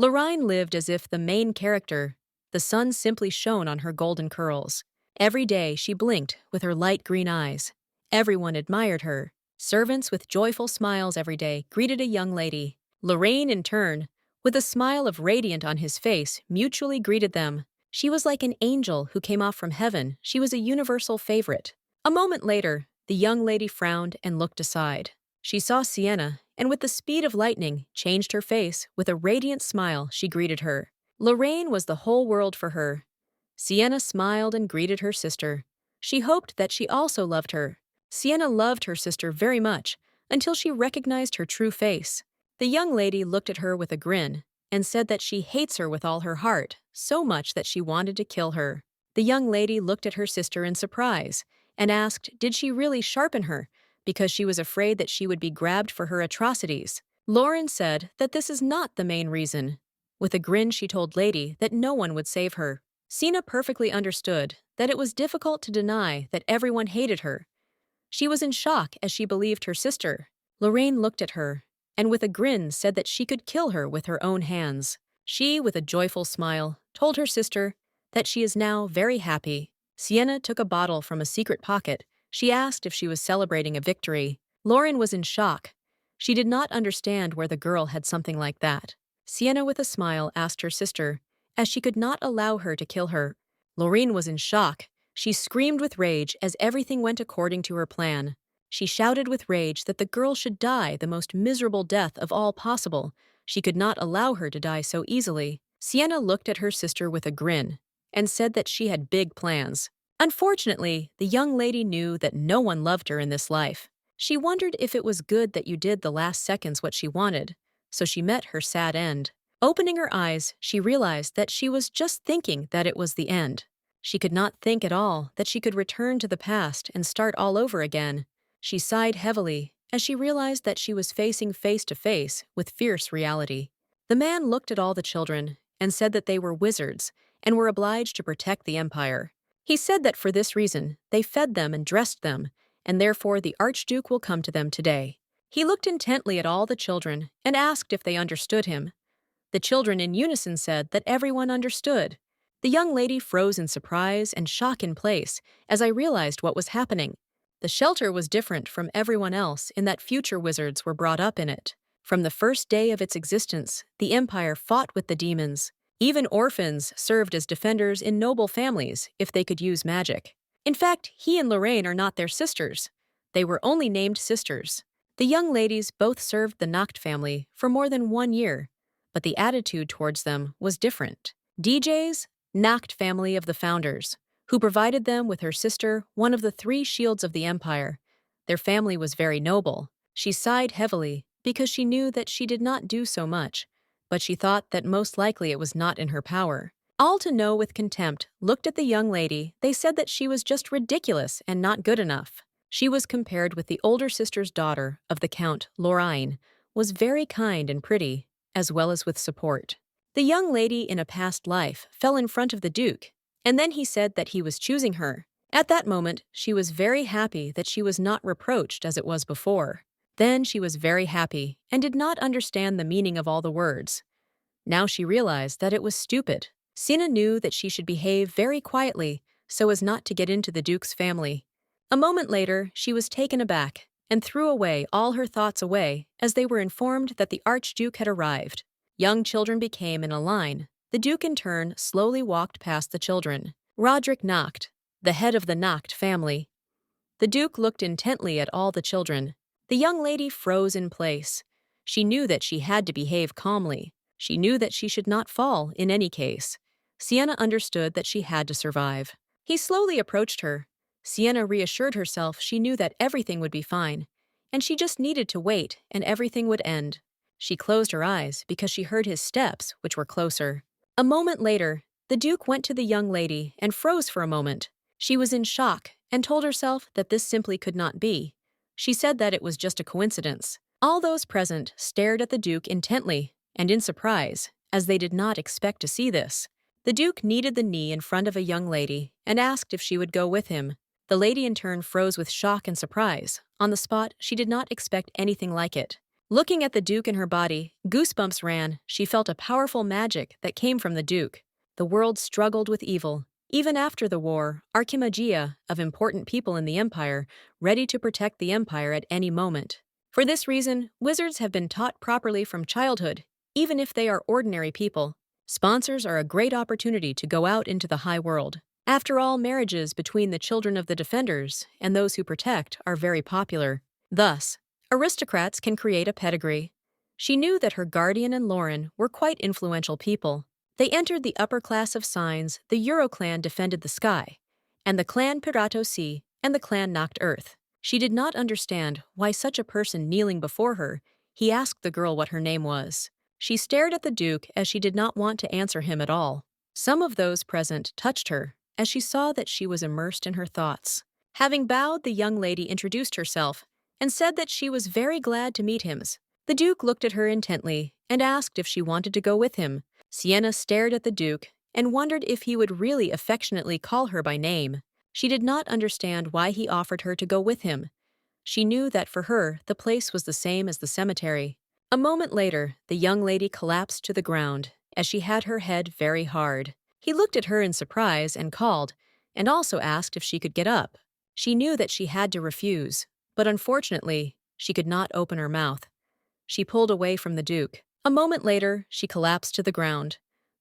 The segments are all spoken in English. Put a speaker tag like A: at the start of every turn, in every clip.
A: Lorraine lived as if the main character. The sun simply shone on her golden curls. Every day she blinked with her light green eyes. Everyone admired her. Servants with joyful smiles every day greeted a young lady. Lorraine, in turn, with a smile of radiant on his face, mutually greeted them. She was like an angel who came off from heaven. She was a universal favorite. A moment later, the young lady frowned and looked aside. She saw Sienna, and with the speed of lightning, changed her face. With a radiant smile, she greeted her. Lorraine was the whole world for her. Sienna smiled and greeted her sister. She hoped that she also loved her. Sienna loved her sister very much, until she recognized her true face. The young lady looked at her with a grin, and said that she hates her with all her heart, so much that she wanted to kill her. The young lady looked at her sister in surprise, and asked did she really sharpen her, because she was afraid that she would be grabbed for her atrocities. Lorraine said that this is not the main reason. With a grin she told Lady that no one would save her. Sienna perfectly understood that it was difficult to deny that everyone hated her. She was in shock as she believed her sister. Lorraine looked at her, and with a grin said that she could kill her with her own hands. She, with a joyful smile, told her sister that she is now very happy. Sienna took a bottle from a secret pocket. She asked if she was celebrating a victory. Lorraine was in shock. She did not understand where the girl had something like that. Sienna, with a smile, asked her sister, as she could not allow her to kill her. Lorraine was in shock. She screamed with rage as everything went according to her plan. She shouted with rage that the girl should die the most miserable death of all possible. She could not allow her to die so easily. Sienna looked at her sister with a grin, and said that she had big plans. Unfortunately, the young lady knew that no one loved her in this life. She wondered if it was good that you did the last seconds what she wanted, so she met her sad end. Opening her eyes, she realized that she was just thinking that it was the end. She could not think at all that she could return to the past and start all over again. She sighed heavily as she realized that she was facing face to face with fierce reality. The man looked at all the children and said that they were wizards and were obliged to protect the empire. He said that for this reason, they fed them and dressed them, and therefore the Archduke will come to them today. He looked intently at all the children and asked if they understood him. The children in unison said that everyone understood. The young lady froze in surprise and shock in place as I realized what was happening. The shelter was different from everyone else in that future wizards were brought up in it. From the first day of its existence, the empire fought with the demons. Even orphans served as defenders in noble families if they could use magic. In fact, he and Lorraine are not their sisters. They were only named sisters. The young ladies both served the Nacht family for more than 1 year, but the attitude towards them was different. DJ's Nacht family of the founders, who provided them with her sister, one of the 3 shields of the empire. Their family was very noble. She sighed heavily because she knew that she did not do so much, but she thought that most likely it was not in her power. All to know with contempt looked at the young lady. They said that she was just ridiculous and not good enough. She was compared with the older sister's daughter of the Count, Lorraine, was very kind and pretty, as well as with support. The young lady in a past life fell in front of the Duke, and then he said that he was choosing her. At that moment, she was very happy that she was not reproached as it was before. Then she was very happy and did not understand the meaning of all the words. Now she realized that it was stupid. Sienna knew that she should behave very quietly so as not to get into the Duke's family. A moment later, she was taken aback and threw away all her thoughts away as they were informed that the Archduke had arrived. Young children became in a line. The Duke in turn slowly walked past the children. Roderick Nacht, the head of the Nacht family. The Duke looked intently at all the children. The young lady froze in place. She knew that she had to behave calmly. She knew that she should not fall in any case. Sienna understood that she had to survive. He slowly approached her. Sienna reassured herself she knew that everything would be fine, and she just needed to wait and everything would end. She closed her eyes because she heard his steps, which were closer. A moment later, the Duke went to the young lady and froze for a moment. She was in shock and told herself that this simply could not be. She said that it was just a coincidence. All those present stared at the Duke intently and in surprise, as they did not expect to see this. The Duke kneaded the knee in front of a young lady and asked if she would go with him. The lady in turn froze with shock and surprise. On the spot, she did not expect anything like it. Looking at the Duke in her body, goosebumps ran. She felt a powerful magic that came from the Duke. The world struggled with evil. Even after the war, archimagia of important people in the Empire, ready to protect the Empire at any moment. For this reason, wizards have been taught properly from childhood, even if they are ordinary people. Sponsors are a great opportunity to go out into the high world. After all, marriages between the children of the defenders and those who protect are very popular. Thus, aristocrats can create a pedigree. She knew that her guardian and Lorraine were quite influential people. They entered the upper class of signs. The Euro clan defended the sky, and the clan Pirato Sea and the clan knocked earth. She did not understand why such a person kneeling before her. He asked the girl what her name was. She stared at the Duke as she did not want to answer him at all. Some of those present touched her as she saw that she was immersed in her thoughts. Having bowed, the young lady introduced herself and said that she was very glad to meet him. The Duke looked at her intently and asked if she wanted to go with him. Sienna stared at the Duke and wondered if he would really affectionately call her by name. She did not understand why he offered her to go with him. She knew that for her, the place was the same as the cemetery. A moment later, the young lady collapsed to the ground as she had her head very hard. He looked at her in surprise and called, and also asked if she could get up. She knew that she had to refuse, but unfortunately, she could not open her mouth. She pulled away from the Duke. A moment later, she collapsed to the ground.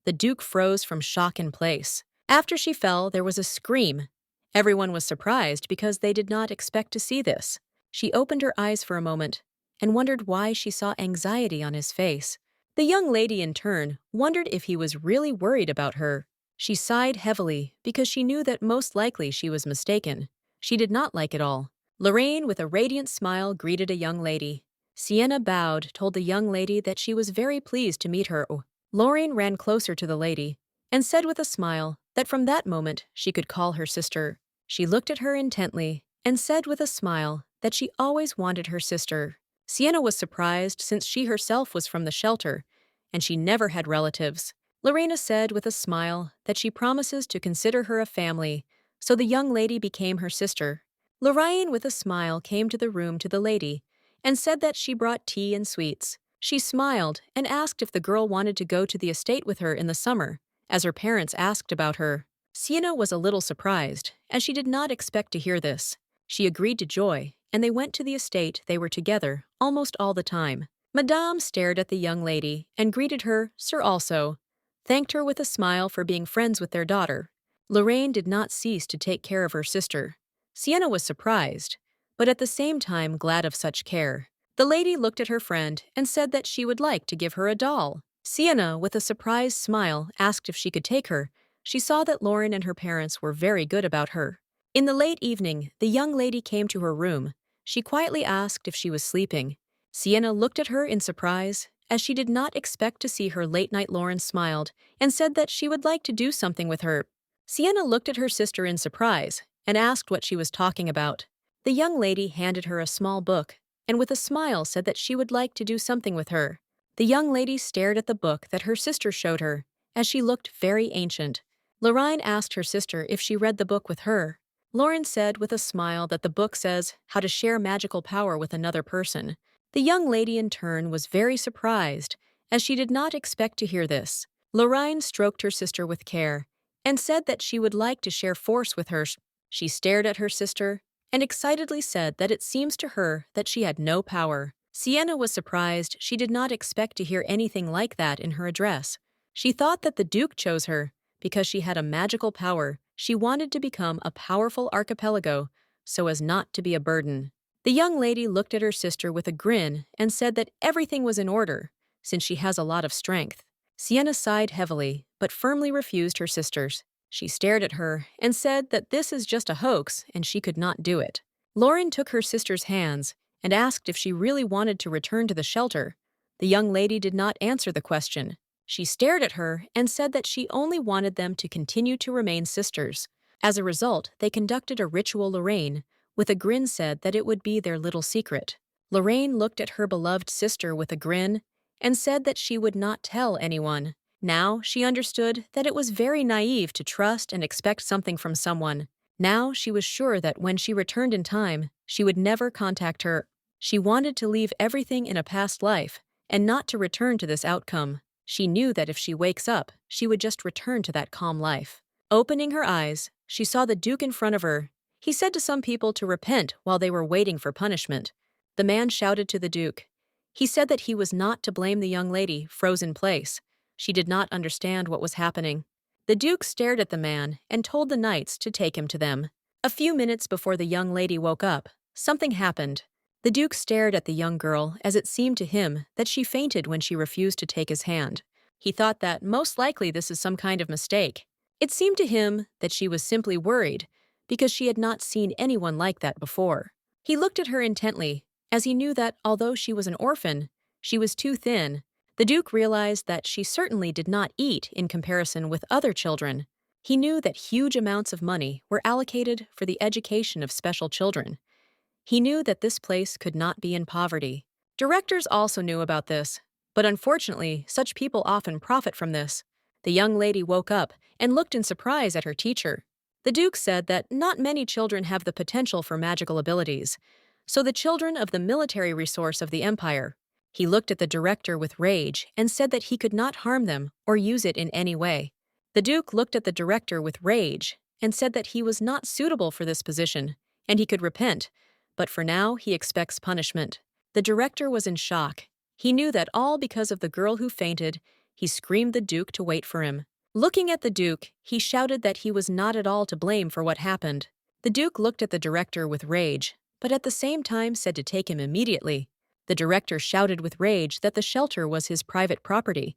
A: The Duke froze from shock in place. After she fell, there was a scream. Everyone was surprised because they did not expect to see this. She opened her eyes for a moment and wondered why she saw anxiety on his face. The young lady, in turn, wondered if he was really worried about her. She sighed heavily because she knew that most likely she was mistaken. She did not like it all. Lorraine, with a radiant smile, greeted a young lady. Sienna bowed, told the young lady that she was very pleased to meet her. Lorraine ran closer to the lady and said with a smile that from that moment she could call her sister. She looked at her intently and said with a smile that she always wanted her sister. Sienna was surprised since she herself was from the shelter, and she never had relatives. Lorena said with a smile that she promises to consider her a family, so the young lady became her sister. Lorraine, with a smile, came to the room to the lady and said that she brought tea and sweets. She smiled and asked if the girl wanted to go to the estate with her in the summer, as her parents asked about her. Sienna was a little surprised, as she did not expect to hear this. She agreed to joy, and they went to the estate. They were together almost all the time. Madame stared at the young lady and greeted her, Sir also, thanked her with a smile for being friends with their daughter. Lorraine did not cease to take care of her sister. Sienna was surprised, but at the same time glad of such care. The lady looked at her friend and said that she would like to give her a doll. Sienna, with a surprised smile, asked if she could take her. She saw that Lorraine and her parents were very good about her. In the late evening, the young lady came to her room. She quietly asked if she was sleeping. Sienna looked at her in surprise, as she did not expect to see her late-night. Lorraine smiled and said that she would like to do something with her. Sienna looked at her sister in surprise and asked what she was talking about. The young lady handed her a small book and with a smile said that she would like to do something with her. The young lady stared at the book that her sister showed her, as she looked very ancient. Lorraine asked her sister if she read the book with her. Lorraine said with a smile that the book says how to share magical power with another person. The young lady in turn was very surprised, as she did not expect to hear this. Lorraine stroked her sister with care and said that she would like to share force with her. She stared at her sister and excitedly said that it seems to her that she had no power. Sienna was surprised. She did not expect to hear anything like that in her address. She thought that the Duke chose her because she had a magical power. She wanted to become a powerful archipelago so as not to be a burden. The young lady looked at her sister with a grin and said that everything was in order, since she has a lot of strength. Sienna sighed heavily, but firmly refused her sisters. She stared at her and said that this is just a hoax and she could not do it. Lorraine took her sister's hands and asked if she really wanted to return to the shelter. The young lady did not answer the question. She stared at her and said that she only wanted them to continue to remain sisters. As a result, they conducted a ritual. Lorraine, with a grin, said that it would be their little secret. Lorraine looked at her beloved sister with a grin and said that she would not tell anyone. Now she understood that it was very naive to trust and expect something from someone. Now she was sure that when she returned in time, she would never contact her. She wanted to leave everything in a past life and not to return to this outcome. She knew that if she wakes up, she would just return to that calm life. Opening her eyes, she saw the Duke in front of her. He said to some people to repent while they were waiting for punishment. The man shouted to the Duke. He said that he was not to blame the young lady, frozen in place. She did not understand what was happening. The Duke stared at the man and told the knights to take him to them. A few minutes before the young lady woke up, something happened. The Duke stared at the young girl as it seemed to him that she fainted when she refused to take his hand. He thought that most likely this is some kind of mistake. It seemed to him that she was simply worried because she had not seen anyone like that before. He looked at her intently, as he knew that although she was an orphan, she was too thin. The Duke realized that she certainly did not eat in comparison with other children. He knew that huge amounts of money were allocated for the education of special children. He knew that this place could not be in poverty. Directors also knew about this, but unfortunately, such people often profit from this. The young lady woke up and looked in surprise at her teacher. The Duke said that not many children have the potential for magical abilities, so the children of the military resource of the empire. He looked at the director with rage and said that he could not harm them or use it in any way. The Duke looked at the director with rage and said that he was not suitable for this position, and he could repent, but for now he expects punishment. The director was in shock. He knew that all because of the girl who fainted. He screamed the Duke to wait for him. Looking at the Duke, he shouted that he was not at all to blame for what happened. The Duke looked at the director with rage, but at the same time said to take him immediately. The director shouted with rage that the shelter was his private property.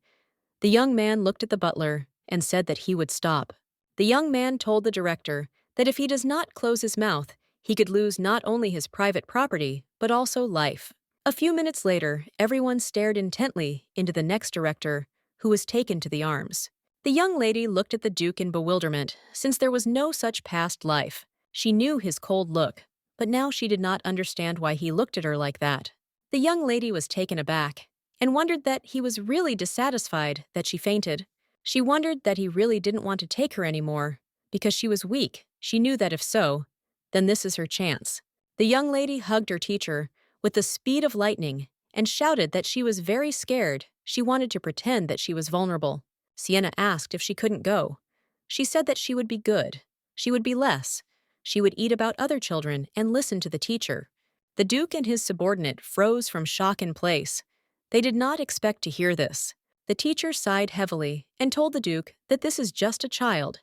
A: The young man looked at the butler and said that he would stop. The young man told the director that if he does not close his mouth, he could lose not only his private property, but also life. A few minutes later, everyone stared intently into the next director, who was taken to the arms. The young lady looked at the Duke in bewilderment, since there was no such past life. She knew his cold look, but now she did not understand why he looked at her like that. The young lady was taken aback and wondered that he was really dissatisfied that she fainted. She wondered that he really didn't want to take her anymore. Because she was weak, she knew that if so, then this is her chance. The young lady hugged her teacher with the speed of lightning and shouted that she was very scared. She wanted to pretend that she was vulnerable. Sienna asked if she couldn't go. She said that she would be good. She would be less. She would eat about other children and listen to the teacher. The Duke and his subordinate froze from shock in place. They did not expect to hear this. The teacher sighed heavily and told the Duke that this is just a child,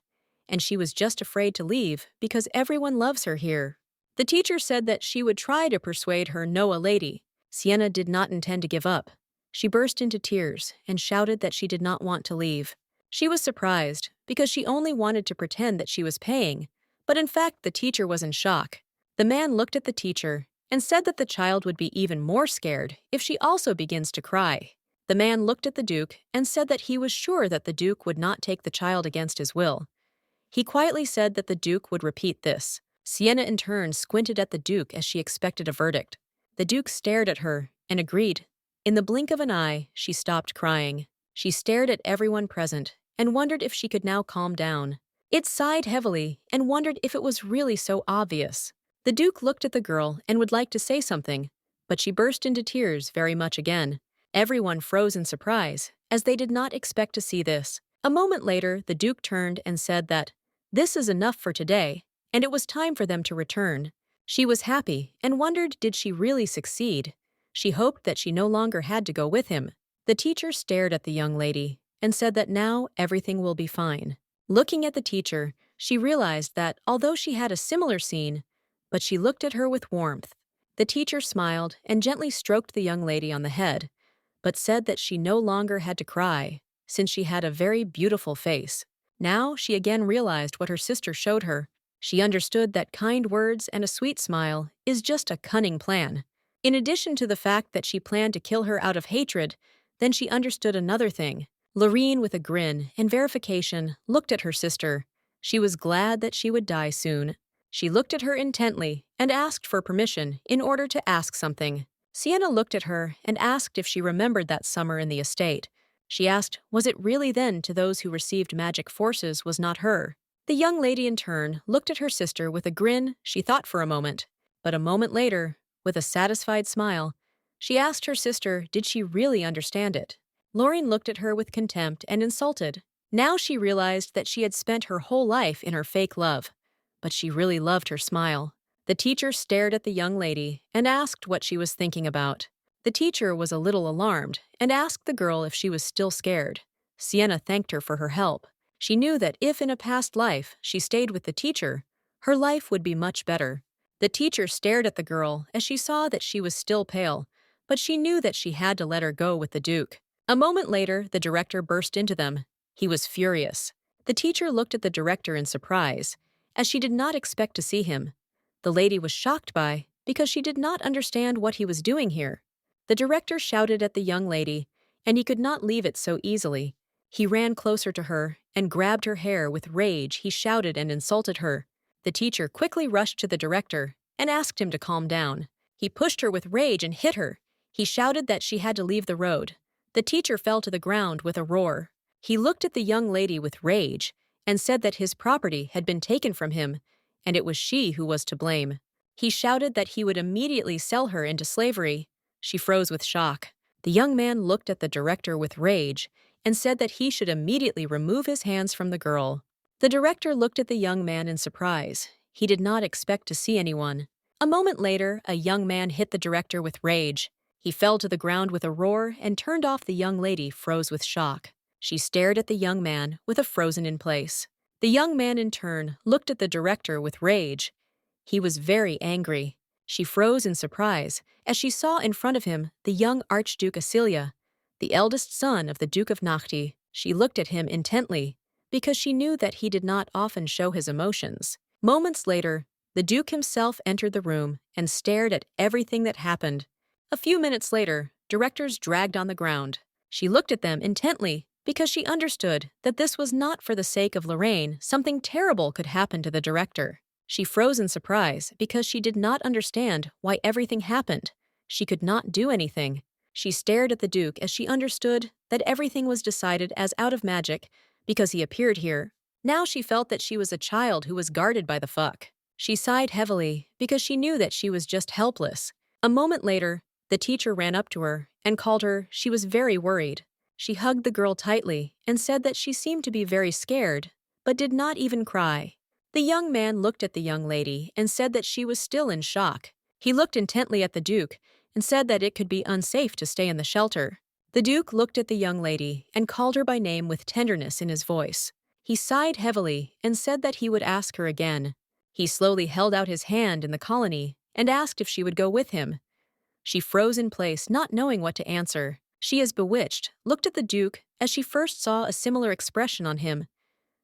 A: and she was just afraid to leave because everyone loves her here. The teacher said that she would try to persuade her Noah lady. Sienna did not intend to give up. She burst into tears and shouted that she did not want to leave. She was surprised because she only wanted to pretend that she was paying, but in fact the teacher was in shock. The man looked at the teacher and said that the child would be even more scared if she also begins to cry. The man looked at the Duke and said that he was sure that the Duke would not take the child against his will. He quietly said that the Duke would repeat this. Sienna in turn squinted at the Duke as she expected a verdict. The Duke stared at her and agreed. In the blink of an eye, she stopped crying. She stared at everyone present and wondered if she could now calm down. It sighed heavily and wondered if it was really so obvious. The Duke looked at the girl and would like to say something, but she burst into tears very much again. Everyone froze in surprise, as they did not expect to see this. A moment later, the Duke turned and said that this is enough for today, and it was time for them to return. She was happy and wondered did she really succeed. She hoped that she no longer had to go with him. The teacher stared at the young lady and said that now everything will be fine. Looking at the teacher, she realized that although she had a similar scene, but she looked at her with warmth. The teacher smiled and gently stroked the young lady on the head, but said that she no longer had to cry, since she had a very beautiful face. Now she again realized what her sister showed her. She understood that kind words and a sweet smile is just a cunning plan. In addition to the fact that she planned to kill her out of hatred, then she understood another thing. Lorraine, with a grin and verification, looked at her sister. She was glad that she would die soon. She looked at her intently and asked for permission in order to ask something. Sienna looked at her and asked if she remembered that summer in the estate. She asked, was it really then to those who received magic forces was not her? The young lady in turn looked at her sister with a grin. She thought for a moment. But a moment later, With a satisfied smile, she asked her sister did she really understand it. Lorraine looked at her with contempt and insulted. Now she realized that she had spent her whole life in her fake love, but she really loved her smile. The teacher stared at the young lady and asked what she was thinking about. The teacher was a little alarmed and asked the girl if she was still scared. Sienna thanked her for her help. She knew that if in a past life she stayed with the teacher, her life would be much better. The teacher stared at the girl as she saw that she was still pale, but she knew that she had to let her go with the Duke. A moment later, the director burst into them. He was furious. The teacher looked at the director in surprise, as she did not expect to see him. The lady was shocked because she did not understand what he was doing here. The director shouted at the young lady, and he could not leave it so easily. He ran closer to her and grabbed her hair with rage. He shouted and insulted her. The teacher quickly rushed to the director and asked him to calm down. He pushed her with rage and hit her. He shouted that she had to leave the road. The teacher fell to the ground with a roar. He looked at the young lady with rage and said that his property had been taken from him, and it was she who was to blame. He shouted that he would immediately sell her into slavery. She froze with shock. The young man looked at the director with rage and said that he should immediately remove his hands from the girl. The director looked at the young man in surprise. He did not expect to see anyone. A moment later, a young man hit the director with rage. He fell to the ground with a roar and turned off. The young lady froze with shock. She stared at the young man with a frozen in place. The young man in turn looked at the director with rage. He was very angry. She froze in surprise as she saw in front of him the young Archduke Asilia, the eldest son of the Duke of Nachti. She looked at him intently because she knew that he did not often show his emotions. Moments later, the Duke himself entered the room and stared at everything that happened. A few minutes later, directors dragged on the ground. She looked at them intently because she understood that this was not for the sake of Lorraine. Something terrible could happen to the director. She froze in surprise because she did not understand why everything happened. She could not do anything. She stared at the Duke as she understood that everything was decided as out of magic because he appeared here. Now she felt that she was a child who was guarded by the fuck. She sighed heavily because she knew that she was just helpless. A moment later, the teacher ran up to her and called her. She was very worried. She hugged the girl tightly and said that she seemed to be very scared, but did not even cry. The young man looked at the young lady and said that she was still in shock. He looked intently at the Duke and said that it could be unsafe to stay in the shelter. The Duke looked at the young lady and called her by name with tenderness in his voice. He sighed heavily and said that he would ask her again. He slowly held out his hand in the colony and asked if she would go with him. She froze in place, not knowing what to answer. She, as bewitched, looked at the Duke as she first saw a similar expression on him.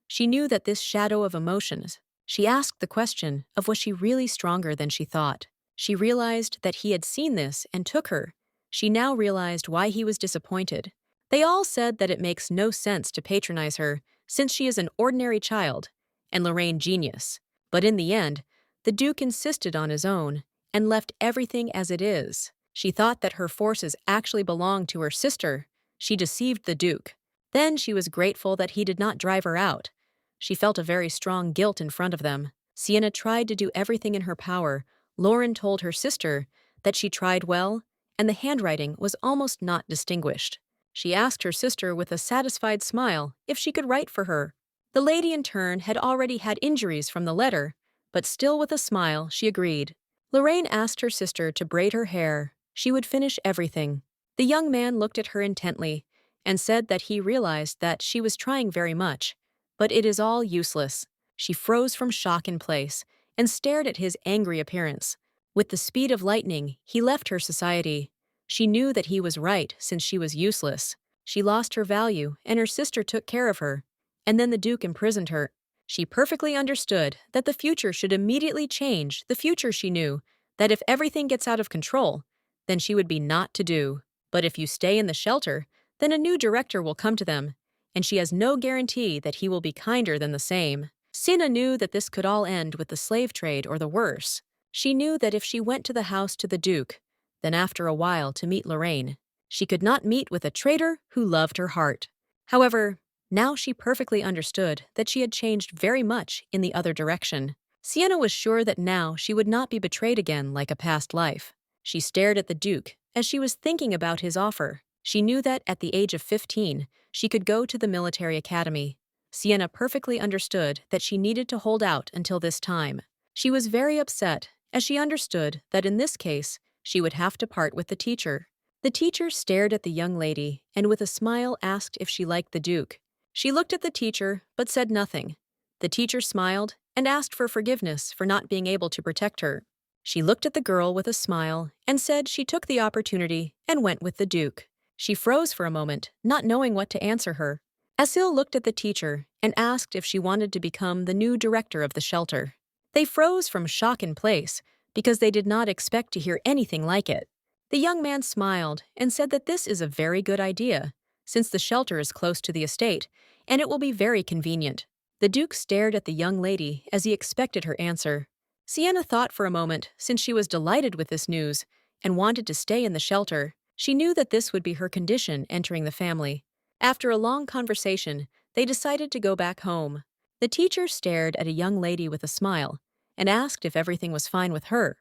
A: She knew that this shadow of emotions. She asked the question of was she really stronger than she thought. She realized that he had seen this and took her. She now realized why he was disappointed. They all said that it makes no sense to patronize her since she is an ordinary child and Lorraine genius. But in the end, the Duke insisted on his own and left everything as it is. She thought that her forces actually belonged to her sister. She deceived the Duke. Then she was grateful that he did not drive her out. She felt a very strong guilt in front of them. Sienna tried to do everything in her power. Lorraine told her sister that she tried well, and the handwriting was almost not distinguished. She asked her sister with a satisfied smile if she could write for her. The lady in turn had already had injuries from the letter, but still with a smile she agreed. Lorraine asked her sister to braid her hair. She would finish everything. The young man looked at her intently and said that he realized that she was trying very much, but it is all useless. She froze from shock in place and stared at his angry appearance. With the speed of lightning, he left her society. She knew that he was right since she was useless. She lost her value and her sister took care of her. And then the Duke imprisoned her. She perfectly understood that the future should immediately change. The future she knew that if everything gets out of control, then she would be not to do. But if you stay in the shelter, then a new director will come to them, and she has no guarantee that he will be kinder than the same. Sienna knew that this could all end with the slave trade or the worse. She knew that if she went to the house to the Duke, then after a while to meet Lorraine, she could not meet with a traitor who loved her heart. However, now she perfectly understood that she had changed very much in the other direction. Sienna was sure that now she would not be betrayed again like a past life. She stared at the Duke as she was thinking about his offer. She knew that at the age of 15, she could go to the military academy. Sienna perfectly understood that she needed to hold out until this time. She was very upset as she understood that in this case, she would have to part with the teacher. The teacher stared at the young lady and with a smile asked if she liked the Duke. She looked at the teacher but said nothing. The teacher smiled and asked for forgiveness for not being able to protect her. She looked at the girl with a smile and said she took the opportunity and went with the Duke. She froze for a moment, not knowing what to answer her. Isabelle looked at the teacher and asked if she wanted to become the new director of the shelter. They froze from shock in place because they did not expect to hear anything like it. The young man smiled and said that this is a very good idea, since the shelter is close to the estate, and it will be very convenient. The Duke stared at the young lady as he expected her answer. Sienna thought for a moment, since she was delighted with this news and wanted to stay in the shelter. She knew that this would be her condition entering the family. After a long conversation, they decided to go back home. The teacher stared at a young lady with a smile and asked if everything was fine with her.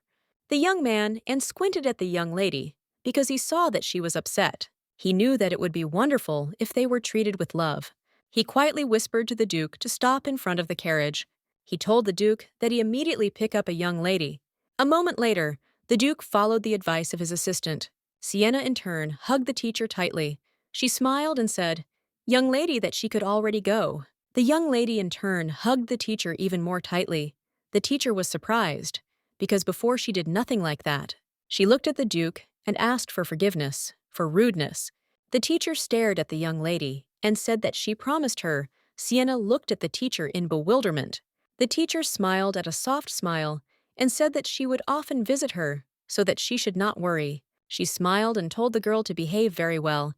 A: The young man squinted at the young lady because he saw that she was upset. He knew that it would be wonderful if they were treated with love. He quietly whispered to the Duke to stop in front of the carriage. He told the Duke that he immediately pick up a young lady. A moment later, the Duke followed the advice of his assistant. Sienna, in turn, hugged the teacher tightly. She smiled and said, "Young lady," that she could already go. The young lady, in turn, hugged the teacher even more tightly. The teacher was surprised, because before she did nothing like that. She looked at the Duke and asked for forgiveness, for rudeness. The teacher stared at the young lady and said that she promised her. Sienna looked at the teacher in bewilderment. The teacher smiled at a soft smile and said that she would often visit her so that she should not worry. She smiled and told the girl to behave very well,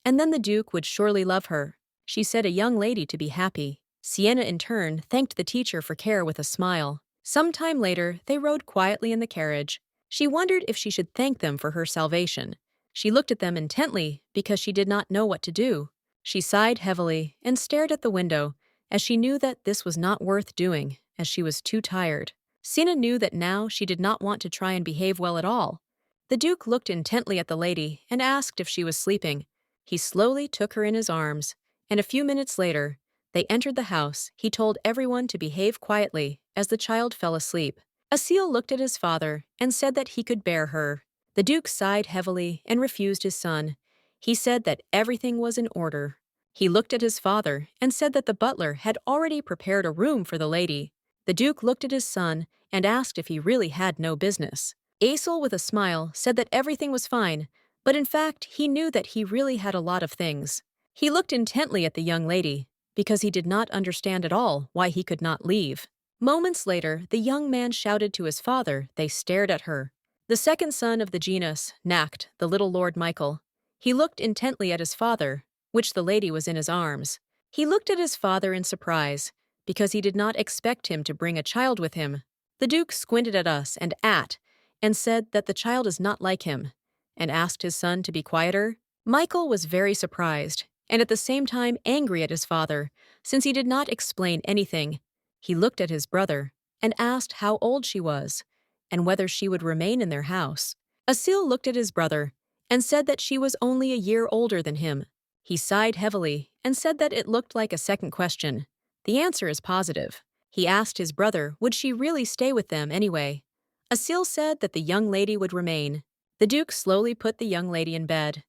A: and then the Duke would surely love her. She said a young lady to be happy. Sienna, in turn, thanked the teacher for care with a smile. Some time later, they rode quietly in the carriage. She wondered if she should thank them for her salvation. She looked at them intently because she did not know what to do. She sighed heavily and stared at the window, as she knew that this was not worth doing, as she was too tired. Sienna knew that now she did not want to try and behave well at all. The Duke looked intently at the lady and asked if she was sleeping. He slowly took her in his arms, and a few minutes later, they entered the house. He told everyone to behave quietly as the child fell asleep. Isabelle looked at his father and said that he could bear her. The Duke sighed heavily and refused his son. He said that everything was in order. He looked at his father and said that the butler had already prepared a room for the lady. The Duke looked at his son and asked if he really had no business. Isabelle, with a smile, said that everything was fine, but in fact, he knew that he really had a lot of things. He looked intently at the young lady, because he did not understand at all why he could not leave. Moments later, the young man shouted to his father. They stared at her. The second son of the genus, Nacht, the little Lord Michael. He looked intently at his father, which the lady was in his arms. He looked at his father in surprise, because he did not expect him to bring a child with him. The Duke squinted at us and said that the child is not like him, and asked his son to be quieter. Michael was very surprised, and at the same time angry at his father, since he did not explain anything. He looked at his brother and asked how old she was, and whether she would remain in their house. Isabelle looked at his brother and said that she was only a year older than him. He sighed heavily and said that it looked like a second question. The answer is positive. He asked his brother would she really stay with them anyway. Isabelle said that the young lady would remain. The Duke slowly put the young lady in bed.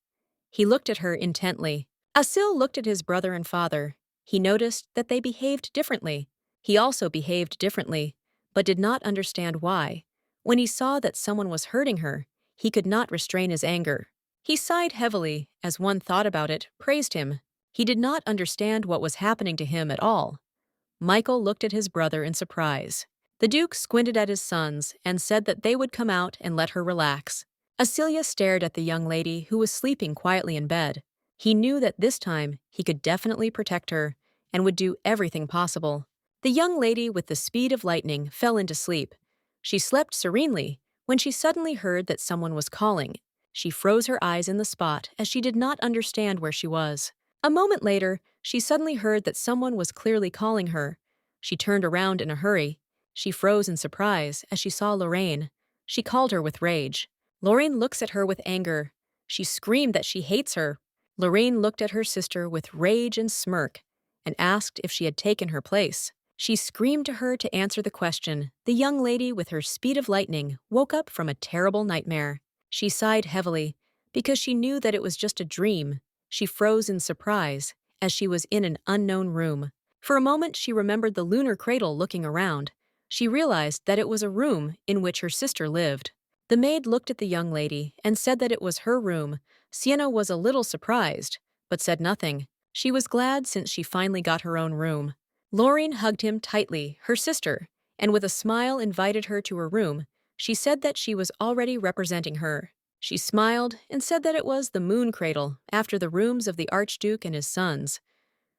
A: He looked at her intently. Isabelle looked at his brother and father. He noticed that they behaved differently. He also behaved differently, but did not understand why. When he saw that someone was hurting her, he could not restrain his anger. He sighed heavily as one thought about it, praised him. He did not understand what was happening to him at all. Michael looked at his brother in surprise. The Duke squinted at his sons and said that they would come out and let her relax. Isabelle stared at the young lady who was sleeping quietly in bed. He knew that this time he could definitely protect her and would do everything possible. The young lady with the speed of lightning fell into sleep. She slept serenely when she suddenly heard that someone was calling. She froze her eyes in the spot as she did not understand where she was. A moment later, she suddenly heard that someone was clearly calling her. She turned around in a hurry. She froze in surprise as she saw Lorraine. She called her with rage. Lorraine looks at her with anger. She screamed that she hates her. Lorraine looked at her sister with rage and smirk and asked if she had taken her place. She screamed to her to answer the question. The young lady, with her speed of lightning, woke up from a terrible nightmare. She sighed heavily because she knew that it was just a dream. She froze in surprise as she was in an unknown room. For a moment, she remembered the lunar cradle looking around. She realized that it was a room in which her sister lived. The maid looked at the young lady and said that it was her room. Sienna was a little surprised, but said nothing. She was glad since she finally got her own room. Lorraine hugged him tightly, her sister, and with a smile invited her to her room. She said that she was already representing her. She smiled and said that it was the moon cradle, after the rooms of the Archduke and his sons.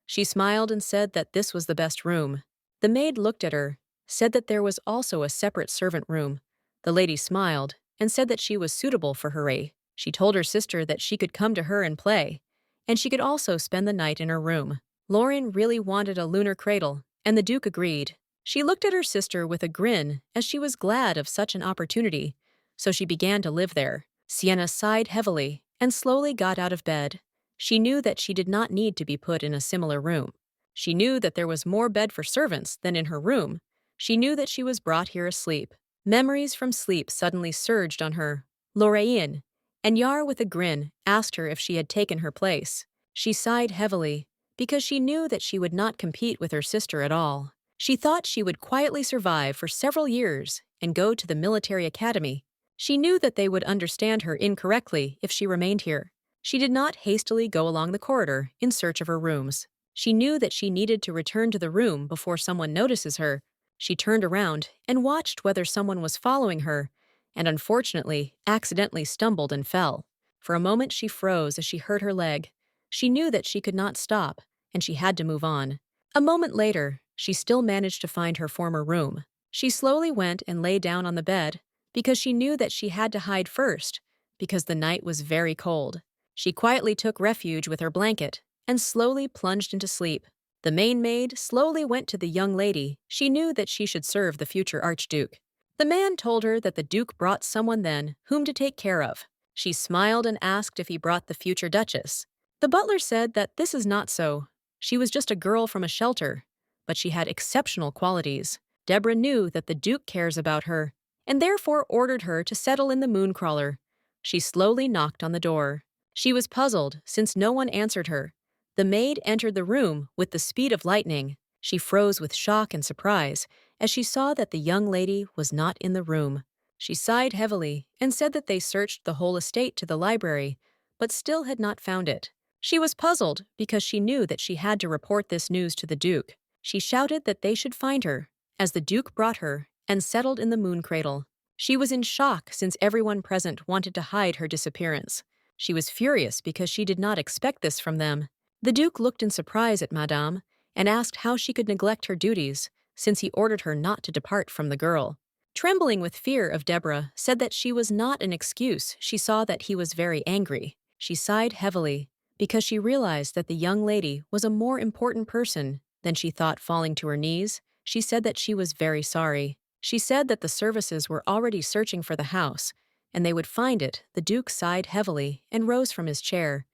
A: She smiled and said that this was the best room. The maid looked at her, said that there was also a separate servant room. The lady smiled and said that she was suitable for her age. She told her sister that she could come to her and play, and she could also spend the night in her room. Lorraine really wanted a lunar cradle, and the Duke agreed. She looked at her sister with a grin as she was glad of such an opportunity, so she began to live there. Sienna sighed heavily and slowly got out of bed. She knew that she did not need to be put in a similar room. She knew that there was more bed for servants than in her room. She knew that she was brought here asleep. Memories from sleep suddenly surged on her. Lorraine, and Yar, with a grin, asked her if she had taken her place. She sighed heavily because she knew that she would not compete with her sister at all. She thought she would quietly survive for several years and go to the military academy. She knew that they would understand her incorrectly if she remained here. She did not hastily go along the corridor in search of her rooms. She knew that she needed to return to the room before someone notices her. She turned around and watched whether someone was following her, and unfortunately, accidentally stumbled and fell. For a moment she froze as she hurt her leg. She knew that she could not stop, and she had to move on. A moment later, she still managed to find her former room. She slowly went and lay down on the bed because she knew that she had to hide first, because the night was very cold. She quietly took refuge with her blanket and slowly plunged into sleep. The main maid slowly went to the young lady. She knew that she should serve the future Archduke. The man told her that the Duke brought someone then whom to take care of. She smiled and asked if he brought the future Duchess. The butler said that this is not so. She was just a girl from a shelter, but she had exceptional qualities. Deborah knew that the Duke cares about her, and therefore ordered her to settle in the mooncrawler. She slowly knocked on the door. She was puzzled since no one answered her. The maid entered the room with the speed of lightning. She froze with shock and surprise as she saw that the young lady was not in the room. She sighed heavily and said that they searched the whole estate to the library, but still had not found it. She was puzzled because she knew that she had to report this news to the Duke. She shouted that they should find her, as the Duke brought her and settled in the moon cradle. She was in shock since everyone present wanted to hide her disappearance. She was furious because she did not expect this from them. The Duke looked in surprise at Madame and asked how she could neglect her duties, since he ordered her not to depart from the girl. Trembling with fear of Deborah, said that she was not an excuse. She saw that he was very angry. She sighed heavily because she realized that the young lady was a more important person than she thought. Falling to her knees, she said that she was very sorry. She said that the services were already searching for the house, and they would find it. The Duke sighed heavily and rose from his chair.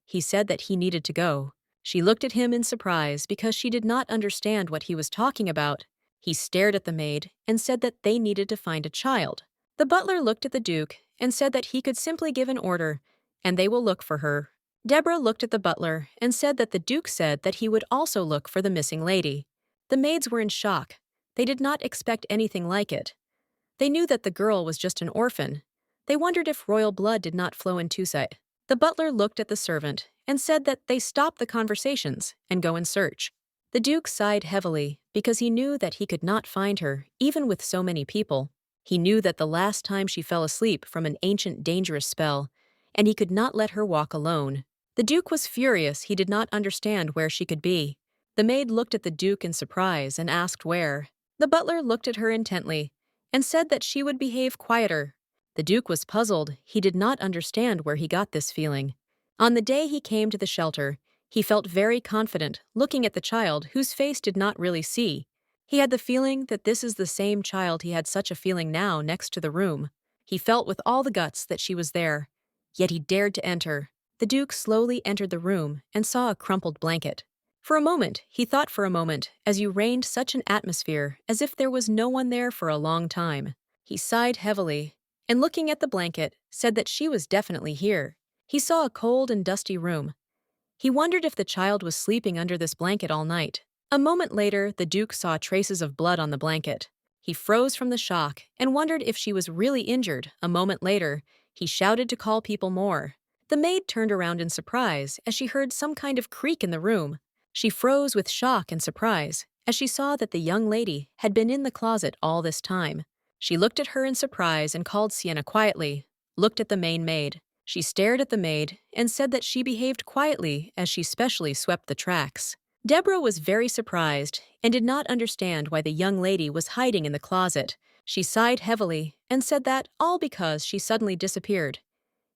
A: He said that he needed to go. She looked at him in surprise because she did not understand what he was talking about. He stared at the maid and said that they needed to find a child. The butler looked at the Duke and said that he could simply give an order, and they will look for her. Deborah looked at the butler and said that the Duke said that he would also look for the missing lady. The maids were in shock. They did not expect anything like it. They knew that the girl was just an orphan. They wondered if royal blood did not flow in Tusite. The butler looked at the servant and said that they stop the conversations and go in search. The Duke sighed heavily because he knew that he could not find her, even with so many people. He knew that the last time she fell asleep from an ancient dangerous spell, and he could not let her walk alone. The Duke was furious. He did not understand where she could be. The maid looked at the Duke in surprise and asked where. The butler looked at her intently and said that she would behave quieter. The Duke was puzzled. He did not understand where he got this feeling. On the day he came to the shelter, he felt very confident, looking at the child whose face did not really see. He had the feeling that this is the same child. He had such a feeling now next to the room. He felt with all the guts that she was there. Yet he dared to enter. The Duke slowly entered the room and saw a crumpled blanket. For a moment, he thought for a moment, as you reigned such an atmosphere as if there was no one there for a long time. He sighed heavily, and looking at the blanket, said that she was definitely here. He saw a cold and dusty room. He wondered if the child was sleeping under this blanket all night. A moment later, the Duke saw traces of blood on the blanket. He froze from the shock and wondered if she was really injured. A moment later, he shouted to call people more. The maid turned around in surprise as she heard some kind of creak in the room. She froze with shock and surprise as she saw that the young lady had been in the closet all this time. She looked at her in surprise and called Sienna quietly, looked at the maid. She stared at the maid and said that she behaved quietly as she specially swept the tracks. Deborah was very surprised and did not understand why the young lady was hiding in the closet. She sighed heavily and said that all because she suddenly disappeared.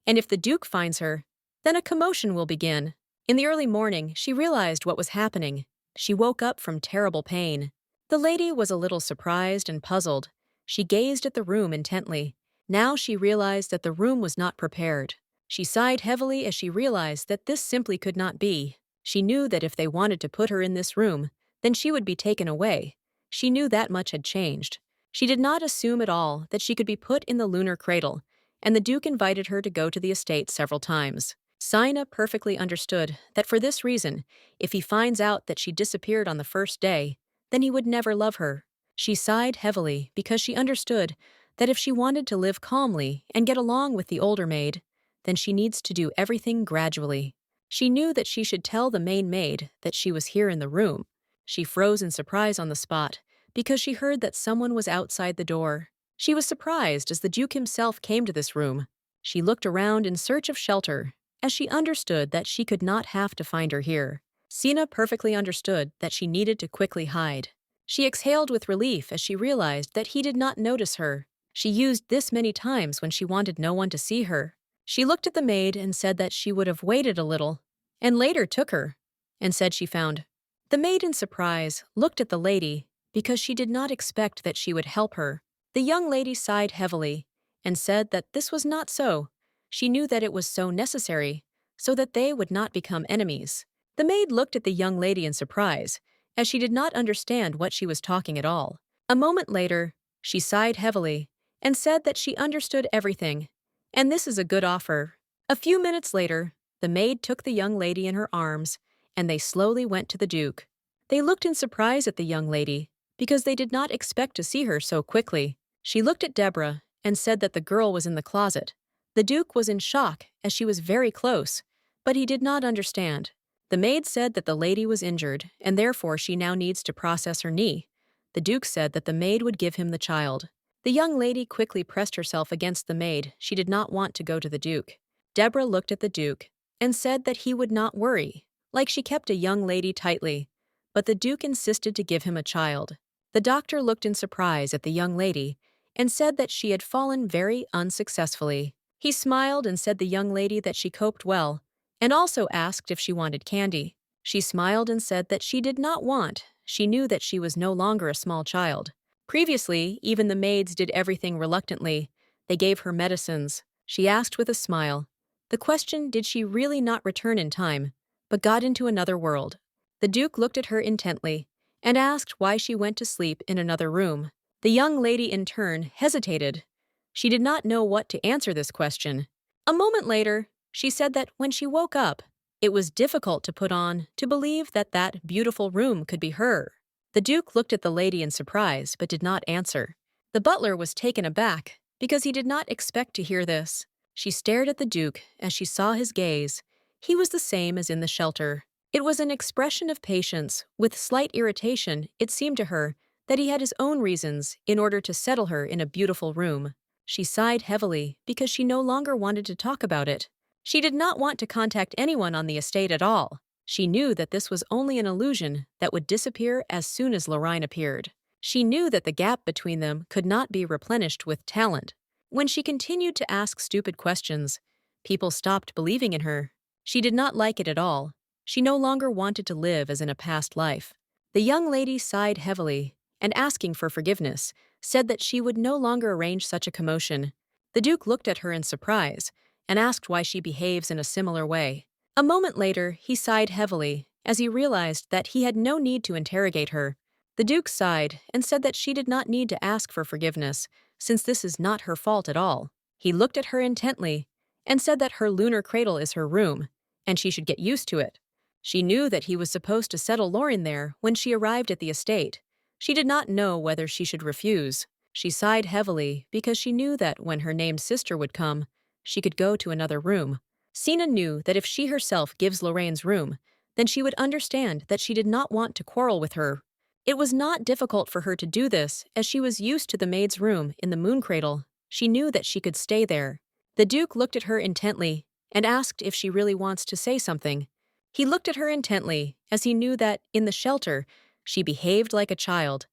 A: And if the Duke finds her, then a commotion will begin. In the early morning, she realized what was happening. She woke up from terrible pain. The lady was a little surprised and puzzled. She gazed at the room intently. Now she realized that the room was not prepared. She sighed heavily as she realized that this simply could not be. She knew that if they wanted to put her in this room, then she would be taken away. She knew that much had changed. She did not assume at all that she could be put in the lunar cradle, and the Duke invited her to go to the estate several times. Sienna perfectly understood that for this reason, if he finds out that she disappeared on the first day, then he would never love her. She sighed heavily because she understood that if she wanted to live calmly and get along with the older maid, then she needs to do everything gradually. She knew that she should tell the main maid that she was here in the room. She froze in surprise on the spot because she heard that someone was outside the door. She was surprised as the Duke himself came to this room. She looked around in search of shelter, as she understood that she could not have to find her here. Sienna perfectly understood that she needed to quickly hide. She exhaled with relief as she realized that he did not notice her. She used this many times when she wanted no one to see her. She looked at the maid and said that she would have waited a little, and later took her, and said she found. The maid in surprise looked at the lady because she did not expect that she would help her. The young lady sighed heavily and said that this was not so. She knew that it was so necessary, so that they would not become enemies. The maid looked at the young lady in surprise, as she did not understand what she was talking at all. A moment later, she sighed heavily and said that she understood everything, and this is a good offer. A few minutes later, the maid took the young lady in her arms, and they slowly went to the Duke. They looked in surprise at the young lady, because they did not expect to see her so quickly. She looked at Deborah and said that the girl was in the closet. The Duke was in shock as she was very close, but he did not understand. The maid said that the lady was injured, and therefore she now needs to process her knee. The Duke said that the maid would give him the child. The young lady quickly pressed herself against the maid. She did not want to go to the Duke. Deborah looked at the Duke and said that he would not worry, like she kept a young lady tightly. But the Duke insisted to give him a child. The doctor looked in surprise at the young lady and said that she had fallen very unsuccessfully. He smiled and said the young lady that she coped well, and also asked if she wanted candy. She smiled and said that she did not want. She knew that she was no longer a small child. Previously, even the maids did everything reluctantly. They gave her medicines. She asked with a smile. The question, did she really not return in time, but got into another world? The Duke looked at her intently and asked why she went to sleep in another room. The young lady in turn hesitated. She did not know what to answer this question. A moment later, she said that when she woke up, it was difficult to believe that that beautiful room could be her. The Duke looked at the lady in surprise but did not answer. The butler was taken aback because he did not expect to hear this. She stared at the Duke as she saw his gaze. He was the same as in the shelter. It was an expression of patience. With slight irritation, it seemed to her that he had his own reasons in order to settle her in a beautiful room. She sighed heavily because she no longer wanted to talk about it. She did not want to contact anyone on the estate at all. She knew that this was only an illusion that would disappear as soon as Lorraine appeared. She knew that the gap between them could not be replenished with talent. When she continued to ask stupid questions, people stopped believing in her. She did not like it at all. She no longer wanted to live as in a past life. The young lady sighed heavily and, asking for forgiveness, said that she would no longer arrange such a commotion. The Duke looked at her in surprise and asked why she behaves in a similar way. A moment later, he sighed heavily as he realized that he had no need to interrogate her. The Duke sighed and said that she did not need to ask for forgiveness, since this is not her fault at all. He looked at her intently and said that her lunar cradle is her room, and she should get used to it. She knew that he was supposed to settle Lorraine there when she arrived at the estate. She did not know whether she should refuse. She sighed heavily because she knew that when her named sister would come, she could go to another room. Sienna knew that if she herself gives Lorraine's room, then she would understand that she did not want to quarrel with her. It was not difficult for her to do this, as she was used to the maid's room in the moon cradle. She knew that she could stay there. The Duke looked at her intently and asked if she really wants to say something. He looked at her intently, as he knew that, in the shelter, she behaved like a child.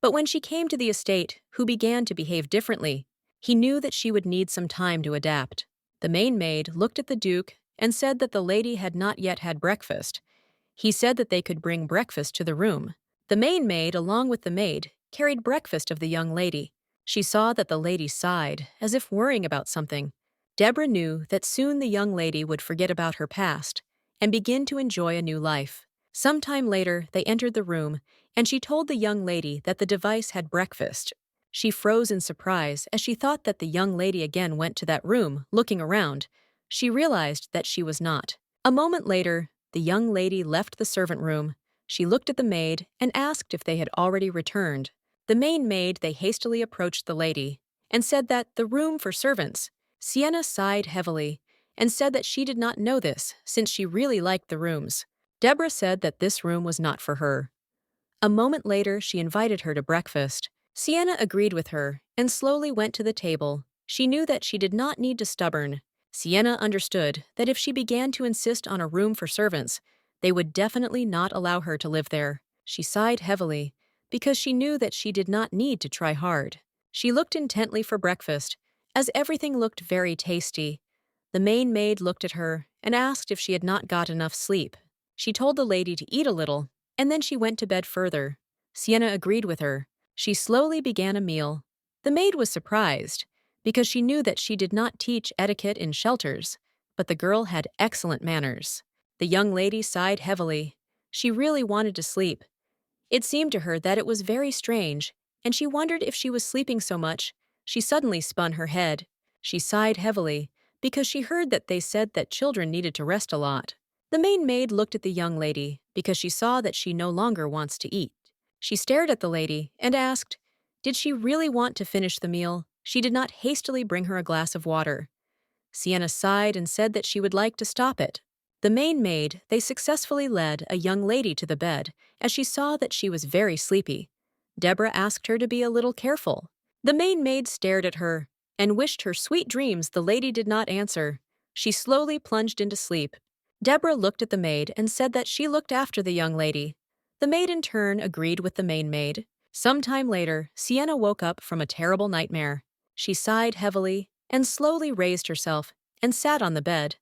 A: But when she came to the estate, who began to behave differently, he knew that she would need some time to adapt. The main maid looked at the Duke and said that the lady had not yet had breakfast. He said that they could bring breakfast to the room. The main maid, along with the maid, carried breakfast of the young lady. She saw that the lady sighed, as if worrying about something. Deborah knew that soon the young lady would forget about her past and begin to enjoy a new life. Sometime later, they entered the room, and she told the young lady that the device had breakfast. She froze in surprise as she thought that the young lady again went to that room, looking around. She realized that she was not. A moment later, the young lady left the servant room. She looked at the maid and asked if they had already returned. The main maid, they hastily approached the lady and said that the room for servants. Sienna sighed heavily and said that she did not know this, since she really liked the rooms. Deborah said that this room was not for her. A moment later, she invited her to breakfast. Sienna agreed with her and slowly went to the table. She knew that she did not need to stubborn. Sienna understood that if she began to insist on a room for servants, they would definitely not allow her to live there. She sighed heavily because she knew that she did not need to try hard. She looked intently for breakfast, as everything looked very tasty. The main maid looked at her and asked if she had not got enough sleep. She told the lady to eat a little, and then she went to bed further. Sienna agreed with her. She slowly began a meal. The maid was surprised, because she knew that she did not teach etiquette in shelters, but the girl had excellent manners. The young lady sighed heavily. She really wanted to sleep. It seemed to her that it was very strange, and she wondered if she was sleeping so much. She suddenly spun her head. She sighed heavily, because she heard that they said that children needed to rest a lot. The main maid looked at the young lady, because she saw that she no longer wants to eat. She stared at the lady and asked, did she really want to finish the meal? She did not hastily bring her a glass of water. Sienna sighed and said that she would like to stop it. The main maid, they successfully led a young lady to the bed, as she saw that she was very sleepy. Deborah asked her to be a little careful. The main maid stared at her and wished her sweet dreams. The lady did not answer. She slowly plunged into sleep. Deborah looked at the maid and said that she looked after the young lady. The maid in turn agreed with the main maid. Some time later, Sienna woke up from a terrible nightmare. She sighed heavily and slowly raised herself and sat on the bed.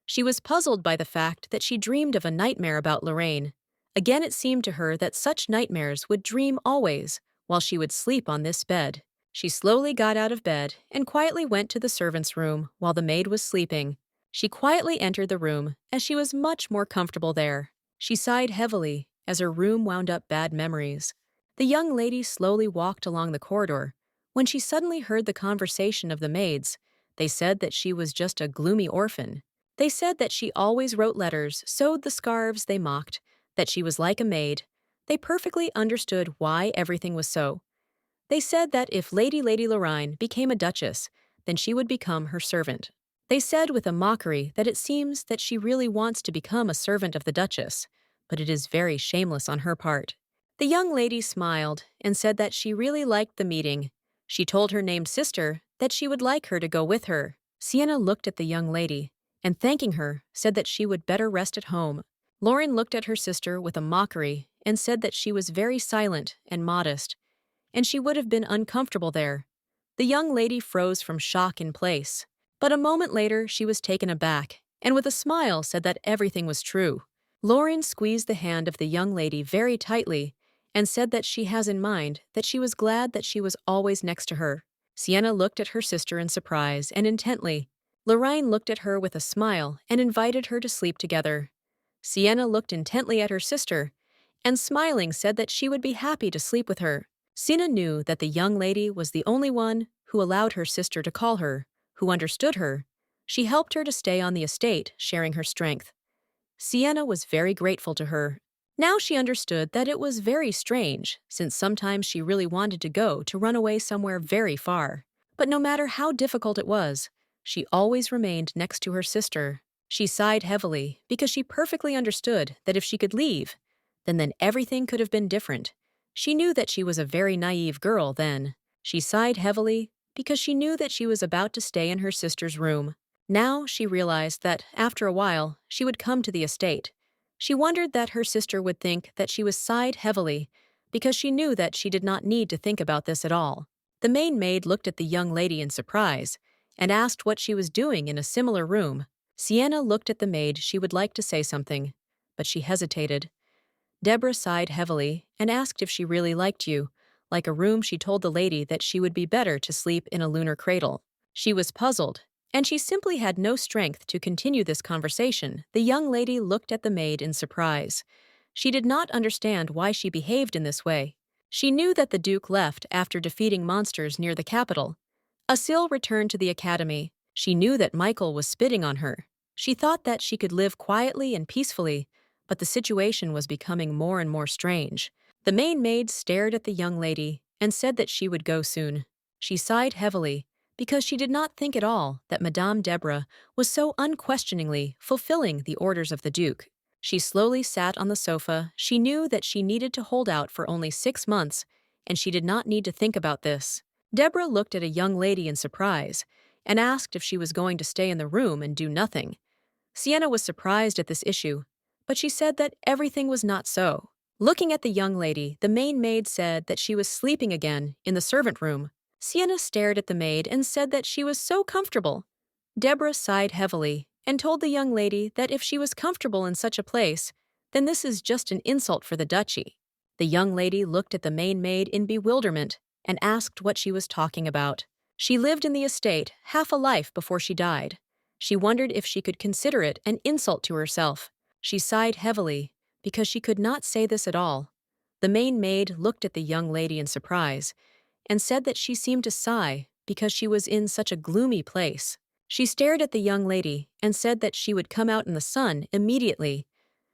A: She was puzzled by the fact that she dreamed of a nightmare about Lorraine. Again, it seemed to her that such nightmares would dream always, while she would sleep on this bed. She slowly got out of bed and quietly went to the servants' room while the maid was sleeping. She quietly entered the room, as she was much more comfortable there. She sighed heavily as her room wound up bad memories. The young lady slowly walked along the corridor when she suddenly heard the conversation of the maids. They said that she was just a gloomy orphan. They said that she always wrote letters, sewed the scarves. They mocked that she was like a maid. They perfectly understood why everything was so. They said that if Lady Lorraine became a duchess, then she would become her servant. They said with a mockery that it seems that she really wants to become a servant of the duchess, but it is very shameless on her part. The young lady smiled and said that she really liked the meeting. She told her named sister that she would like her to go with her. Sienna looked at the young lady and, thanking her, said that she would better rest at home. Lorraine looked at her sister with a mockery and said that she was very silent and modest, and she would have been uncomfortable there. The young lady froze from shock in place, but a moment later she was taken aback and with a smile said that everything was true. Lorraine squeezed the hand of the young lady very tightly and said that she has in mind that she was glad that she was always next to her. Sienna looked at her sister in surprise and intently. Lorraine looked at her with a smile and invited her to sleep together. Sienna looked intently at her sister and smiling said that she would be happy to sleep with her. Sienna knew that the young lady was the only one who allowed her sister to call her, who understood her. She helped her to stay on the estate, sharing her strength. Sienna was very grateful to her. Now she understood that it was very strange, since sometimes she really wanted to go to run away somewhere very far. But no matter how difficult it was, she always remained next to her sister. She sighed heavily because she perfectly understood that if she could leave, then everything could have been different. She knew that she was a very naive girl then. She sighed heavily because she knew that she was about to stay in her sister's room. Now she realized that, after a while, she would come to the estate. She wondered that her sister would think that she was sighed heavily because she knew that she did not need to think about this at all. The main maid looked at the young lady in surprise and asked what she was doing in a similar room. Sienna looked at the maid. She would like to say something, but she hesitated. Deborah sighed heavily and asked if she really liked you. Like a room, she told the lady that she would be better to sleep in a lunar cradle. She was puzzled, and she simply had no strength to continue this conversation. The young lady looked at the maid in surprise. She did not understand why she behaved in this way. She knew that the Duke left after defeating monsters near the capital. Asil returned to the academy. She knew that Michael was spitting on her. She thought that she could live quietly and peacefully, but the situation was becoming more and more strange. The main maid stared at the young lady and said that she would go soon. She sighed heavily because she did not think at all that Madame Deborah was so unquestioningly fulfilling the orders of the Duke. She slowly sat on the sofa. She knew that she needed to hold out for only 6 months, and she did not need to think about this. Deborah looked at a young lady in surprise and asked if she was going to stay in the room and do nothing. Sienna was surprised at this issue, but she said that everything was not so. Looking at the young lady, the main maid said that she was sleeping again in the servant room. Sienna stared at the maid and said that she was so comfortable. Deborah sighed heavily and told the young lady that if she was comfortable in such a place, then this is just an insult for the duchy. The young lady looked at the main maid in bewilderment and asked what she was talking about. She lived in the estate half a life before she died. She wondered if she could consider it an insult to herself. She sighed heavily because she could not say this at all. The main maid looked at the young lady in surprise and said that she seemed to sigh because she was in such a gloomy place. She stared at the young lady and said that she would come out in the sun immediately.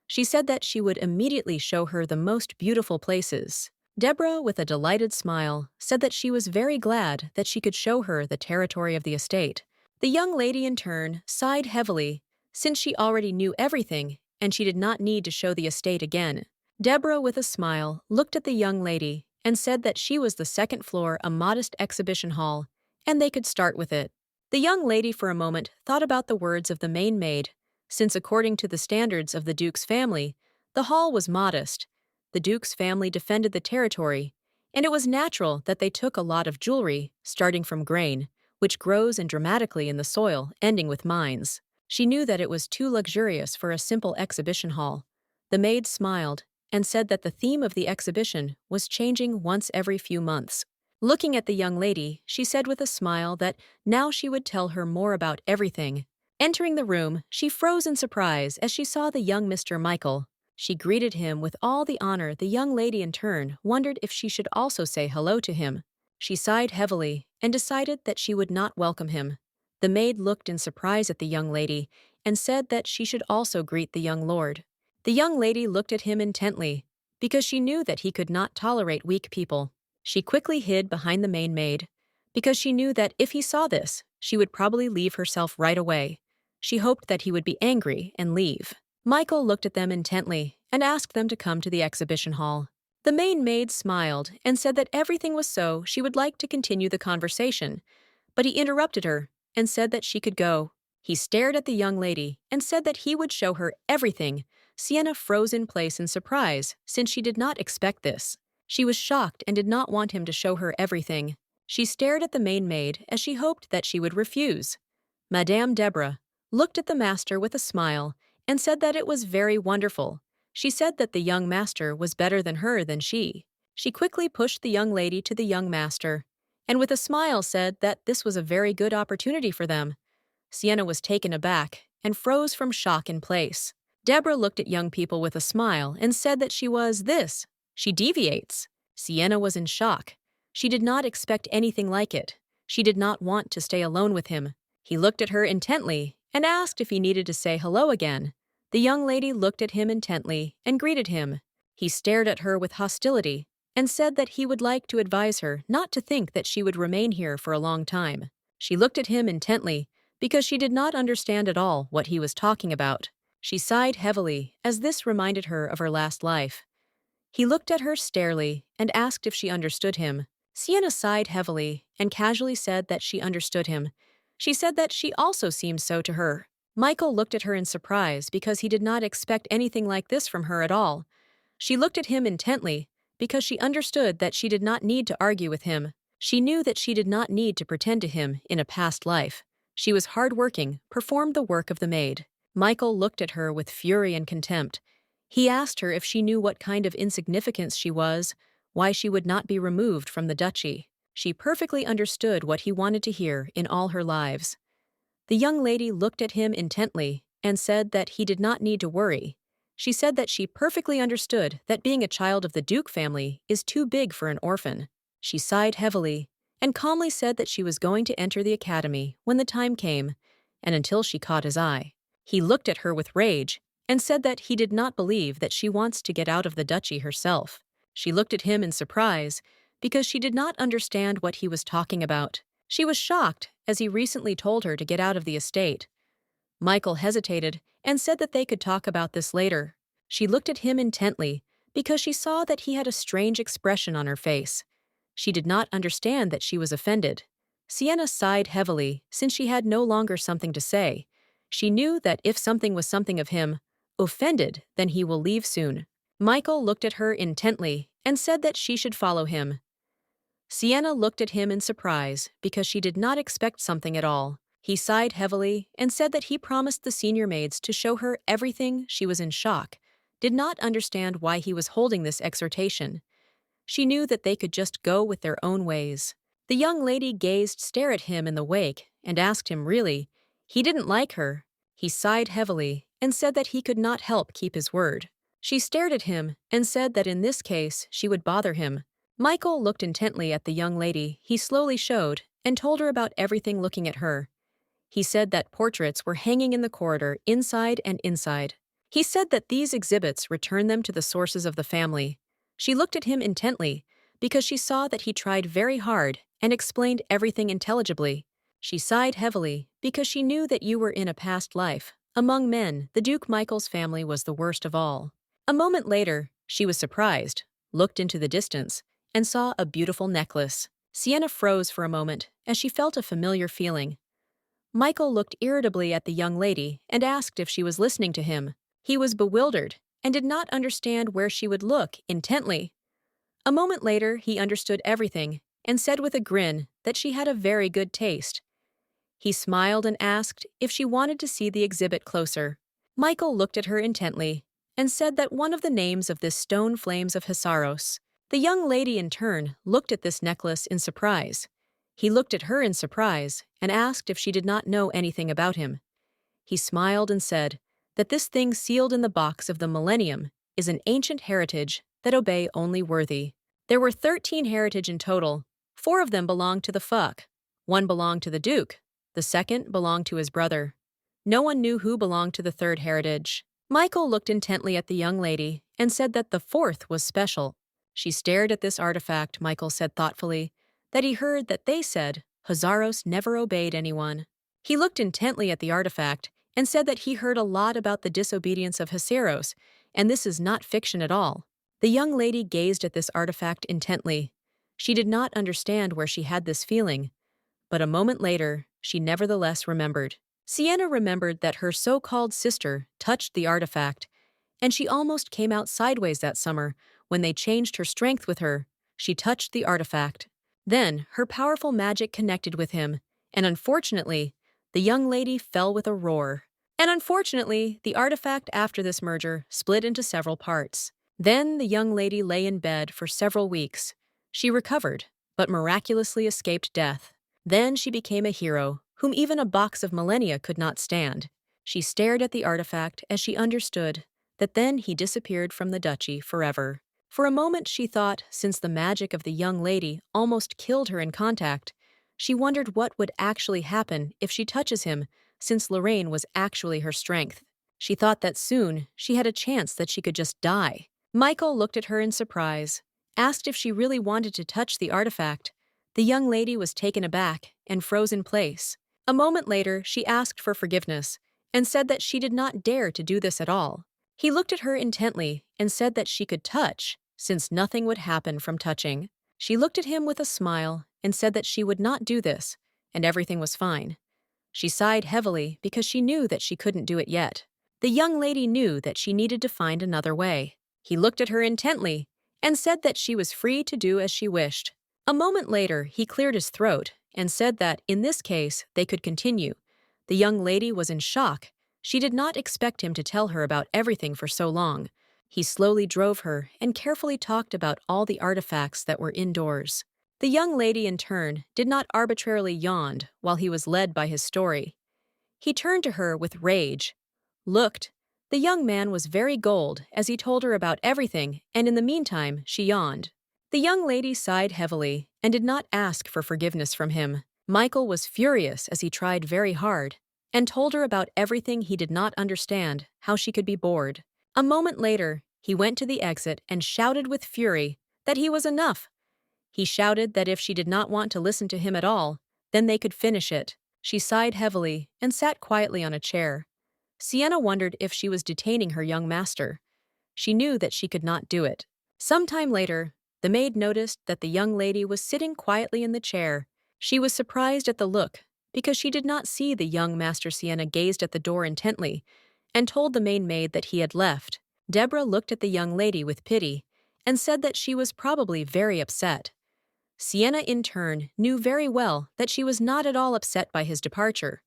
A: She said that she would immediately show her the most beautiful places. Deborah, with a delighted smile, said that she was very glad that she could show her the territory of the estate. The young lady, in turn, sighed heavily, since she already knew everything and she did not need to show the estate again. Deborah, with a smile, looked at the young lady and said that she was the second floor, a modest exhibition hall, and they could start with it. The young lady for a moment thought about the words of the main maid, since according to the standards of the Duke's family, the hall was modest. The Duke's family defended the territory, and it was natural that they took a lot of jewelry, starting from grain, which grows and dramatically in the soil, ending with mines. She knew that it was too luxurious for a simple exhibition hall. The maid smiled and said that the theme of the exhibition was changing once every few months. Looking at the young lady, she said with a smile that now she would tell her more about everything. Entering the room, she froze in surprise as she saw the young Mr. Michael. She greeted him with all the honor. The young lady in turn wondered if she should also say hello to him. She sighed heavily and decided that she would not welcome him. The maid looked in surprise at the young lady and said that she should also greet the young lord. The young lady looked at him intently because she knew that he could not tolerate weak people. She quickly hid behind the main maid because she knew that if he saw this, she would probably leave herself right away. She hoped that he would be angry and leave. Michael looked at them intently and asked them to come to the exhibition hall. The main maid smiled and said that everything was so she would like to continue the conversation, but he interrupted her and said that she could go. He stared at the young lady and said that he would show her everything. Sienna froze in place in surprise since she did not expect this. She was shocked and did not want him to show her everything. She stared at the main maid as she hoped that she would refuse. Madame Deborah looked at the master with a smile and said that it was very wonderful. She said that the young master was better than her than she. She quickly pushed the young lady to the young master and with a smile said that this was a very good opportunity for them. Sienna was taken aback and froze from shock in place. Deborah looked at young people with a smile and said that she was this. She deviates. Sienna was in shock. She did not expect anything like it. She did not want to stay alone with him. He looked at her intently and asked if he needed to say hello again. The young lady looked at him intently and greeted him. He stared at her with hostility and said that he would like to advise her not to think that she would remain here for a long time. She looked at him intently because she did not understand at all what he was talking about. She sighed heavily as this reminded her of her last life. He looked at her starely and asked if she understood him. Sienna sighed heavily and casually said that she understood him. She said that she also seemed so to her. Michael looked at her in surprise because he did not expect anything like this from her at all. She looked at him intently because she understood that she did not need to argue with him. She knew that she did not need to pretend to him in a past life. She was hardworking, performed the work of the maid. Michael looked at her with fury and contempt. He asked her if she knew what kind of insignificance she was, why she would not be removed from the duchy. She perfectly understood what he wanted to hear in all her lives. The young lady looked at him intently and said that he did not need to worry. She said that she perfectly understood that being a child of the Duke family is too big for an orphan. She sighed heavily and calmly said that she was going to enter the academy when the time came, and until she caught his eye. He looked at her with rage and said that he did not believe that she wants to get out of the duchy herself. She looked at him in surprise because she did not understand what he was talking about. She was shocked as he recently told her to get out of the estate. Michael hesitated and said that they could talk about this later. She looked at him intently because she saw that he had a strange expression on her face. She did not understand that she was offended. Sienna sighed heavily since she had no longer something to say. She knew that if something was something of him, offended, then he will leave soon. Michael looked at her intently and said that she should follow him. Sienna looked at him in surprise because she did not expect something at all. He sighed heavily and said that he promised the senior maids to show her everything. She was in shock, did not understand why he was holding this exhortation. She knew that they could just go with their own ways. The young lady gazed stare at him in the wake and asked him really. He didn't like her. He sighed heavily and said that he could not help keep his word. She stared at him and said that in this case she would bother him. Michael looked intently at the young lady he slowly showed and told her about everything looking at her. He said that portraits were hanging in the corridor inside and inside. He said that these exhibits returned them to the sources of the family. She looked at him intently because she saw that he tried very hard and explained everything intelligibly. She sighed heavily because she knew that you were in a past life. Among men, the Duke Michael's family was the worst of all. A moment later, she was surprised, looked into the distance, and saw a beautiful necklace. Sienna froze for a moment as she felt a familiar feeling. Michael looked irritably at the young lady and asked if she was listening to him. He was bewildered and did not understand where she would look intently. A moment later, he understood everything and said with a grin that she had a very good taste. He smiled and asked if she wanted to see the exhibit closer. Michael looked at her intently and said that one of the names of this stone flames of Kazaros. The young lady in turn looked at this necklace in surprise. He looked at her in surprise and asked if she did not know anything about him. He smiled and said that this thing sealed in the box of the millennium is an ancient heritage that obey only worthy. There were 13 heritage in total. 4 of them belonged to the fuck. 1 belonged to the Duke. The second belonged to his brother. No one knew who belonged to the 3rd heritage. Michael looked intently at the young lady and said that the 4th was special. She stared at this artifact. Michael said thoughtfully that he heard that they said Kazaros never obeyed anyone. He looked intently at the artifact and said that he heard a lot about the disobedience of Kazaros, and this is not fiction at all. The young lady gazed at this artifact intently. She did not understand where she had this feeling, but a moment later, she nevertheless remembered. Sienna remembered that her so-called sister touched the artifact, and she almost came out sideways that summer when they changed her strength with her. She touched the artifact. Then, her powerful magic connected with him, and unfortunately, the young lady fell with a roar. And unfortunately, the artifact after this merger split into several parts. Then the young lady lay in bed for several weeks. She recovered, but miraculously escaped death. Then she became a hero, whom even a box of millennia could not stand. She stared at the artifact as she understood that then he disappeared from the duchy forever. For a moment she thought, since the magic of the young lady almost killed her in contact, she wondered what would actually happen if she touches him, since Lorraine was actually her strength. She thought that soon she had a chance that she could just die. Michael looked at her in surprise, asked if she really wanted to touch the artifact. The young lady was taken aback and froze in place. A moment later, she asked for forgiveness and said that she did not dare to do this at all. He looked at her intently and said that she could touch, since nothing would happen from touching. She looked at him with a smile and said that she would not do this, and everything was fine. She sighed heavily because she knew that she couldn't do it yet. The young lady knew that she needed to find another way. He looked at her intently and said that she was free to do as she wished. A moment later, he cleared his throat and said that, in this case, they could continue. The young lady was in shock. She did not expect him to tell her about everything for so long. He slowly drove her and carefully talked about all the artifacts that were indoors. The young lady, in turn, did not arbitrarily yawn while he was led by his story. He turned to her with rage. Looked. The young man was very gold as he told her about everything, and in the meantime, she yawned. The young lady sighed heavily and did not ask for forgiveness from him. Michael was furious as he tried very hard and told her about everything he did not understand, how she could be bored. A moment later, he went to the exit and shouted with fury that he was enough. He shouted that if she did not want to listen to him at all, then they could finish it. She sighed heavily and sat quietly on a chair. Sienna wondered if she was detaining her young master. She knew that she could not do it. Sometime later, the maid noticed that the young lady was sitting quietly in the chair. She was surprised at the look, because she did not see the young master. Sienna gazed at the door intently and told the maid maid that he had left. Deborah looked at the young lady with pity and said that she was probably very upset. Sienna, in turn, knew very well that she was not at all upset by his departure,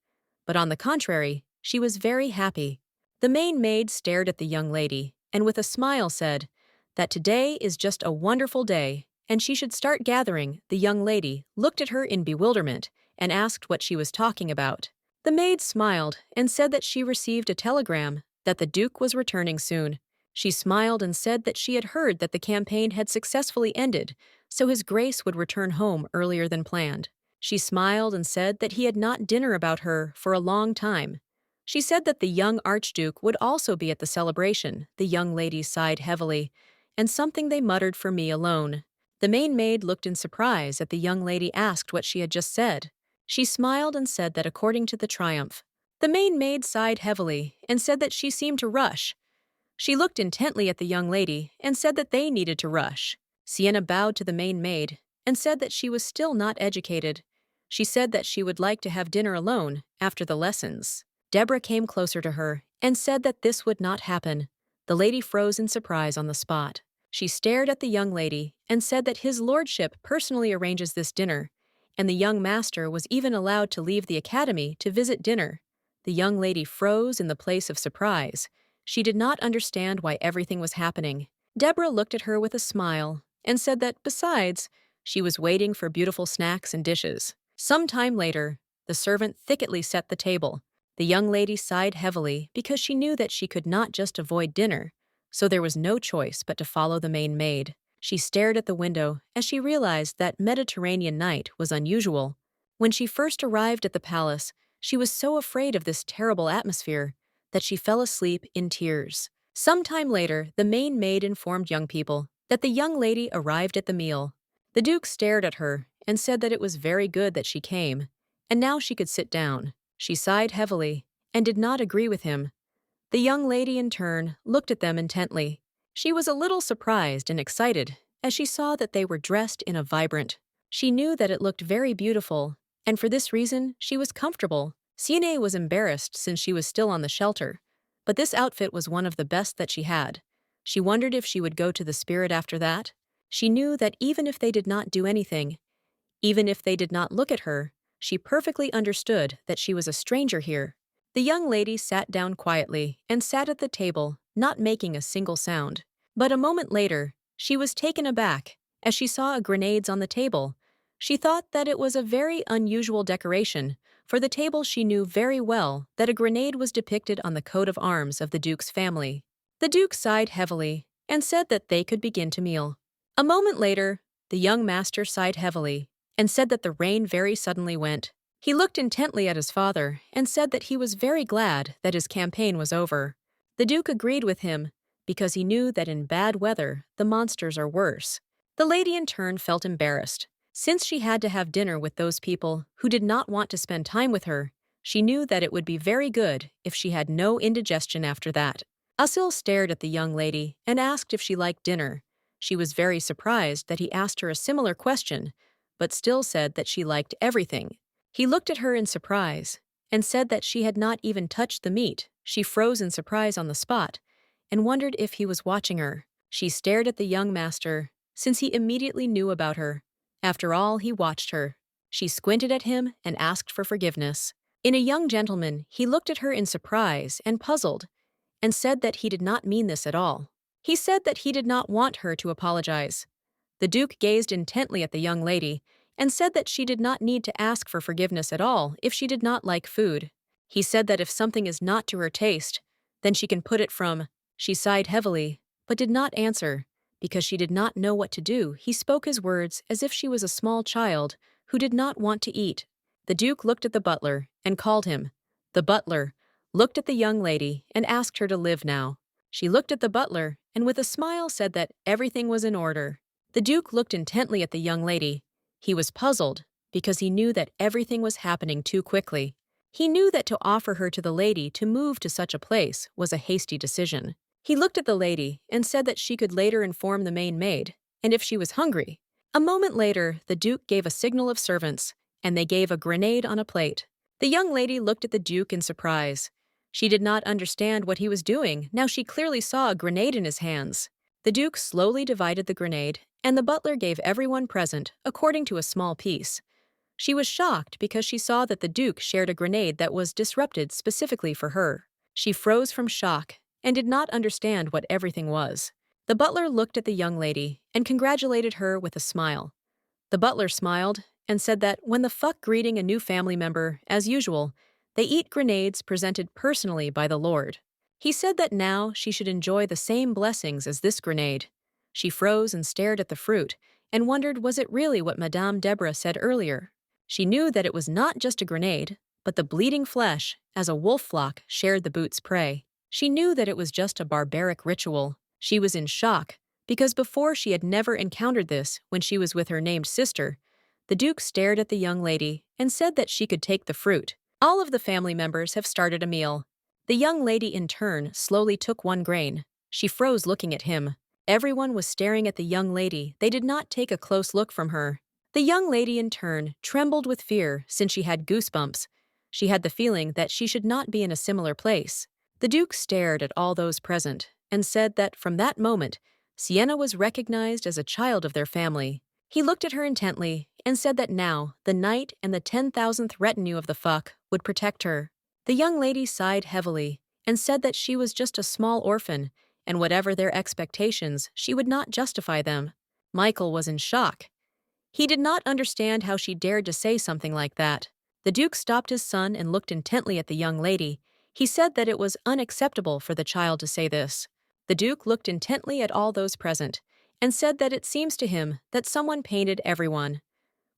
A: but on the contrary, she was very happy. The maid stared at the young lady and with a smile said that today is just a wonderful day and she should start gathering. The young lady looked at her in bewilderment and asked what she was talking about. The maid smiled and said that she received a telegram that the Duke was returning soon. She smiled and said that she had heard that the campaign had successfully ended, so His Grace would return home earlier than planned. She smiled and said that he had not dinner about her for a long time. She said that the young Archduke would also be at the celebration. The young lady sighed heavily, and something they muttered for me alone. The maid looked in surprise at the young lady asked what she had just said. She smiled and said that according to the triumph. The maid sighed heavily and said that she seemed to rush. She looked intently at the young lady and said that they needed to rush. Sienna bowed to the maid and said that she was still not educated. She said that she would like to have dinner alone after the lessons. Deborah came closer to her and said that this would not happen. The lady froze in surprise on the spot. She stared at the young lady and said that his lordship personally arranges this dinner, and the young master was even allowed to leave the academy to visit dinner. The young lady froze in the place of surprise. She did not understand why everything was happening. Deborah looked at her with a smile and said that, besides, she was waiting for beautiful snacks and dishes. Some time later, the servant thickly set the table. The young lady sighed heavily because she knew that she could not just avoid dinner, so there was no choice but to follow the maid. She stared at the window as she realized that Mediterranean night was unusual. When she first arrived at the palace, she was so afraid of this terrible atmosphere that she fell asleep in tears. Some time later, the maid informed young people that the young lady arrived at the meal. The Duke stared at her and said that it was very good that she came, and now she could sit down. She sighed heavily and did not agree with him. The young lady, in turn, looked at them intently. She was a little surprised and excited as she saw that they were dressed in a vibrant. She knew that it looked very beautiful, and for this reason, she was comfortable. Sienna was embarrassed since she was still on the shelter, but this outfit was one of the best that she had. She wondered if she would go to the spirit after that. She knew that even if they did not do anything, even if they did not look at her, she perfectly understood that she was a stranger here. The young lady sat down quietly and sat at the table, not making a single sound. But a moment later, she was taken aback as she saw grenades on the table. She thought that it was a very unusual decoration. For the table, she knew very well that a grenade was depicted on the coat of arms of the Duke's family. The Duke sighed heavily and said that they could begin to meal. A moment later, the young master sighed heavily and said that the rain very suddenly went. He looked intently at his father and said that he was very glad that his campaign was over. The Duke agreed with him because he knew that in bad weather the monsters are worse. The lady in turn felt embarrassed. Since she had to have dinner with those people who did not want to spend time with her, she knew that it would be very good if she had no indigestion after that. Asil stared at the young lady and asked if she liked dinner. She was very surprised that he asked her a similar question, but still said that she liked everything. He looked at her in surprise and said that she had not even touched the meat. She froze in surprise on the spot and wondered if he was watching her. She stared at the young master, since he immediately knew about her. After all, he watched her. She squinted at him and asked for forgiveness. In a young gentleman, he looked at her in surprise and puzzled, and said that he did not mean this at all. He said that he did not want her to apologize. The Duke gazed intently at the young lady and said that she did not need to ask for forgiveness at all if she did not like food. He said that if something is not to her taste, then she can put it from. She sighed heavily, but did not answer. Because she did not know what to do, he spoke his words as if she was a small child who did not want to eat. The Duke looked at the butler and called him. The butler looked at the young lady and asked her to live now. She looked at the butler and with a smile said that everything was in order. The Duke looked intently at the young lady. He was puzzled because he knew that everything was happening too quickly. He knew that to offer her to the lady to move to such a place was a hasty decision. He looked at the lady and said that she could later inform the main maid, and if she was hungry. A moment later, the Duke gave a signal of servants, and they gave a grenade on a plate. The young lady looked at the Duke in surprise. She did not understand what he was doing. Now she clearly saw a grenade in his hands. The Duke slowly divided the grenade, and the butler gave everyone present according to a small piece. She was shocked because she saw that the Duke shared a grenade that was disrupted specifically for her. She froze from shock and did not understand what everything was. The butler looked at the young lady and congratulated her with a smile. The butler smiled and said that when the fuck greeting a new family member, as usual, they eat grenades presented personally by the Lord. He said that now she should enjoy the same blessings as this grenade. She froze and stared at the fruit and wondered was it really what Madame Deborah said earlier. She knew that it was not just a grenade, but the bleeding flesh, as a wolf flock shared the boot's prey. She knew that it was just a barbaric ritual. She was in shock, because before she had never encountered this when she was with her named sister. The Duke stared at the young lady and said that she could take the fruit. All of the family members have started a meal. The young lady in turn slowly took one grain. She froze looking at him. Everyone was staring at the young lady. They did not take a close look from her. The young lady in turn trembled with fear since she had goosebumps. She had the feeling that she should not be in a similar place. The Duke stared at all those present and said that from that moment, Sienna was recognized as a child of their family. He looked at her intently and said that now the knight and the 10,000th retinue of the fuck would protect her. The young lady sighed heavily and said that she was just a small orphan, and whatever their expectations, she would not justify them. Michael was in shock. He did not understand how she dared to say something like that. The Duke stopped his son and looked intently at the young lady. He said that it was unacceptable for the child to say this. The Duke looked intently at all those present and said that it seems to him that someone painted everyone.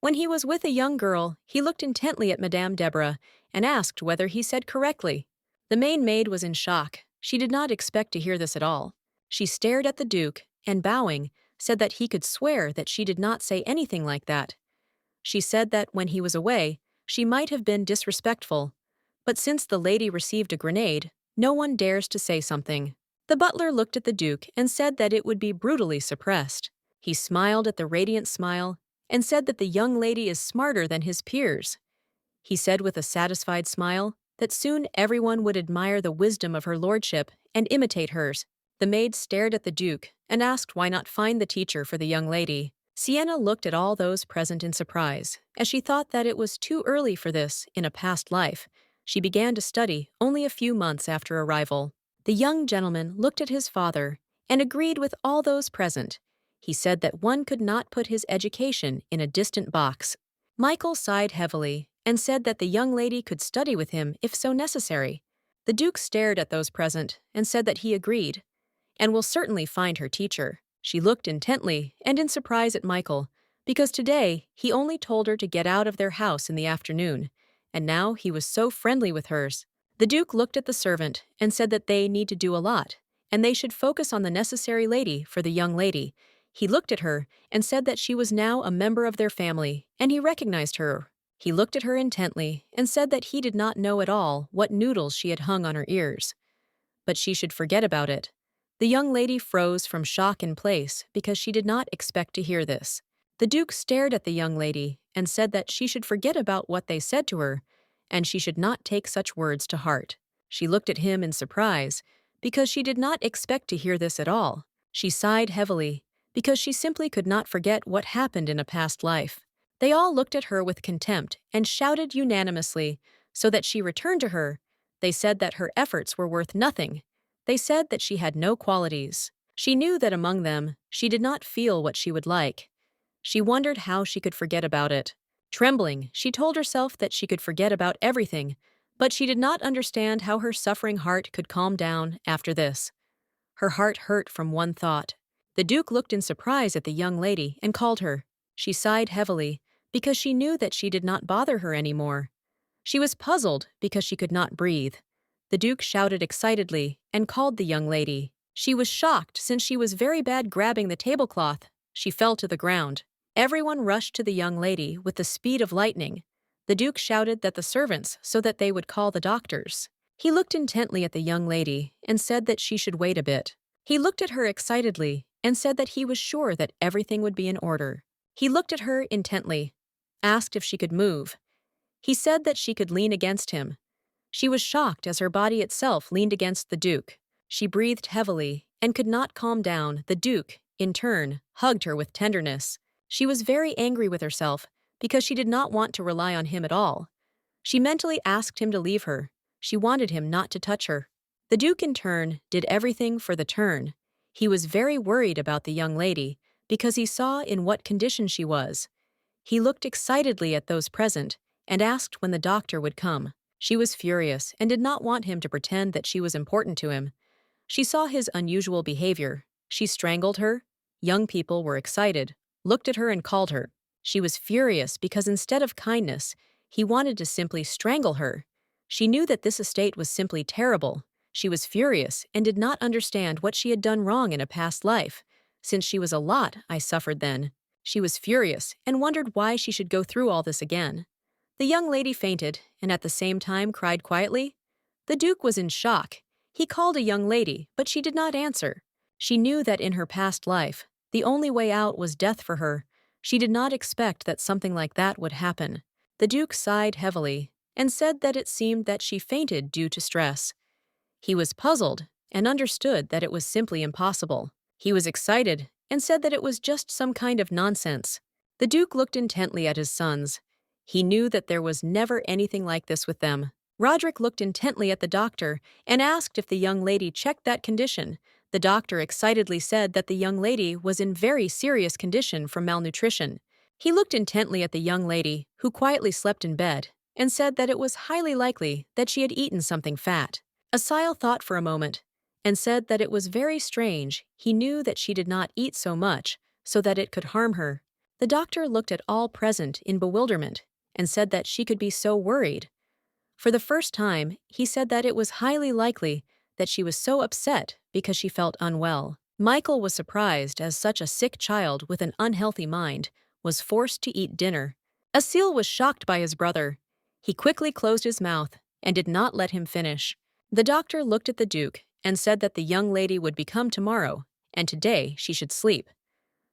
A: When he was with a young girl, he looked intently at Madame Deborah and asked whether he said correctly. The main maid was in shock. She did not expect to hear this at all. She stared at the Duke and, bowing, said that he could swear that she did not say anything like that. She said that when he was away, she might have been disrespectful. But since the lady received a grenade, no one dares to say something. The butler looked at the Duke and said that it would be brutally suppressed. He smiled at the radiant smile and said that the young lady is smarter than his peers. He said with a satisfied smile that soon everyone would admire the wisdom of her lordship and imitate hers. The maid stared at the Duke and asked why not find the teacher for the young lady. Sienna looked at all those present in surprise, as she thought that it was too early for this in a past life. She began to study only a few months after arrival. The young gentleman looked at his father and agreed with all those present. He said that one could not put his education in a distant box. Michael sighed heavily and said that the young lady could study with him if so necessary. The Duke stared at those present and said that he agreed, and will certainly find her teacher. She looked intently and in surprise at Michael, because today he only told her to get out of their house in the afternoon, and now he was so friendly with hers. The Duke looked at the servant and said that they need to do a lot, and they should focus on the necessary lady for the young lady. He looked at her and said that she was now a member of their family, and he recognized her. He looked at her intently and said that he did not know at all what noodles she had hung on her ears, but she should forget about it. The young lady froze from shock in place because she did not expect to hear this. The Duke stared at the young lady and said that she should forget about what they said to her, and she should not take such words to heart. She looked at him in surprise because she did not expect to hear this at all. She sighed heavily because she simply could not forget what happened in a past life. They all looked at her with contempt and shouted unanimously so that she returned to her. They said that her efforts were worth nothing. They said that she had no qualities. She knew that among them, she did not feel what she would like. She wondered how she could forget about it. Trembling, she told herself that she could forget about everything, but she did not understand how her suffering heart could calm down after this. Her heart hurt from one thought. The Duke looked in surprise at the young lady and called her. She sighed heavily because she knew that she did not bother her anymore. She was puzzled because she could not breathe. The Duke shouted excitedly and called the young lady. She was shocked since she was very bad grabbing the tablecloth. She fell to the ground. Everyone rushed to the young lady with the speed of lightning. The Duke shouted that the servants so that they would call the doctors. He looked intently at the young lady and said that she should wait a bit. He looked at her excitedly and said that he was sure that everything would be in order. He looked at her intently, asked if she could move. He said that she could lean against him. She was shocked as her body itself leaned against the Duke. She breathed heavily and could not calm down. The Duke, in turn, hugged her with tenderness. She was very angry with herself because she did not want to rely on him at all. She mentally asked him to leave her. She wanted him not to touch her. The Duke, in turn, did everything for the turn. He was very worried about the young lady because he saw in what condition she was. He looked excitedly at those present and asked when the doctor would come. She was furious and did not want him to pretend that she was important to him. She saw his unusual behavior. She strangled her. Young people were excited, looked at her and called her. She was furious because instead of kindness, he wanted to simply strangle her. She knew that this estate was simply terrible. She was furious and did not understand what she had done wrong in a past life. Since she was a lot, I suffered then. She was furious and wondered why she should go through all this again. The young lady fainted and at the same time cried quietly. The Duke was in shock. He called a young lady, but she did not answer. She knew that in her past life, the only way out was death for her. She did not expect that something like that would happen. The Duke sighed heavily and said that it seemed that she fainted due to stress. He was puzzled and understood that it was simply impossible. He was excited and said that it was just some kind of nonsense. The Duke looked intently at his sons. He knew that there was never anything like this with them. Roderick looked intently at the doctor and asked if the young lady checked that condition. The doctor excitedly said that the young lady was in very serious condition from malnutrition. He looked intently at the young lady, who quietly slept in bed, and said that it was highly likely that she had eaten something fat. Isabelle thought for a moment and said that it was very strange. He knew that she did not eat so much so that it could harm her. The doctor looked at all present in bewilderment and said that she could be so worried. For the first time, he said that it was highly likely that she was so upset because she felt unwell. Michael was surprised as such a sick child with an unhealthy mind was forced to eat dinner. Isabelle was shocked by his brother. He quickly closed his mouth and did not let him finish. The doctor looked at the Duke and said that the young lady would become tomorrow, and today she should sleep.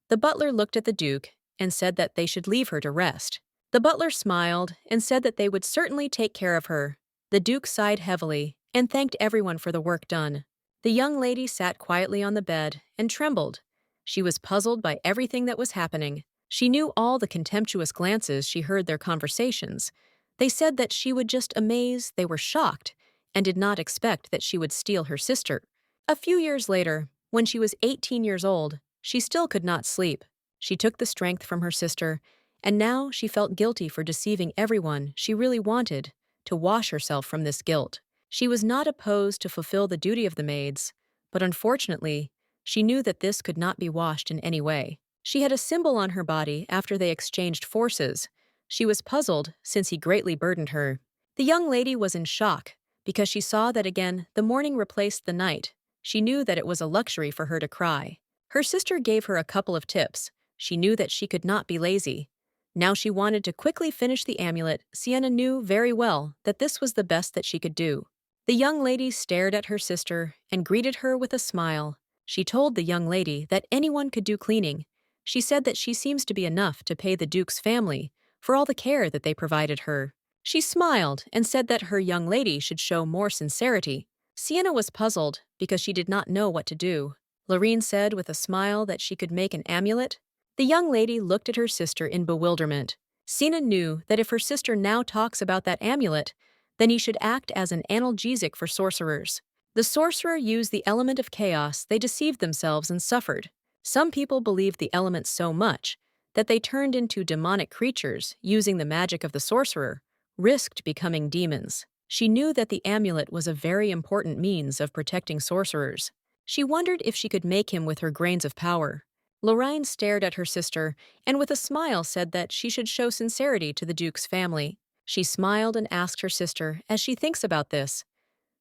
A: The butler looked at the Duke and said that they should leave her to rest. The butler smiled and said that they would certainly take care of her. The Duke sighed heavily and thanked everyone for the work done. The young lady sat quietly on the bed and trembled. She was puzzled by everything that was happening. She knew all the contemptuous glances she heard their conversations. They said that she would just amaze, they were shocked, and did not expect that she would steal her sister. A few years later, when she was 18 years old, She still could not sleep. She took the strength from her sister, and now she felt guilty for deceiving everyone she really wanted to wash herself from this guilt. She was not opposed to fulfill the duty of the maids, but unfortunately, she knew that this could not be washed in any way. She had a symbol on her body after they exchanged forces. She was puzzled since he greatly burdened her. The young lady was in shock because she saw that again the morning replaced the night. She knew that it was a luxury for her to cry. Her sister gave her a couple of tips. She knew that she could not be lazy. Now she wanted to quickly finish the amulet. Sienna knew very well that this was the best that she could do. The young lady stared at her sister and greeted her with a smile. She told the young lady that anyone could do cleaning. She said that she seems to be enough to pay the Duke's family for all the care that they provided her. She smiled and said that her young lady should show more sincerity. Sienna was puzzled because she did not know what to do. Lorraine said with a smile that she could make an amulet. The young lady looked at her sister in bewilderment. Sienna knew that if her sister now talks about that amulet, then he should act as an analgesic for sorcerers. The sorcerer used the element of chaos. They deceived themselves and suffered. Some people believed the element so much that they turned into demonic creatures using the magic of the sorcerer, risked becoming demons. She knew that the amulet was a very important means of protecting sorcerers. She wondered if she could make him with her grains of power. Lorraine stared at her sister and with a smile said that she should show sincerity to the Duke's family. She smiled and asked her sister, as she thinks about this.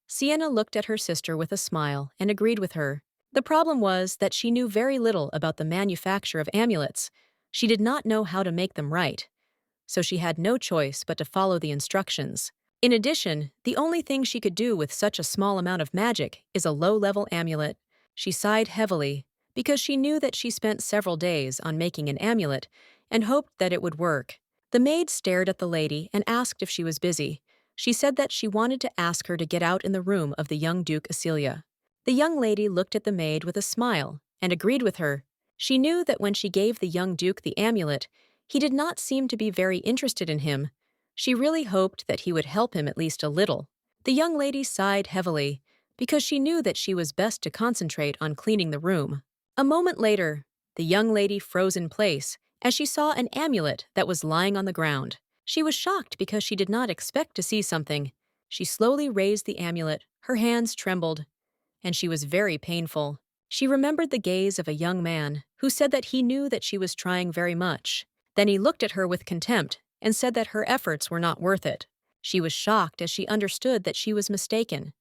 A: Sienna looked at her sister with a smile and agreed with her. The problem was that she knew very little about the manufacture of amulets. She did not know how to make them right, so she had no choice but to follow the instructions. In addition, the only thing she could do with such a small amount of magic is a low-level amulet. She sighed heavily because she knew that she spent several days on making an amulet and hoped that it would work. The maid stared at the lady and asked if she was busy. She said that she wanted to ask her to get out in the room of the young Duke Acelia. The young lady looked at the maid with a smile and agreed with her. She knew that when she gave the young Duke the amulet, he did not seem to be very interested in him. She really hoped that he would help him at least a little. The young lady sighed heavily because she knew that she was best to concentrate on cleaning the room. A moment later, the young lady froze in place as she saw an amulet that was lying on the ground. She was shocked because she did not expect to see something. She slowly raised the amulet, her hands trembled, and she was very painful. She remembered the gaze of a young man who said that he knew that she was trying very much. Then he looked at her with contempt and said that her efforts were not worth it. She was shocked as she understood that she was mistaken.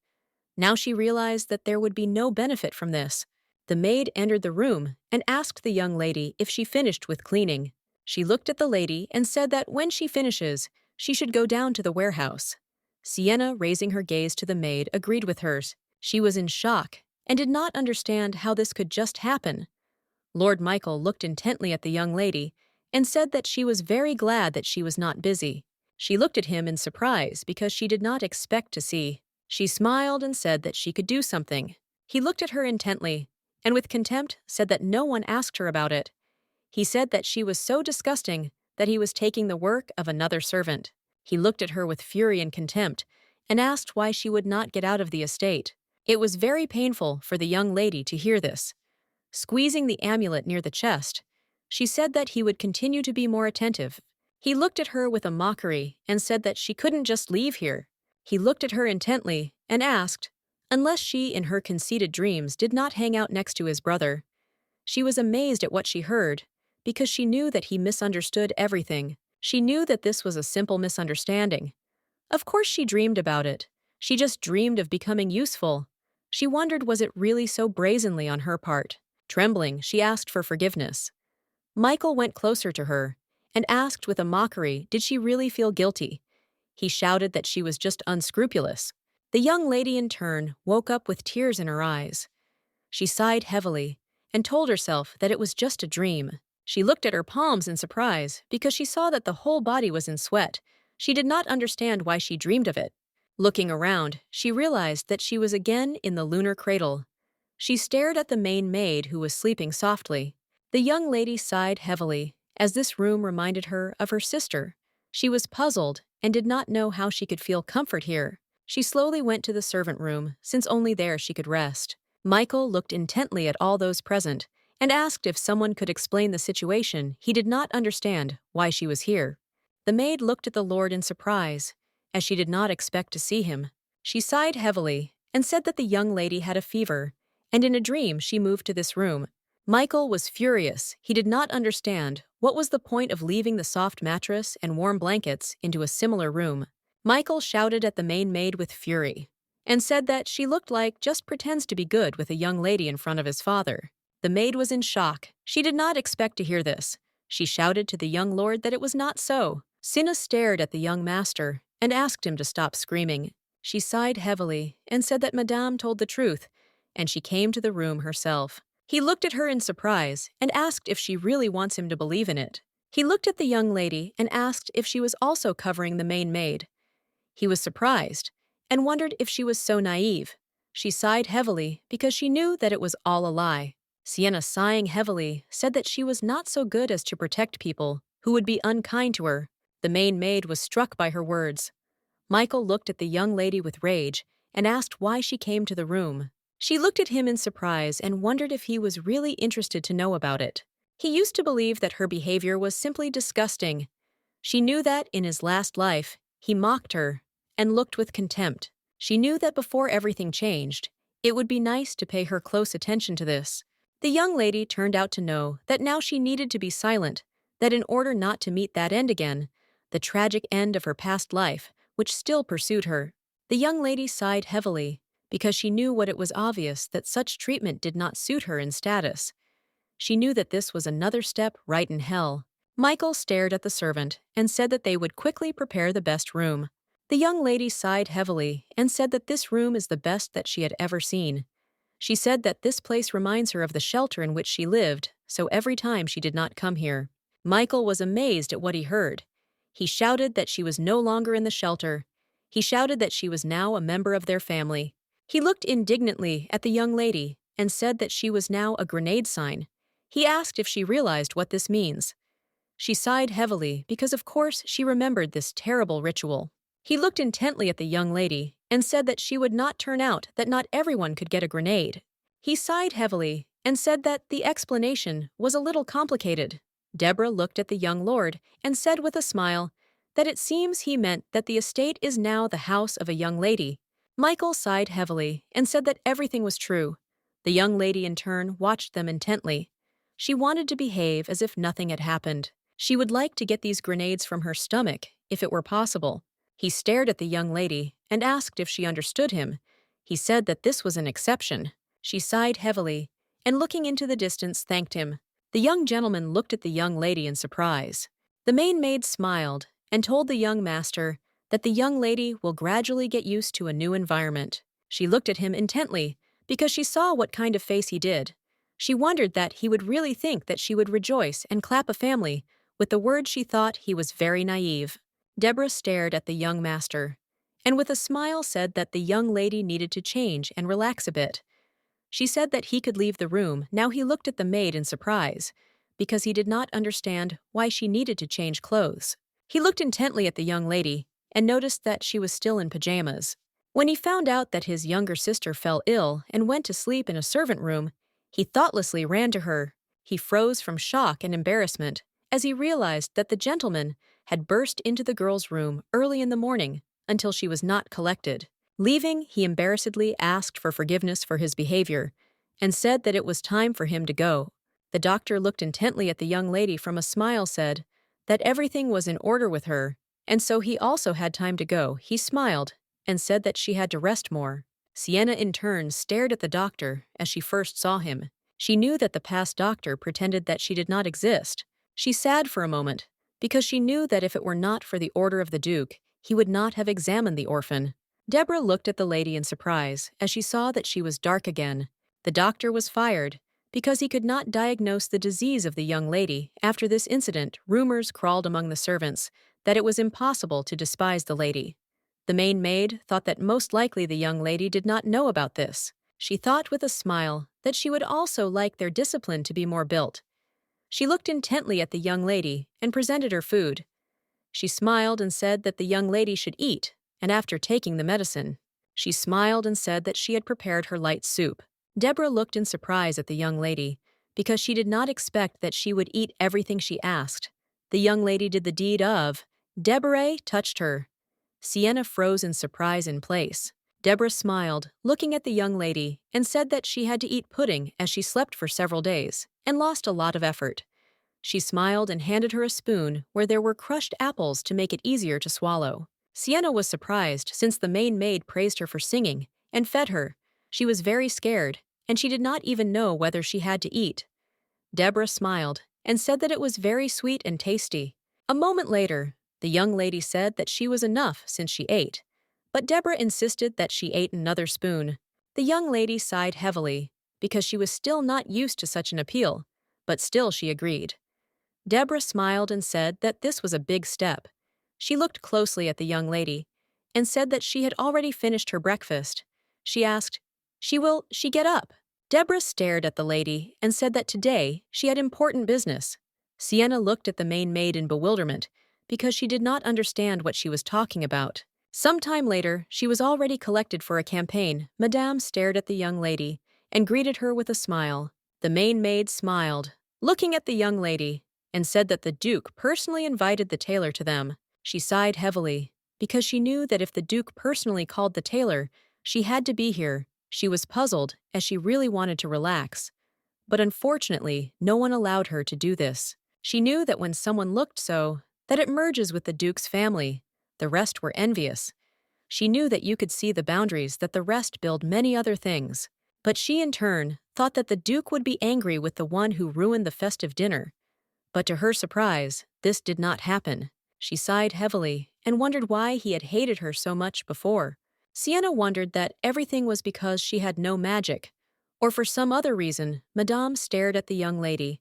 A: Now she realized that there would be no benefit from this. The maid entered the room and asked the young lady if she finished with cleaning. She looked at the lady and said that when she finishes, she should go down to the warehouse. Sienna, raising her gaze to the maid, agreed with hers. She was in shock and did not understand how this could just happen. Lord Michael looked intently at the young lady and said that she was very glad that she was not busy. She looked at him in surprise because she did not expect to see. She smiled and said that she could do something. He looked at her intently and with contempt said that no one asked her about it. He said that she was so disgusting that he was taking the work of another servant. He looked at her with fury and contempt and asked why she would not get out of the estate. It was very painful for the young lady to hear this. Squeezing the amulet near the chest, she said that he would continue to be more attentive. He looked at her with a mockery and said that she couldn't just leave here. He looked at her intently and asked, unless she, in her conceited dreams, did not hang out next to his brother. She was amazed at what she heard, because she knew that he misunderstood everything. She knew that this was a simple misunderstanding. Of course she dreamed about it. She just dreamed of becoming useful. She wondered, was it really so brazenly on her part? Trembling, she asked for forgiveness. Michael went closer to her and asked with a mockery, did she really feel guilty? He shouted that she was just unscrupulous. The young lady, in turn, woke up with tears in her eyes. She sighed heavily and told herself that it was just a dream. She looked at her palms in surprise because she saw that the whole body was in sweat. She did not understand why she dreamed of it. Looking around, she realized that she was again in the lunar cradle. She stared at the main maid who was sleeping softly. The young lady sighed heavily as this room reminded her of her sister. She was puzzled and did not know how she could feel comfort here. She slowly went to the servant room, since only there she could rest. Michael looked intently at all those present and asked if someone could explain the situation. He did not understand why she was here. The maid looked at the lord in surprise, as she did not expect to see him. She sighed heavily and said that the young lady had a fever, and in a dream she moved to this room. Michael was furious. He did not understand what was the point of leaving the soft mattress and warm blankets into a similar room. Michael shouted at the main maid with fury and said that she looked like just pretends to be good with a young lady in front of his father. The maid was in shock. She did not expect to hear this. She shouted to the young lord that it was not so. Sienna stared at the young master and asked him to stop screaming. She sighed heavily and said that Madame told the truth, and she came to the room herself. He looked at her in surprise and asked if she really wants him to believe in it. He looked at the young lady and asked if she was also covering the main maid. He was surprised and wondered if she was so naive. She sighed heavily because she knew that it was all a lie. Sienna, sighing heavily, said that she was not so good as to protect people who would be unkind to her. The main maid was struck by her words. Michael looked at the young lady with rage and asked why she came to the room. She looked at him in surprise and wondered if he was really interested to know about it. He used to believe that her behavior was simply disgusting. She knew that, in his last life, he mocked her and looked with contempt. She knew that before everything changed, it would be nice to pay her close attention to this. The young lady turned out to know that now she needed to be silent, that in order not to meet that end again, the tragic end of her past life, which still pursued her. The young lady sighed heavily, because she knew what it was obvious that such treatment did not suit her in status. She knew that this was another step right in hell. Michael stared at the servant and said that they would quickly prepare the best room. The young lady sighed heavily and said that this room is the best that she had ever seen. She said that this place reminds her of the shelter in which she lived, so every time she did not come here. Michael was amazed at what he heard. He shouted that she was no longer in the shelter. He shouted that she was now a member of their family. He looked indignantly at the young lady and said that she was now a grenade sign. He asked if she realized what this means. She sighed heavily because of course she remembered this terrible ritual. He looked intently at the young lady and said that she would not turn out, that not everyone could get a grenade. He sighed heavily and said that the explanation was a little complicated. Deborah looked at the young lord and said with a smile that it seems he meant that the estate is now the house of a young lady. Michael sighed heavily and said that everything was true. The young lady in turn watched them intently. She wanted to behave as if nothing had happened. She would like to get these grenades from her stomach, if it were possible. He stared at the young lady and asked if she understood him. He said that this was an exception. She sighed heavily and looking into the distance thanked him. The young gentleman looked at the young lady in surprise. The main maid smiled and told the young master that the young lady will gradually get used to a new environment. She looked at him intently because she saw what kind of face he did. She wondered that he would really think that she would rejoice and clap a family. With the words she thought he was very naive. Deborah stared at the young master and with a smile said that the young lady needed to change and relax a bit. She said that he could leave the room. Now he looked at the maid in surprise because he did not understand why she needed to change clothes. He looked intently at the young lady and noticed that she was still in pajamas. When he found out that his younger sister fell ill and went to sleep in a servant room, he thoughtlessly ran to her. He froze from shock and embarrassment as he realized that the gentleman had burst into the girl's room early in the morning until she was not collected. Leaving, he embarrassedly asked for forgiveness for his behavior and said that it was time for him to go. The doctor looked intently at the young lady from a smile said that everything was in order with her, and so he also had time to go. He smiled and said that she had to rest more. Sienna in turn stared at the doctor as she first saw him. She knew that the past doctor pretended that she did not exist. She sighed for a moment because she knew that if it were not for the order of the Duke, he would not have examined the orphan. Deborah looked at the lady in surprise as she saw that she was dark again. The doctor was fired because he could not diagnose the disease of the young lady. After this incident, rumors crawled among the servants that it was impossible to despise the lady. The main maid thought that most likely the young lady did not know about this. She thought with a smile that she would also like their discipline to be more built. She looked intently at the young lady and presented her food. She smiled and said that the young lady should eat, and after taking the medicine, she smiled and said that she had prepared her light soup. Deborah looked in surprise at the young lady because she did not expect that she would eat everything she asked. The young lady did the deed of. Deborah touched her. Sienna froze in surprise in place. Deborah smiled, looking at the young lady, and said that she had to eat pudding as she slept for several days and lost a lot of effort. She smiled and handed her a spoon where there were crushed apples to make it easier to swallow. Sienna was surprised since the main maid praised her for singing and fed her. She was very scared, and she did not even know whether she had to eat. Deborah smiled and said that it was very sweet and tasty. A moment later, the young lady said that she was enough since she ate, but Deborah insisted that she ate another spoon. The young lady sighed heavily because she was still not used to such an appeal, but still she agreed. Deborah smiled and said that this was a big step. She looked closely at the young lady and said that she had already finished her breakfast. She asked, Will she get up? Deborah stared at the lady and said that today she had important business. Sienna looked at the main maid in bewilderment because she did not understand what she was talking about. Some time later, she was already collected for a campaign. Madame stared at the young lady and greeted her with a smile. The main maid smiled, looking at the young lady, and said that the Duke personally invited the tailor to them. She sighed heavily because she knew that if the Duke personally called the tailor, she had to be here. She was puzzled as she really wanted to relax. But unfortunately, no one allowed her to do this. She knew that when someone looked so, that it merges with the Duke's family. The rest were envious. She knew that you could see the boundaries that the rest build many other things. But she in turn thought that the Duke would be angry with the one who ruined the festive dinner. But to her surprise, this did not happen. She sighed heavily and wondered why he had hated her so much before. Sienna wondered that everything was because she had no magic, or for some other reason. Madame stared at the young lady,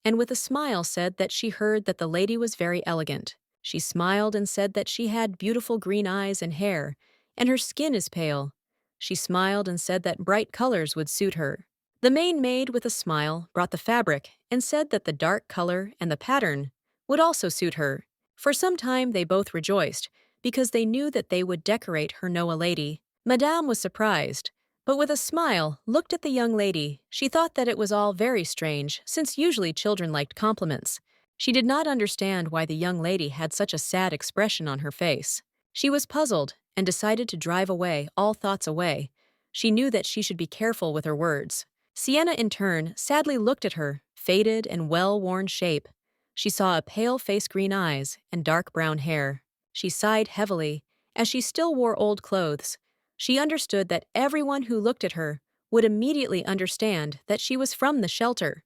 A: and with a smile said that she heard that the lady was very elegant. She smiled and said that she had beautiful green eyes and hair, and her skin is pale. She smiled and said that bright colors would suit her. The main maid, with a smile, brought the fabric and said that the dark color and the pattern would also suit her. For some time they both rejoiced, because they knew that they would decorate her Noah lady. Madame was surprised, but with a smile looked at the young lady. She thought that it was all very strange, since usually children liked compliments. She did not understand why the young lady had such a sad expression on her face. She was puzzled and decided to drive away all thoughts away. She knew that she should be careful with her words. Sienna, in turn, sadly looked at her faded and well-worn shape. She saw a pale face, green eyes, and dark brown hair. She sighed heavily, as she still wore old clothes. She understood that everyone who looked at her would immediately understand that she was from the shelter.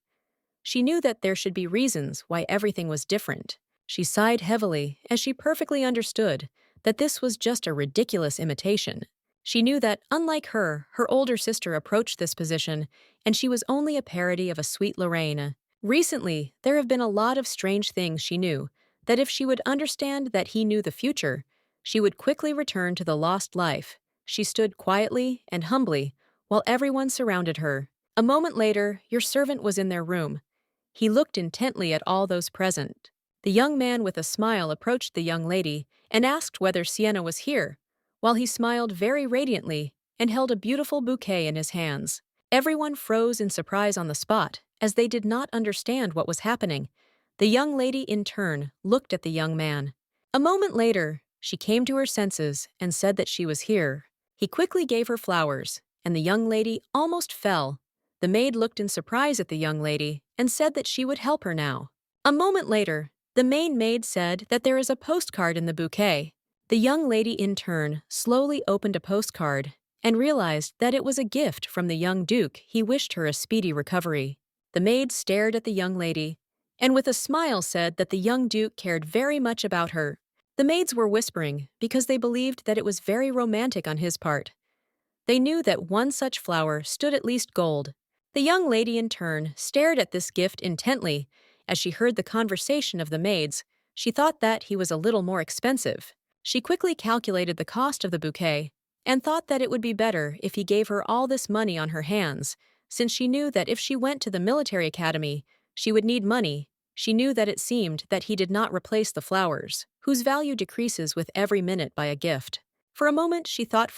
A: She knew that there should be reasons why everything was different. She sighed heavily as she perfectly understood that this was just a ridiculous imitation. She knew that, unlike her older sister approached this position, and she was only a parody of a sweet Lorraine. Recently, there have been a lot of strange things. She knew that if she would understand that he knew the future, she would quickly return to the lost life. She stood quietly and humbly while everyone surrounded her. A moment later, your servant was in their room. He looked intently at all those present. The young man with a smile approached the young lady and asked whether Sienna was here, while he smiled very radiantly and held a beautiful bouquet in his hands. Everyone froze in surprise on the spot, as they did not understand what was happening. The young lady, in turn, looked at the young man. A moment later, she came to her senses and said that she was here. He quickly gave her flowers, and the young lady almost fell. The maid looked in surprise at the young lady and said that she would help her now. A moment later, the main maid said that there is a postcard in the bouquet. The young lady, in turn, slowly opened a postcard and realized that it was a gift from the young Duke. He wished her a speedy recovery. The maid stared at the young lady and with a smile said that the young Duke cared very much about her. The maids were whispering because they believed that it was very romantic on his part. They knew that one such flower stood at least gold. The young lady, in turn, stared at this gift intently. As she heard the conversation of the maids, she thought that he was a little more expensive. She quickly calculated the cost of the bouquet and thought that it would be better if he gave her all this money on her hands, since she knew that if she went to the military academy, she would need money. She knew that it seemed that he did not replace the flowers, whose value decreases with every minute, by a gift. For a moment, she thought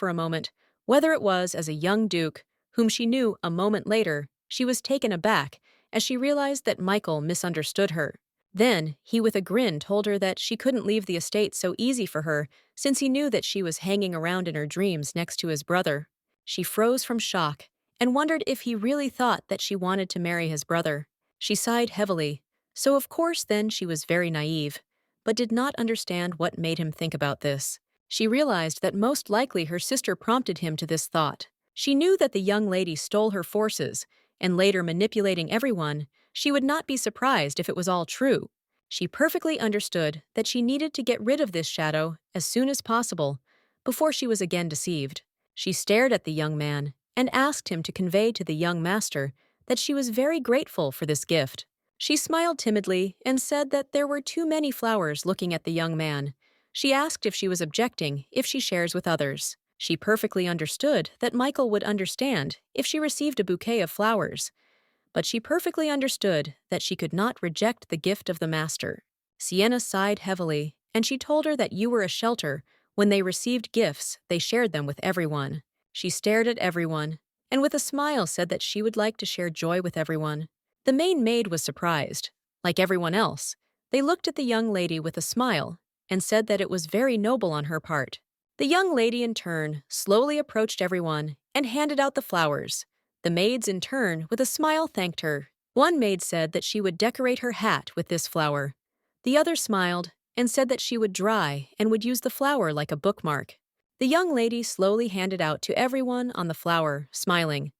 A: whether it was as a young duke, whom she knew. A moment later, she was taken aback as she realized that Michael misunderstood her. Then, he with a grin told her that she couldn't leave the estate so easy for her since he knew that she was hanging around in her dreams next to his brother. She froze from shock and wondered if he really thought that she wanted to marry his brother. She sighed heavily, so of course then she was very naive, but did not understand what made him think about this. She realized that most likely her sister prompted him to this thought. She knew that the young lady stole her forces, and later manipulating everyone, she would not be surprised if it was all true. She perfectly understood that she needed to get rid of this shadow as soon as possible, before she was again deceived. She stared at the young man and asked him to convey to the young master that she was very grateful for this gift. She smiled timidly and said that there were too many flowers looking at the young man. She asked if she was objecting if she shares with others. She perfectly understood that Michael would understand if she received a bouquet of flowers, but she perfectly understood that she could not reject the gift of the master. Sienna sighed heavily, and she told her that you were a shelter. When they received gifts, they shared them with everyone. She stared at everyone, and with a smile said that she would like to share joy with everyone. The main maid was surprised. Like everyone else, they looked at the young lady with a smile and said that it was very noble on her part. The young lady, in turn, slowly approached everyone and handed out the flowers. The maids, in turn, with a smile thanked her. One maid said that she would decorate her hat with this flower. The other smiled and said that she would dry and would use the flower like a bookmark. The young lady slowly handed out to everyone on the flower, smiling.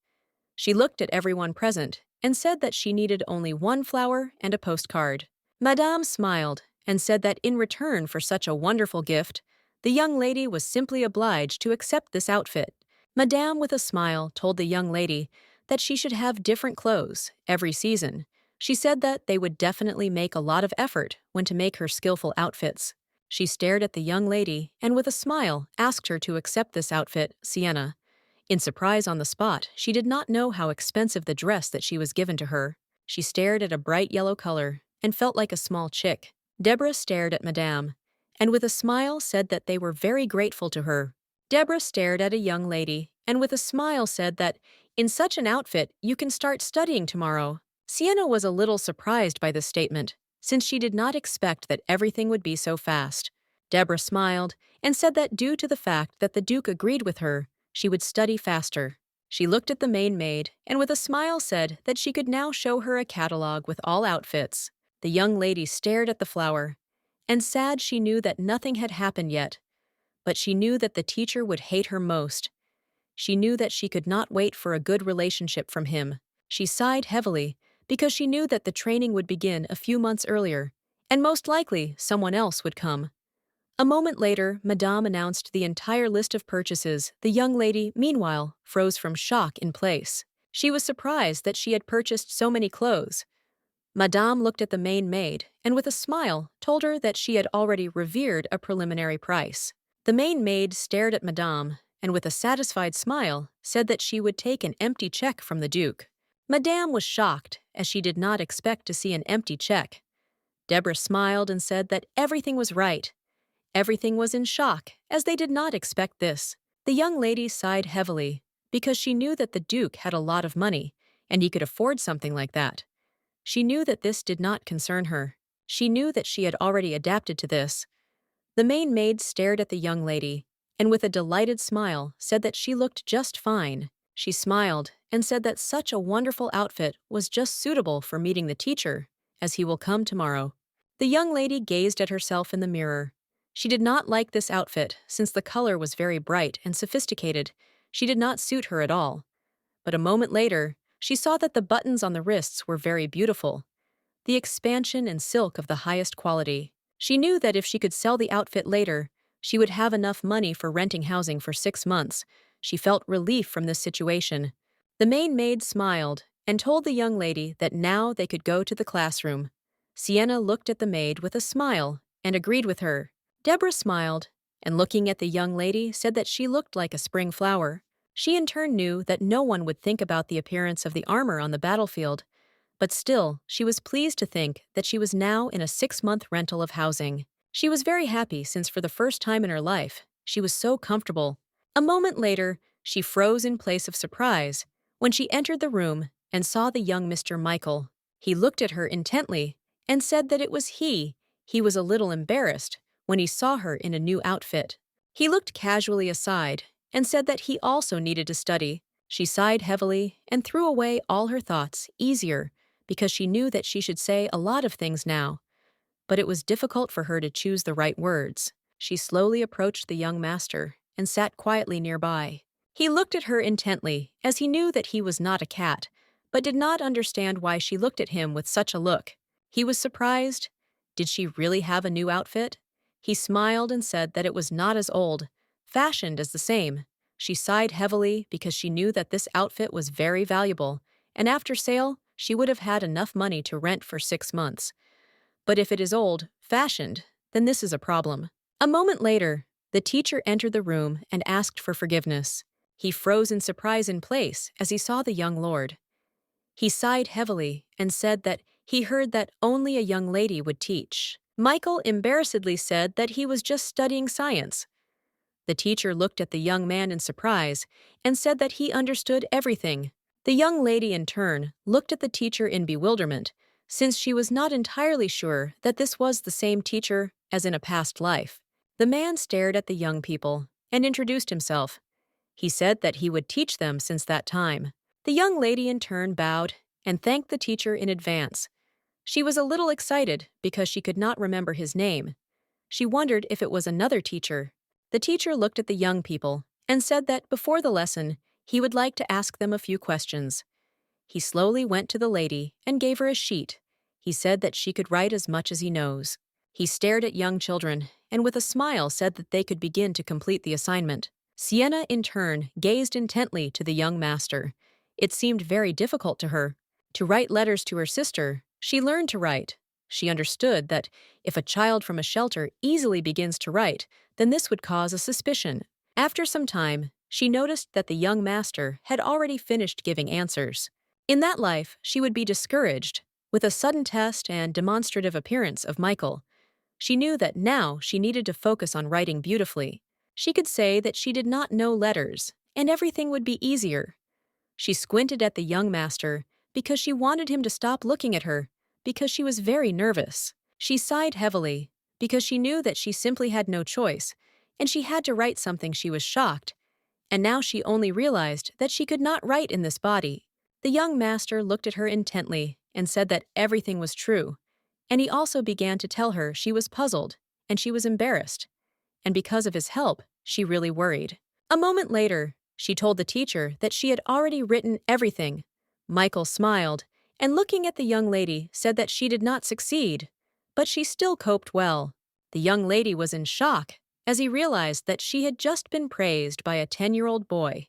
A: She looked at everyone present and said that she needed only one flower and a postcard. Madame smiled and said that in return for such a wonderful gift, the young lady was simply obliged to accept this outfit. Madame, with a smile, told the young lady that she should have different clothes every season. She said that they would definitely make a lot of effort when to make her skillful outfits. She stared at the young lady and with a smile asked her to accept this outfit, Sienna. In surprise on the spot, she did not know how expensive the dress that she was given to her. She stared at a bright yellow color and felt like a small chick. Deborah stared at Madame and with a smile said that they were very grateful to her. Deborah stared at a young lady and with a smile said that, in such an outfit, you can start studying tomorrow. Sienna was a little surprised by this statement, since she did not expect that everything would be so fast. Deborah smiled and said that due to the fact that the Duke agreed with her, she would study faster. She looked at the main maid and with a smile said that she could now show her a catalog with all outfits. The young lady stared at the flower, and sad she knew that nothing had happened yet. But she knew that the teacher would hate her most. She knew that she could not wait for a good relationship from him. She sighed heavily because she knew that the training would begin a few months earlier, and most likely someone else would come. A moment later, Madame announced the entire list of purchases. The young lady, meanwhile, froze from shock in place. She was surprised that she had purchased so many clothes. Madame looked at the main maid and with a smile told her that she had already revered a preliminary price. The main maid stared at Madame and with a satisfied smile said that she would take an empty check from the Duke. Madame was shocked as she did not expect to see an empty check. Deborah smiled and said that everything was right. Everything was in shock as they did not expect this. The young lady sighed heavily because she knew that the Duke had a lot of money and he could afford something like that. She knew that this did not concern her. She knew that she had already adapted to this. The main maid stared at the young lady and with a delighted smile said that she looked just fine. She smiled and said that such a wonderful outfit was just suitable for meeting the teacher, as he will come tomorrow. The young lady gazed at herself in the mirror. She did not like this outfit since the color was very bright and sophisticated. She did not suit her at all. But a moment later, she saw that the buttons on the wrists were very beautiful. The expansion and silk of the highest quality. She knew that if she could sell the outfit later, she would have enough money for renting housing for 6 months. She felt relief from this situation. The main maid smiled and told the young lady that now they could go to the classroom. Sienna looked at the maid with a smile and agreed with her. Deborah smiled and, looking at the young lady, said that she looked like a spring flower. She in turn knew that no one would think about the appearance of the armor on the battlefield, but still, she was pleased to think that she was now in a 6-month rental of housing. She was very happy since for the first time in her life, she was so comfortable. A moment later, she froze in place of surprise when she entered the room and saw the young Mr. Michael. He looked at her intently and said that it was he. He was a little embarrassed when he saw her in a new outfit. He looked casually aside and said that he also needed to study. She sighed heavily and threw away all her thoughts easier because she knew that she should say a lot of things now. But it was difficult for her to choose the right words. She slowly approached the young master and sat quietly nearby. He looked at her intently, as he knew that he was not a cat, but did not understand why she looked at him with such a look. He was surprised. Did she really have a new outfit? He smiled and said that it was not as old, fashioned as the same. She sighed heavily because she knew that this outfit was very valuable, and after sale, she would have had enough money to rent for 6 months. But if it is old, fashioned, then this is a problem. A moment later, the teacher entered the room and asked for forgiveness. He froze in surprise in place as he saw the young lord. He sighed heavily and said that he heard that only a young lady would teach. Michael embarrassedly said that he was just studying science. The teacher looked at the young man in surprise and said that he understood everything. The young lady, in turn, looked at the teacher in bewilderment, since she was not entirely sure that this was the same teacher as in a past life. The man stared at the young people and introduced himself. He said that he would teach them since that time. The young lady in turn bowed and thanked the teacher in advance. She was a little excited because she could not remember his name. She wondered if it was another teacher. The teacher looked at the young people and said that before the lesson, he would like to ask them a few questions. He slowly went to the lady and gave her a sheet. He said that she could write as much as he knows. He stared at young children and with a smile said that they could begin to complete the assignment. Sienna, in turn, gazed intently to the young master. It seemed very difficult to her. To write letters to her sister, she learned to write. She understood that if a child from a shelter easily begins to write, then this would cause a suspicion. After some time, she noticed that the young master had already finished giving answers. In that life, she would be discouraged. With a sudden test and demonstrative appearance of Michael, she knew that now she needed to focus on writing beautifully. She could say that she did not know letters, and everything would be easier. She squinted at the young master because she wanted him to stop looking at her, because she was very nervous. She sighed heavily because she knew that she simply had no choice, and she had to write something. She was shocked, and now she only realized that she could not write in this body. The young master looked at her intently and said that everything was true, and he also began to tell her she was puzzled and she was embarrassed, and because of his help, she really worried. A moment later, she told the teacher that she had already written everything. Michael smiled, and looking at the young lady, said that she did not succeed, but she still coped well. The young lady was in shock as he realized that she had just been praised by a 10-year-old boy.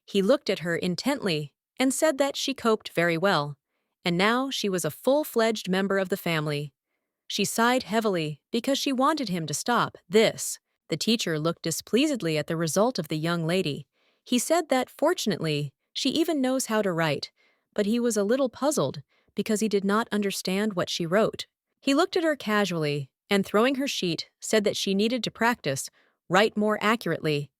A: He looked at her intently and said that she coped very well, and now she was a full-fledged member of the family. She sighed heavily because she wanted him to stop this. The teacher looked displeasedly at the result of the young lady. He said that, fortunately, she even knows how to write, but he was a little puzzled because he did not understand what she wrote. He looked at her casually and, throwing her sheet, said that she needed to practice, write more accurately.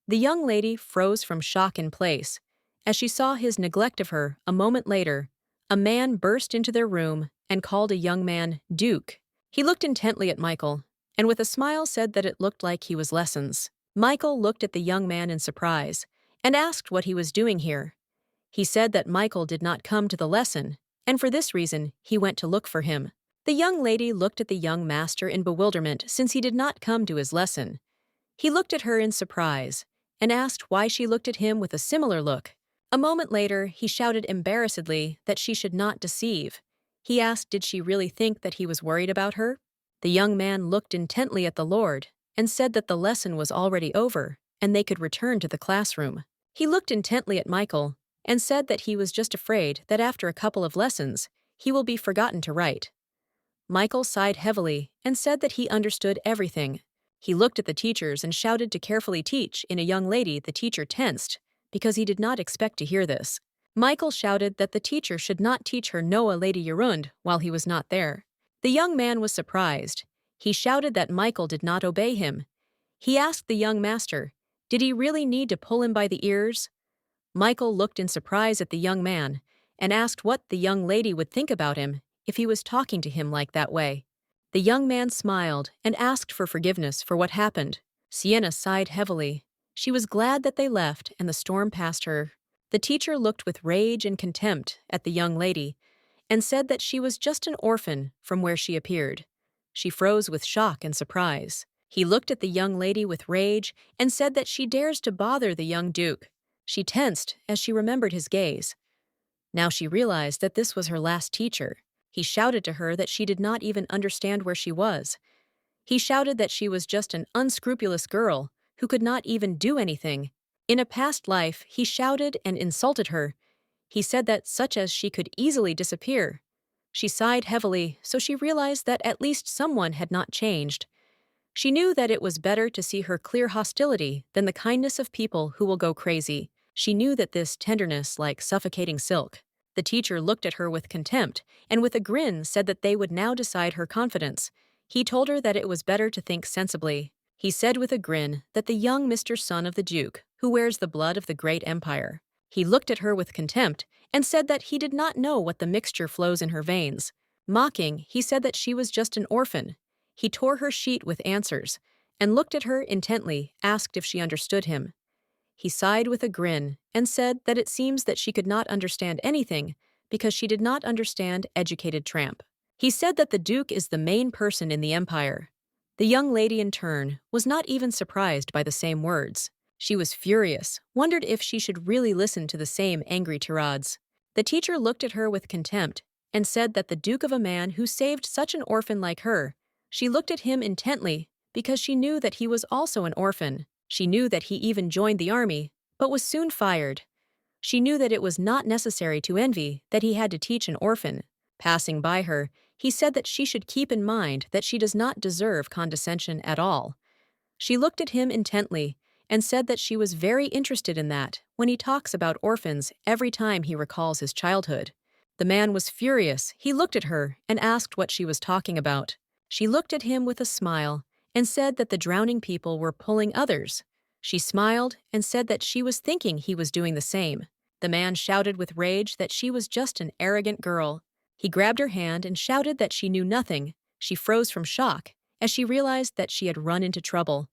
A: The young lady froze from shock in place. As she saw his neglect of her, a moment later, a man burst into their room and called a young man Duke. He looked intently at Michael, and with a smile said that it looked like he was lessons. Michael looked at the young man in surprise and asked what he was doing here. He said that Michael did not come to the lesson, and for this reason, he went to look for him. The young lady looked at the young master in bewilderment since he did not come to his lesson. He looked at her in surprise and asked why she looked at him with a similar look. A moment later, he shouted embarrassedly that she should not deceive. He asked did she really think that he was worried about her? The young man looked intently at the Lord and said that the lesson was already over and they could return to the classroom. He looked intently at Michael and said that he was just afraid that after a couple of lessons, he will be forgotten to write. Michael sighed heavily and said that he understood everything. He looked at the teachers and shouted to carefully teach in a young lady. The teacher tensed because he did not expect to hear this. Michael shouted that the teacher should not teach her Noah Lady Yarund while he was not there. The young man was surprised. He shouted that Michael did not obey him. He asked the young master, did he really need to pull him by the ears? Michael looked in surprise at the young man and asked what the young lady would think about him if he was talking to him like that way. The young man smiled and asked for forgiveness for what happened. Sienna sighed heavily. She was glad that they left and the storm passed her. The teacher looked with rage and contempt at the young lady and said that she was just an orphan from where she appeared. She froze with shock and surprise. He looked at the young lady with rage and said that she dares to bother the young duke. She tensed as she remembered his gaze. Now she realized that this was her last teacher. He shouted to her that she did not even understand where she was. He shouted that she was just an unscrupulous girl who could not even do anything. In a past life, he shouted and insulted her. He said that such as she could easily disappear. She sighed heavily, so she realized that at least someone had not changed. She knew that it was better to see her clear hostility than the kindness of people who will go crazy. She knew that this tenderness like suffocating silk. The teacher looked at her with contempt, and with a grin said that they would now decide her confidence. He told her that it was better to think sensibly. He said with a grin that the young Mr. Son of the Duke, who wears the blood of the great empire. He looked at her with contempt and said that he did not know what the mixture flows in her veins. Mocking, he said that she was just an orphan. He tore her sheet with answers and looked at her intently, asked if she understood him. He sighed with a grin and said that it seems that she could not understand anything because she did not understand educated tramp. He said that the Duke is the main person in the empire. The young lady, in turn, was not even surprised by the same words. She was furious, wondered if she should really listen to the same angry tirades. The teacher looked at her with contempt and said that the Duke of a man who saved such an orphan like her. She looked at him intently because she knew that he was also an orphan. She knew that he even joined the army, but was soon fired. She knew that it was not necessary to envy that he had to teach an orphan. Passing by her, he said that she should keep in mind that she does not deserve condescension at all. She looked at him intently and said that she was very interested in that when he talks about orphans every time he recalls his childhood. The man was furious. He looked at her and asked what she was talking about. She looked at him with a smile and said that the drowning people were pulling others. She smiled and said that she was thinking he was doing the same. The man shouted with rage that she was just an arrogant girl. He grabbed her hand and shouted that she knew nothing. She froze from shock as she realized that she had run into trouble.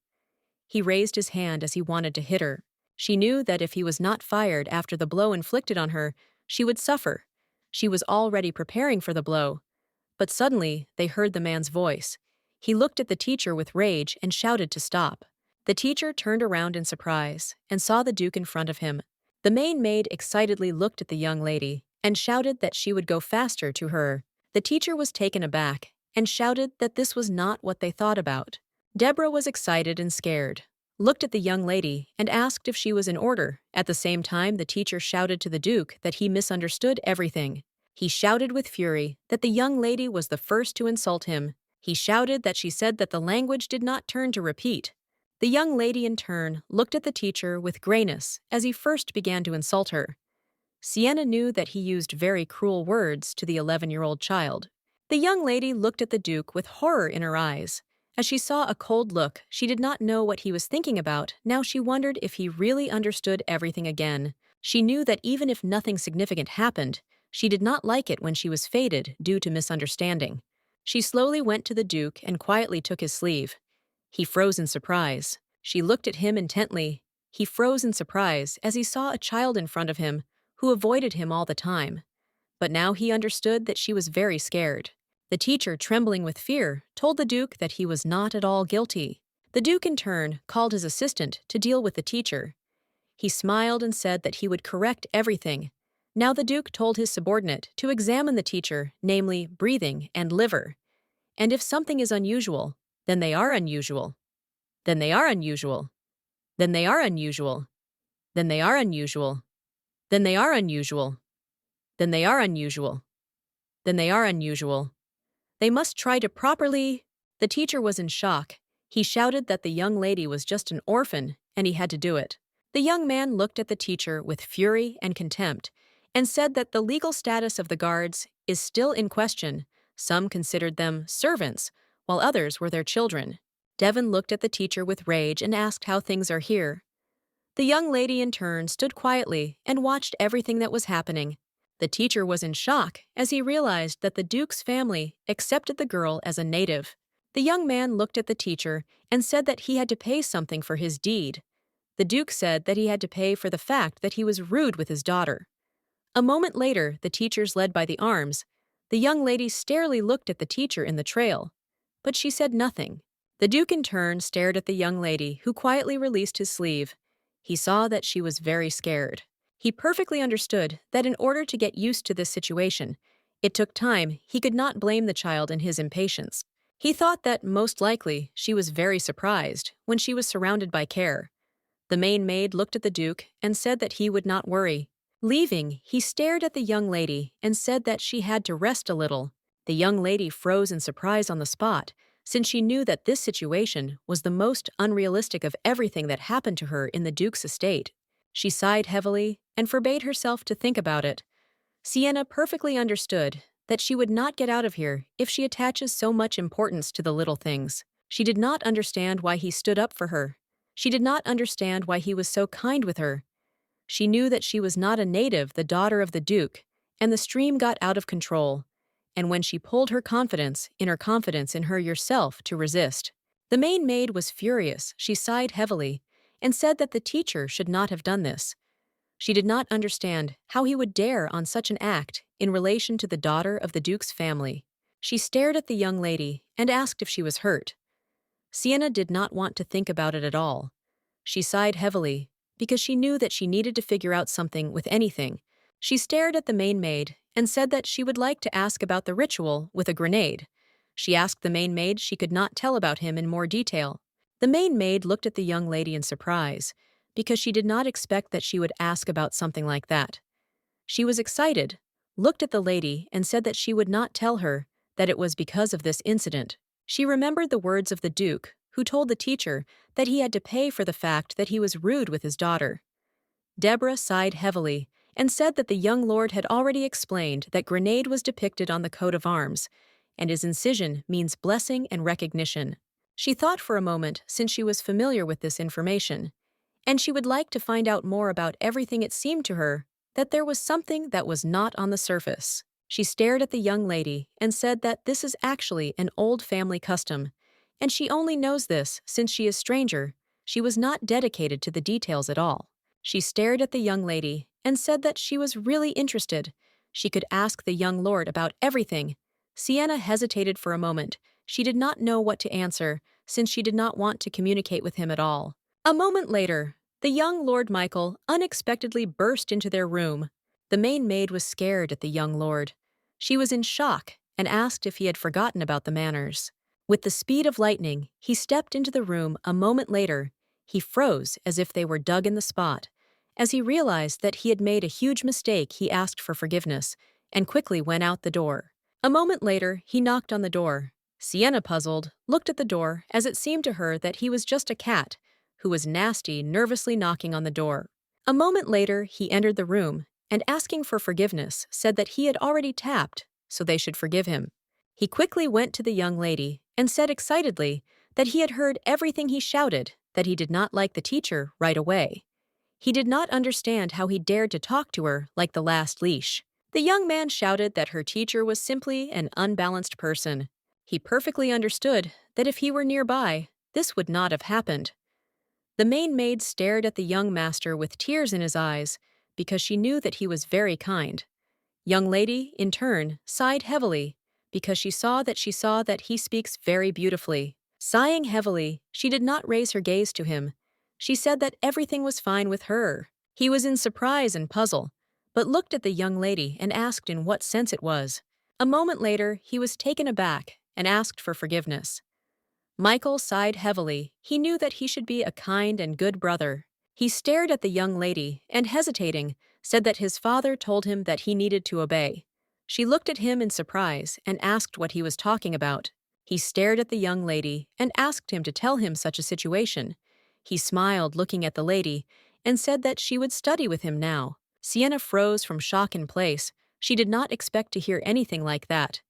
A: He raised his hand as he wanted to hit her. She knew that if he was not fired after the blow inflicted on her, she would suffer. She was already preparing for the blow. But suddenly, they heard the man's voice. He looked at the teacher with rage and shouted to stop. The teacher turned around in surprise and saw the Duke in front of him. The main maid excitedly looked at the young lady and shouted that she would go faster to her. The teacher was taken aback and shouted that this was not what they thought about. Deborah was excited and scared, looked at the young lady and asked if she was in order. At the same time, the teacher shouted to the Duke that he misunderstood everything. He shouted with fury that the young lady was the first to insult him. He shouted that she said that the language did not turn to repeat. The young lady, in turn, looked at the teacher with grayness as he first began to insult her. Sienna knew that he used very cruel words to the 11-year-old child. The young lady looked at the Duke with horror in her eyes. As she saw a cold look, she did not know what he was thinking about. Now she wondered if he really understood everything again. She knew that even if nothing significant happened, she did not like it when she was faded due to misunderstanding. She slowly went to the Duke and quietly took his sleeve. He froze in surprise. She looked at him intently. He froze in surprise as he saw a child in front of him who avoided him all the time. But now he understood that she was very scared. The teacher, trembling with fear, told the Duke that he was not at all guilty. The Duke, in turn, called his assistant to deal with the teacher. He smiled and said that he would correct everything. Now the Duke told his subordinate to examine the teacher, namely breathing and liver. And if something is unusual, then they are unusual. Then they are unusual. Then they are unusual. Then they are unusual. Then they are unusual. Then they are unusual. Then they are unusual. They must try to properly. The teacher was in shock. He shouted that the young lady was just an orphan and he had to do it. The young man looked at the teacher with fury and contempt and said that the legal status of the guards is still in question. Some considered them servants, while others were their children. Devon looked at the teacher with rage and asked how things are here. The young lady, in turn, stood quietly and watched everything that was happening. The teacher was in shock as he realized that the Duke's family accepted the girl as a native. The young man looked at the teacher and said that he had to pay something for his deed. The Duke said that he had to pay for the fact that he was rude with his daughter. A moment later, the teachers led by the arms. The young lady starely looked at the teacher in the trail, but she said nothing. The Duke in turn stared at the young lady, who quietly released his sleeve. He saw that she was very scared. He perfectly understood that in order to get used to this situation, it took time. He could not blame the child in his impatience. He thought that most likely she was very surprised when she was surrounded by care. The main maid looked at the Duke and said that he would not worry. Leaving, he stared at the young lady and said that she had to rest a little. The young lady froze in surprise on the spot, since she knew that this situation was the most unrealistic of everything that happened to her in the Duke's estate. She sighed heavily and forbade herself to think about it. Sienna perfectly understood that she would not get out of here if she attaches so much importance to the little things. She did not understand why he stood up for her. She did not understand why he was so kind with her. She knew that she was not a native, the daughter of the Duke, and the stream got out of control. And when she pulled her confidence in her yourself to resist. The main maid was furious. She sighed heavily and said that the teacher should not have done this. She did not understand how he would dare on such an act in relation to the daughter of the Duke's family. She stared at the young lady and asked if she was hurt. Sienna did not want to think about it at all. She sighed heavily because she knew that she needed to figure out something with anything. She stared at the main maid and said that she would like to ask about the ritual with a grenade. She asked the main maid she could not tell about him in more detail. The main maid looked at the young lady in surprise, because she did not expect that she would ask about something like that. She was excited, looked at the lady and said that she would not tell her that it was because of this incident. She remembered the words of the Duke, who told the teacher that he had to pay for the fact that he was rude with his daughter. Deborah sighed heavily and said that the young lord had already explained that grenade was depicted on the coat of arms, and his incision means blessing and recognition. She thought for a moment, since she was familiar with this information, and she would like to find out more about everything. It seemed to her that there was something that was not on the surface. She stared at the young lady and said that this is actually an old family custom, and she only knows this since she is stranger. She was not dedicated to the details at all. She stared at the young lady and said that she was really interested. She could ask the young lord about everything. Sienna hesitated for a moment. She did not know what to answer, since she did not want to communicate with him at all. A moment later, the young Lord Michael unexpectedly burst into their room. The main maid was scared at the young lord. She was in shock and asked if he had forgotten about the manners. With the speed of lightning, he stepped into the room. A moment later, he froze as if they were dug in the spot. As he realized that he had made a huge mistake, he asked for forgiveness and quickly went out the door. A moment later, he knocked on the door. Sienna, puzzled, looked at the door as it seemed to her that he was just a cat who was nasty, nervously knocking on the door. A moment later, he entered the room and, asking for forgiveness, said that he had already tapped, so they should forgive him. He quickly went to the young lady and said excitedly that he had heard everything. He shouted that he did not like the teacher right away. He did not understand how he dared to talk to her like the last leash. The young man shouted that her teacher was simply an unbalanced person. He perfectly understood that if he were nearby, this would not have happened. The main maid stared at the young master with tears in his eyes because she knew that he was very kind. Young lady, in turn, sighed heavily because she saw that he speaks very beautifully. Sighing heavily, she did not raise her gaze to him. She said that everything was fine with her. He was in surprise and puzzle, but looked at the young lady and asked in what sense it was. A moment later, he was taken aback and asked for forgiveness. Michael sighed heavily. He knew that he should be a kind and good brother. He stared at the young lady and, hesitating, said that his father told him that he needed to obey. She looked at him in surprise and asked what he was talking about. He stared at the young lady and asked him to tell him such a situation. He smiled, looking at the lady, and said that she would study with him now. Sienna froze from shock in place. She did not expect to hear anything like that.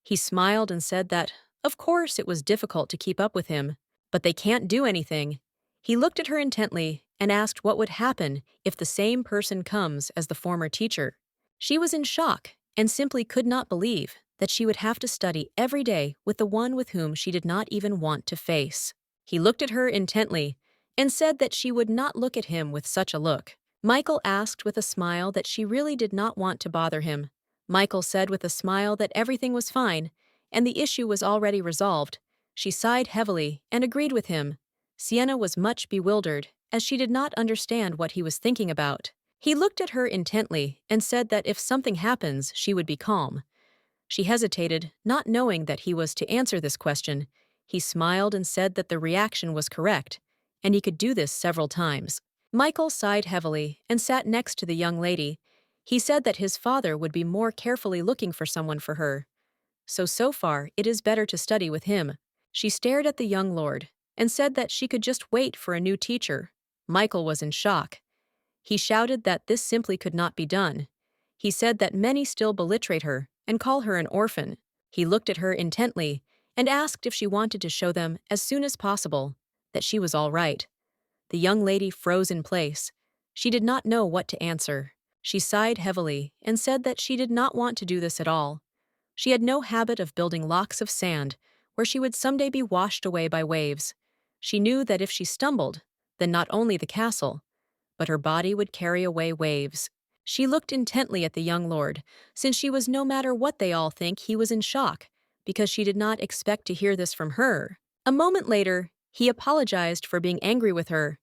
A: He smiled and said that, of course, it was difficult to keep up with him, but they can't do anything. He looked at her intently and asked what would happen if the same person comes as the former teacher. She was in shock and simply could not believe that she would have to study every day with the one with whom she did not even want to face. He looked at her intently and said that she would not look at him with such a look. Michael asked with a smile that she really did not want to bother him. Michael said with a smile that everything was fine and the issue was already resolved. She sighed heavily and agreed with him. Sienna was much bewildered, as she did not understand what he was thinking about. He looked at her intently and said that if something happens, she would be calm. She hesitated, not knowing that he was to answer this question. He smiled and said that the reaction was correct, and he could do this several times. Michael sighed heavily and sat next to the young lady. He said that his father would be more carefully looking for someone for her. So far, it is better to study with him. She stared at the young lord and said that she could just wait for a new teacher. Michael was in shock. He shouted that this simply could not be done. He said that many still belittled her and call her an orphan. He looked at her intently and asked if she wanted to show them as soon as possible that she was all right. The young lady froze in place. She did not know what to answer. She sighed heavily and said that she did not want to do this at all. She had no habit of building locks of sand where she would someday be washed away by waves. She knew that if she stumbled, then not only the castle, but her body would carry away waves. She looked intently at the young lord, since she was no matter what they all think, he was in shock, because she did not expect to hear this from her. A moment later, he apologized for being angry with her.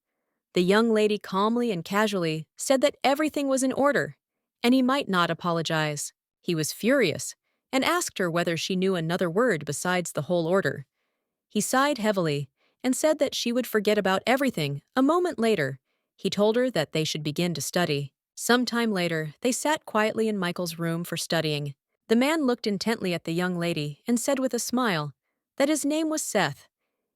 A: The young lady calmly and casually said that everything was in order, and he might not apologize. He was furious, and asked her whether she knew another word besides the whole order. He sighed heavily and said that she would forget about everything. A moment later, he told her that they should begin to study. Some time later, they sat quietly in Michael's room for studying. The man looked intently at the young lady and said with a smile that his name was Seth.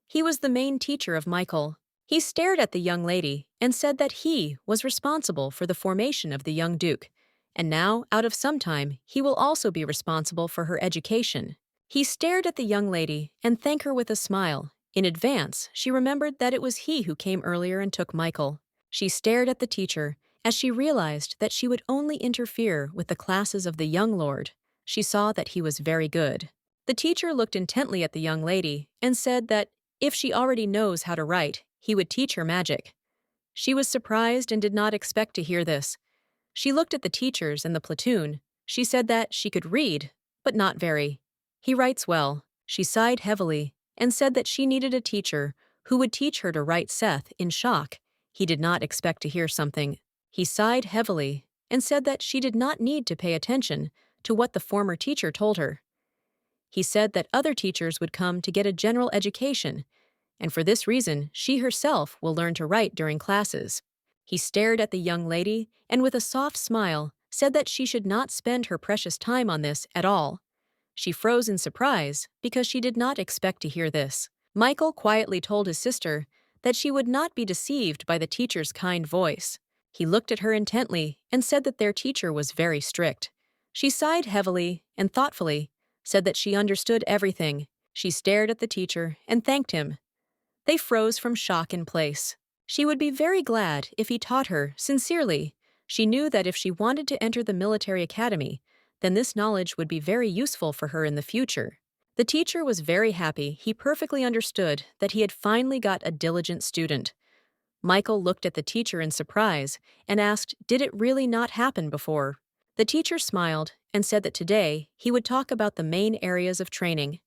A: He was the main teacher of Michael. He stared at the young lady and said that he was responsible for the formation of the young duke, and now, out of some time, he will also be responsible for her education. He stared at the young lady and thanked her with a smile. In advance, she remembered that it was he who came earlier and took Michael. She stared at the teacher as she realized that she would only interfere with the classes of the young lord. She saw that he was very good. The teacher looked intently at the young lady and said that if she already knows how to write, he would teach her magic. She was surprised and did not expect to hear this. She looked at the teachers and the platoon. She said that she could read, but not very. He writes well. She sighed heavily and said that she needed a teacher who would teach her to write. Seth, in shock, he did not expect to hear something. He sighed heavily and said that she did not need to pay attention to what the former teacher told her. He said that other teachers would come to get a general education, and for this reason, she herself will learn to write during classes. He stared at the young lady and with a soft smile said that she should not spend her precious time on this at all. She froze in surprise because she did not expect to hear this. Michael quietly told his sister that she would not be deceived by the teacher's kind voice. He looked at her intently and said that their teacher was very strict. She sighed heavily and thoughtfully, said that she understood everything. She stared at the teacher and thanked him. They froze from shock in place. She would be very glad if he taught her sincerely. She knew that if she wanted to enter the military academy, then this knowledge would be very useful for her in the future. The teacher was very happy. He perfectly understood that he had finally got a diligent student. Michael looked at the teacher in surprise and asked, did it really not happen before? The teacher smiled and said that today he would talk about the main areas of training.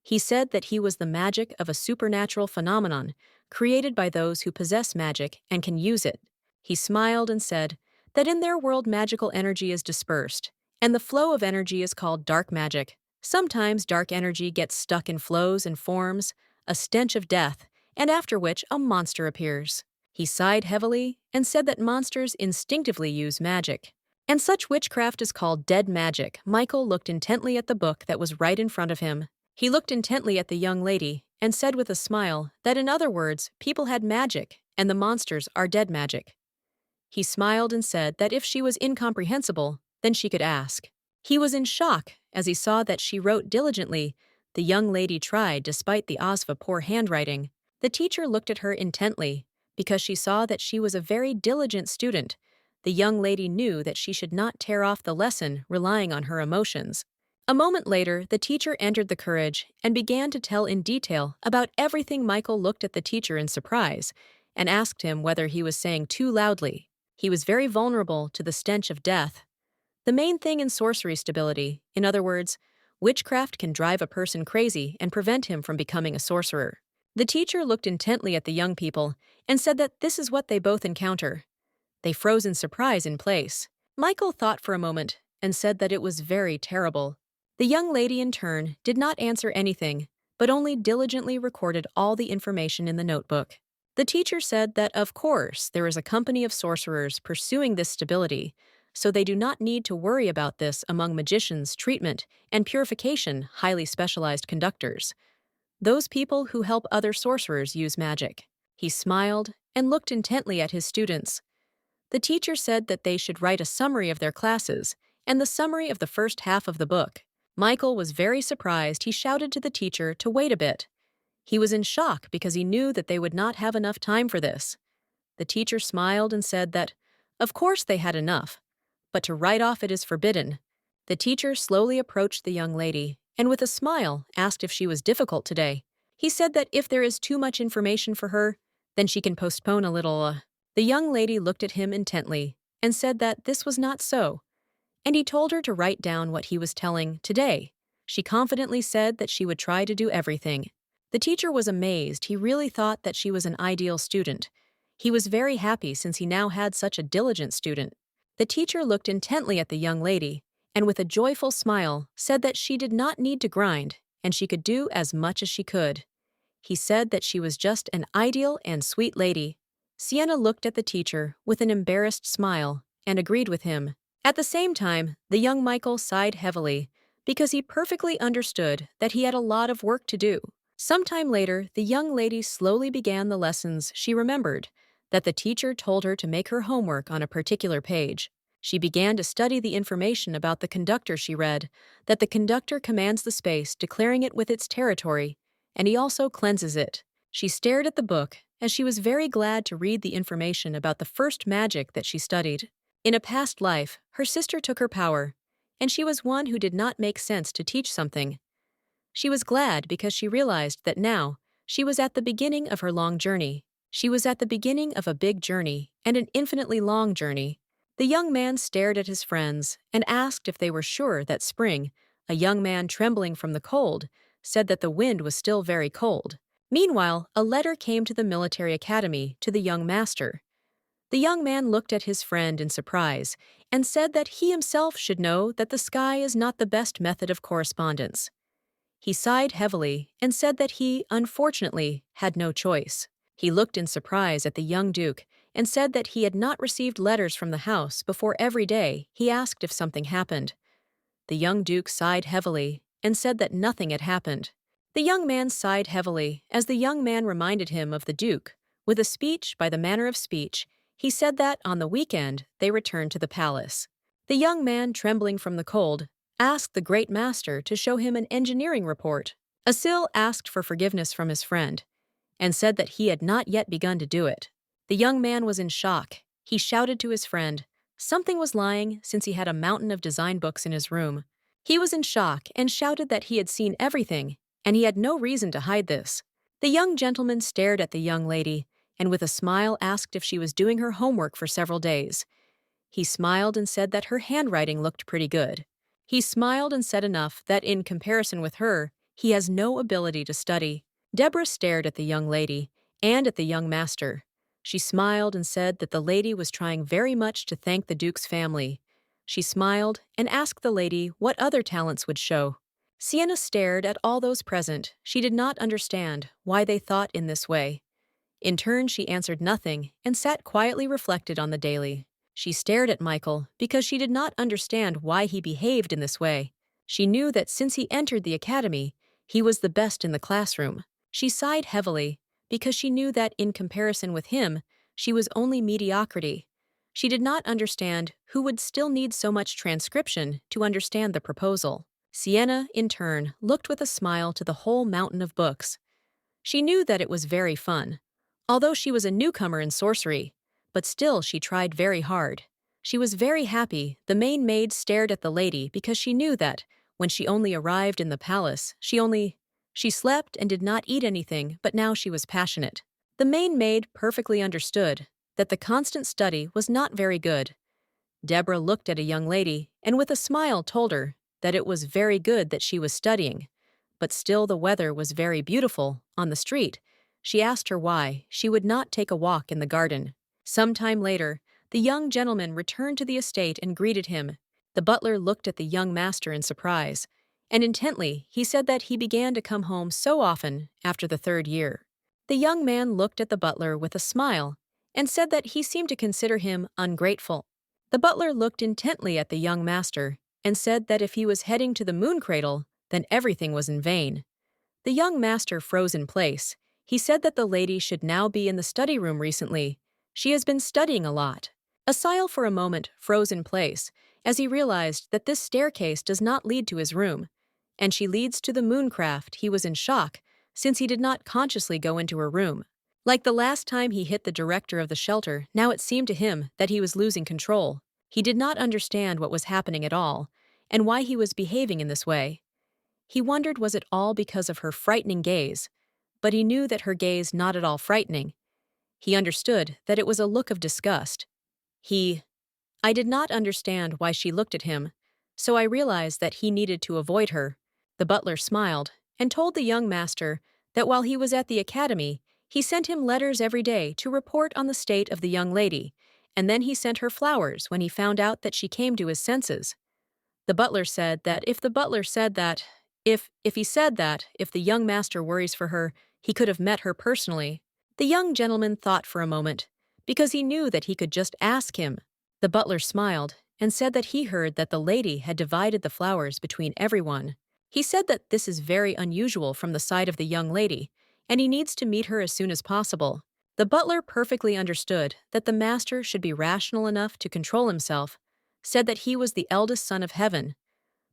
A: He said that he was the magic of a supernatural phenomenon created by those who possess magic and can use it. He smiled and said that in their world magical energy is dispersed, and the flow of energy is called dark magic. Sometimes dark energy gets stuck in flows and forms a stench of death, and after which a monster appears. He sighed heavily and said that monsters instinctively use magic, and such witchcraft is called dead magic. Michael looked intently at the book that was right in front of him. He looked intently at the young lady and said with a smile that in other words, people had magic and the monsters are dead magic. He smiled and said that if she was incomprehensible, then she could ask. He was in shock as he saw that she wrote diligently. The young lady tried despite the Osva poor handwriting. The teacher looked at her intently because she saw that she was a very diligent student. The young lady knew that she should not tear off the lesson relying on her emotions. A moment later, the teacher entered the carriage and began to tell in detail about everything. Michael looked at the teacher in surprise and asked him whether he was saying too loudly. He was very vulnerable to the stench of death. The main thing in sorcery stability, in other words, witchcraft can drive a person crazy and prevent him from becoming a sorcerer. The teacher looked intently at the young people and said that this is what they both encounter. They froze in surprise in place. Michael thought for a moment and said that it was very terrible. The young lady, in turn, did not answer anything, but only diligently recorded all the information in the notebook. The teacher said that, of course, there is a company of sorcerers pursuing this stability, so they do not need to worry about this among magicians, treatment, and purification, highly specialized conductors. Those people who help other sorcerers use magic. He smiled and looked intently at his students. The teacher said that they should write a summary of their classes and the summary of the first half of the book. Michael was very surprised. He shouted to the teacher to wait a bit. He was in shock because he knew that they would not have enough time for this. The teacher smiled and said that, of course they had enough, but to write off it is forbidden. The teacher slowly approached the young lady and with a smile asked if she was difficult today. He said that if there is too much information for her, then she can postpone a little. The young lady looked at him intently and said that this was not so, and he told her to write down what he was telling today. She confidently said that she would try to do everything. The teacher was amazed. He really thought that she was an ideal student. He was very happy since he now had such a diligent student. The teacher looked intently at the young lady and with a joyful smile said that she did not need to grind and she could do as much as she could. He said that she was just an ideal and sweet lady. Sienna looked at the teacher with an embarrassed smile and agreed with him. At the same time, the young Michael sighed heavily because he perfectly understood that he had a lot of work to do. Sometime later, the young lady slowly began the lessons. She remembered that the teacher told her to make her homework on a particular page. She began to study the information about the conductor. She read that the conductor commands the space, declaring it with its territory, and he also cleanses it. She stared at the book as she was very glad to read the information about the first magic that she studied. In a past life, her sister took her power, and she was one who did not make sense to teach something. She was glad because she realized that now she was at the beginning of her long journey. She was at the beginning of a big journey and an infinitely long journey. The young man stared at his friends and asked if they were sure that spring. A young man trembling from the cold said that the wind was still very cold. Meanwhile, a letter came to the military academy to the young master. The young man looked at his friend in surprise and said that he himself should know that the sky is not the best method of correspondence. He sighed heavily and said that he, unfortunately, had no choice. He looked in surprise at the young duke and said that he had not received letters from the house before. Every day he asked if something happened. The young duke sighed heavily and said that nothing had happened. The young man sighed heavily as the young man reminded him of the duke. With a speech by the manner of speech, he said that on the weekend they returned to the palace. The young man, trembling from the cold, asked the great master to show him an engineering report. Asil asked for forgiveness from his friend and said that he had not yet begun to do it. The young man was in shock. He shouted to his friend. Something was lying since he had a mountain of design books in his room. He was in shock and shouted that he had seen everything, and he had no reason to hide this. The young gentleman stared at the young lady and with a smile asked if she was doing her homework for several days. He smiled and said that her handwriting looked pretty good. He smiled and said enough that in comparison with her, he has no ability to study. Deborah stared at the young lady and at the young master. She smiled and said that the lady was trying very much to thank the Duke's family. She smiled and asked the lady what other talents would show. Sienna stared at all those present. She did not understand why they thought in this way. In turn, she answered nothing and sat quietly reflected on the daily. She stared at Michael because she did not understand why he behaved in this way. She knew that since he entered the academy, he was the best in the classroom. She sighed heavily because she knew that in comparison with him, she was only mediocrity. She did not understand who would still need so much transcription to understand the proposal. Sienna, in turn, looked with a smile to the whole mountain of books. She knew that it was very fun. Although she was a newcomer in sorcery, but still she tried very hard. She was very happy. The main maid stared at the lady because she knew that, when she only arrived in the palace, she slept and did not eat anything, but now she was passionate. The main maid perfectly understood that the constant study was not very good. Deborah looked at a young lady and with a smile told her that it was very good that she was studying, but still the weather was very beautiful on the street. She asked her why she would not take a walk in the garden. Some time later, the young gentleman returned to the estate and greeted him. The butler looked at the young master in surprise, and intently he said that he began to come home so often after the 3rd year. The young man looked at the butler with a smile and said that he seemed to consider him ungrateful. The butler looked intently at the young master and said that if he was heading to the moon cradle, then everything was in vain. The young master froze in place. He said that the lady should now be in the study room recently. She has been studying a lot. Isabelle for a moment froze in place as he realized that this staircase does not lead to his room, and she leads to the mooncraft. He was in shock since he did not consciously go into her room. Like the last time he hit the director of the shelter, now it seemed to him that he was losing control. He did not understand what was happening at all, and why he was behaving in this way. He wondered was it all because of her frightening gaze, but he knew that her gaze not at all frightening. He understood that it was a look of disgust. I did not understand why she looked at him, so I realized that he needed to avoid her. The butler smiled and told the young master that while he was at the academy, he sent him letters every day to report on the state of the young lady, and then he sent her flowers when he found out that she came to his senses. The butler said that if the young master worries for her, he could have met her personally. The young gentleman thought for a moment, because he knew that he could just ask him. The butler smiled and said that he heard that the lady had divided the flowers between everyone. He said that this is very unusual from the side of the young lady, and he needs to meet her as soon as possible. The butler perfectly understood that the master should be rational enough to control himself, said that he was the eldest son of heaven.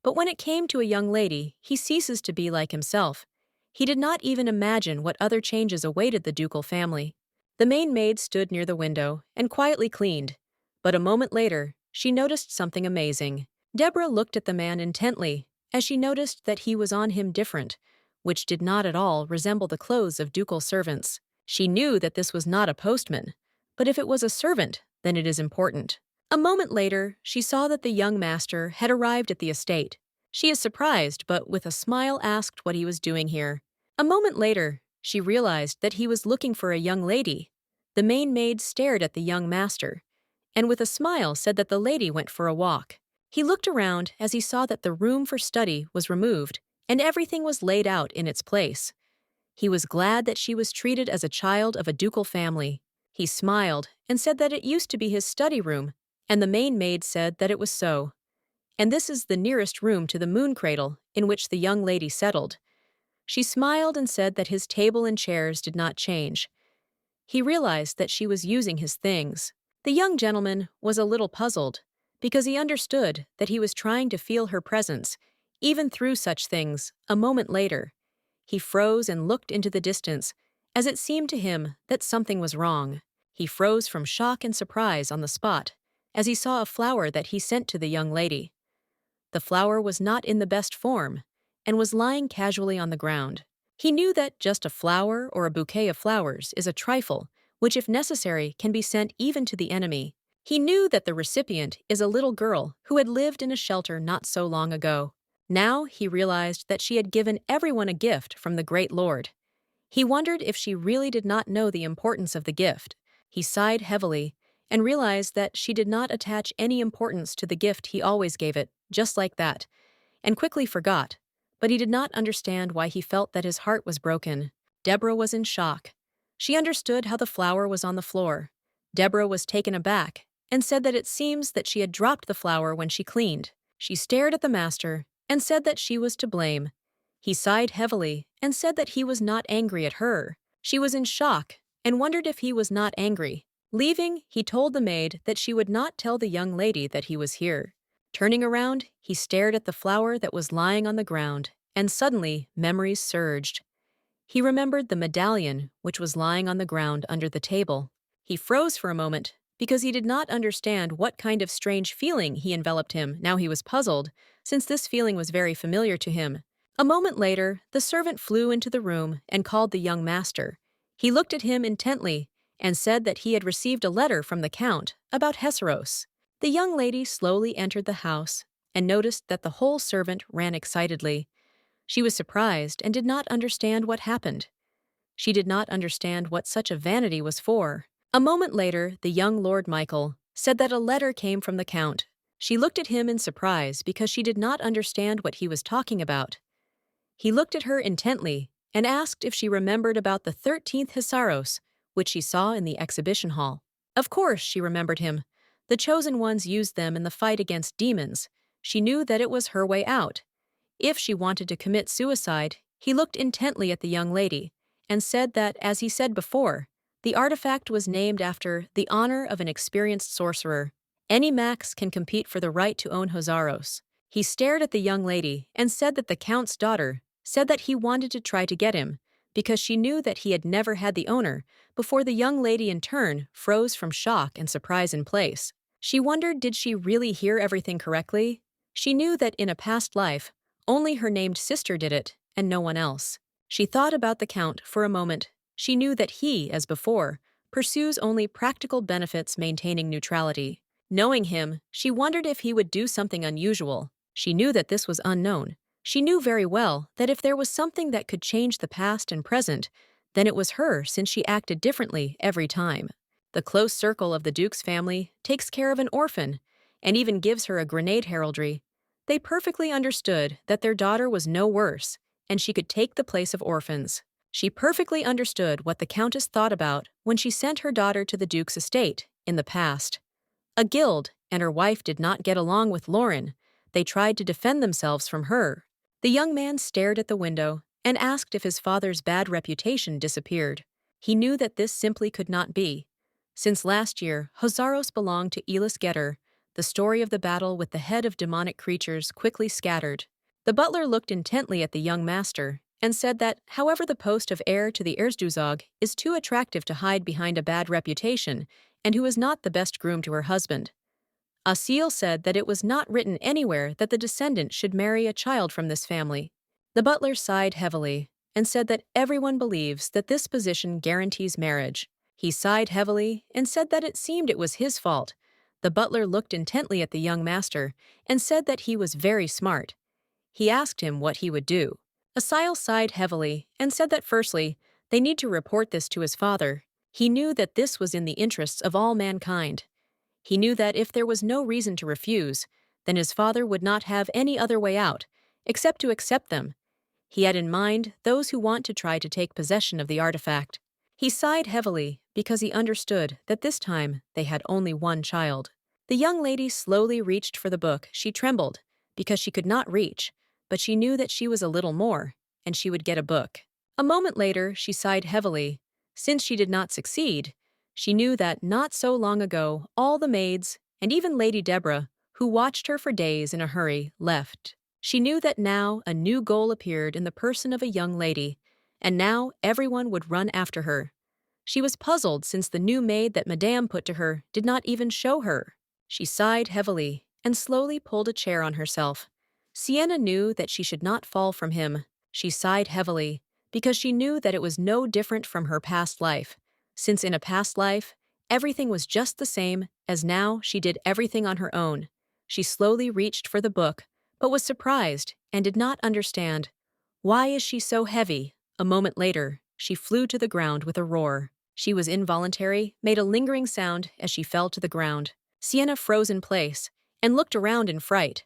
A: But when it came to a young lady, he ceases to be like himself. He did not even imagine what other changes awaited the ducal family. The main maid stood near the window and quietly cleaned, but a moment later, she noticed something amazing. Deborah looked at the man intently, as she noticed that he was on him different, which did not at all resemble the clothes of ducal servants. She knew that this was not a postman, but if it was a servant, then it is important. A moment later, she saw that the young master had arrived at the estate. She is surprised, but with a smile asked what he was doing here. A moment later, she realized that he was looking for a young lady. The main maid stared at the young master, and with a smile said that the lady went for a walk. He looked around as he saw that the room for study was removed, and everything was laid out in its place. He was glad that she was treated as a child of a ducal family. He smiled and said that it used to be his study room, and the main maid said that it was so. And this is the nearest room to the moon cradle in which the young lady settled. She smiled and said that his table and chairs did not change. He realized that she was using his things. The young gentleman was a little puzzled, because he understood that he was trying to feel her presence, even through such things. A moment later, he froze and looked into the distance, as it seemed to him that something was wrong. He froze from shock and surprise on the spot, as he saw a flower that he sent to the young lady. The flower was not in the best form, and was lying casually on the ground. He knew that just a flower or a bouquet of flowers is a trifle, which if necessary can be sent even to the enemy. He knew that the recipient is a little girl who had lived in a shelter not so long ago. Now he realized that she had given everyone a gift from the great Lord. He wondered if she really did not know the importance of the gift. He sighed heavily and realized that she did not attach any importance to the gift he always gave it, just like that, and quickly forgot. But he did not understand why he felt that his heart was broken. Deborah was in shock. She understood how the flower was on the floor. Deborah was taken aback and said that it seems that she had dropped the flower when she cleaned. She stared at the master and said that she was to blame. He sighed heavily and said that he was not angry at her. She was in shock and wondered if he was not angry. Leaving, he told the maid that she would not tell the young lady that he was here. Turning around, he stared at the flower that was lying on the ground, and suddenly memories surged. He remembered the medallion which was lying on the ground under the table. He froze for a moment because he did not understand what kind of strange feeling he enveloped him. Now he was puzzled, since this feeling was very familiar to him. A moment later, the servant flew into the room and called the young master. He looked at him intently and said that he had received a letter from the Count about Kazaros. The young lady slowly entered the house and noticed that the whole servant ran excitedly. She was surprised and did not understand what happened. She did not understand what such a vanity was for. A moment later, the young Lord Michael said that a letter came from the Count. She looked at him in surprise because she did not understand what he was talking about. He looked at her intently and asked if she remembered about the 13th Kazaros, which she saw in the exhibition hall. Of course, she remembered him. The chosen ones used them in the fight against demons. She knew that it was her way out. If she wanted to commit suicide, he looked intently at the young lady and said that, as he said before, the artifact was named after the honor of an experienced sorcerer. Any max can compete for the right to own Kazaros. He stared at the young lady and said that the Count's daughter said that he wanted to try to get him because she knew that he had never had the owner before. The young lady in turn froze from shock and surprise in place. She wondered, did she really hear everything correctly? She knew that in a past life, only her named sister did it and no one else. She thought about the Count for a moment. She knew that he, as before, pursues only practical benefits, maintaining neutrality. Knowing him, she wondered if he would do something unusual. She knew that this was unknown. She knew very well that if there was something that could change the past and present, then it was her, since she acted differently every time. The close circle of the Duke's family takes care of an orphan and even gives her a grenade heraldry. They perfectly understood that their daughter was no worse, and she could take the place of orphans. She perfectly understood what the Countess thought about when she sent her daughter to the Duke's estate in the past. A guild and her wife did not get along with Lorraine. They tried to defend themselves from her. The young man stared at the window and asked if his father's bad reputation disappeared. He knew that this simply could not be. Since last year, Kazaros belonged to Elis Getter. The story of the battle with the head of demonic creatures quickly scattered. The butler looked intently at the young master and said that, however, the post of heir to the Erzherzog is too attractive to hide behind a bad reputation and who is not the best groom to her husband. Asil said that it was not written anywhere that the descendant should marry a child from this family. The butler sighed heavily and said that everyone believes that this position guarantees marriage. He sighed heavily and said that it seemed it was his fault. The butler looked intently at the young master and said that he was very smart. He asked him what he would do. Asil sighed heavily and said that firstly, they need to report this to his father. He knew that this was in the interests of all mankind. He knew that if there was no reason to refuse, then his father would not have any other way out, except to accept them. He had in mind those who want to try to take possession of the artifact. He sighed heavily because he understood that this time they had only one child. The young lady slowly reached for the book. She trembled because she could not reach, but she knew that she was a little more, and she would get a book. A moment later, she sighed heavily. Since she did not succeed, she knew that not so long ago, all the maids, and even Lady Deborah, who watched her for days in a hurry, left. She knew that now a new goal appeared in the person of a young lady, and now everyone would run after her. She was puzzled since the new maid that Madame put to her did not even show her. She sighed heavily and slowly pulled a chair on herself. Sienna knew that she should not fall from him. She sighed heavily because she knew that it was no different from her past life, since in a past life, everything was just the same as now she did everything on her own. She slowly reached for the book, but was surprised and did not understand. Why is she so heavy? A moment later, she flew to the ground with a roar. She was involuntary, made a lingering sound as she fell to the ground. Sienna froze in place and looked around in fright.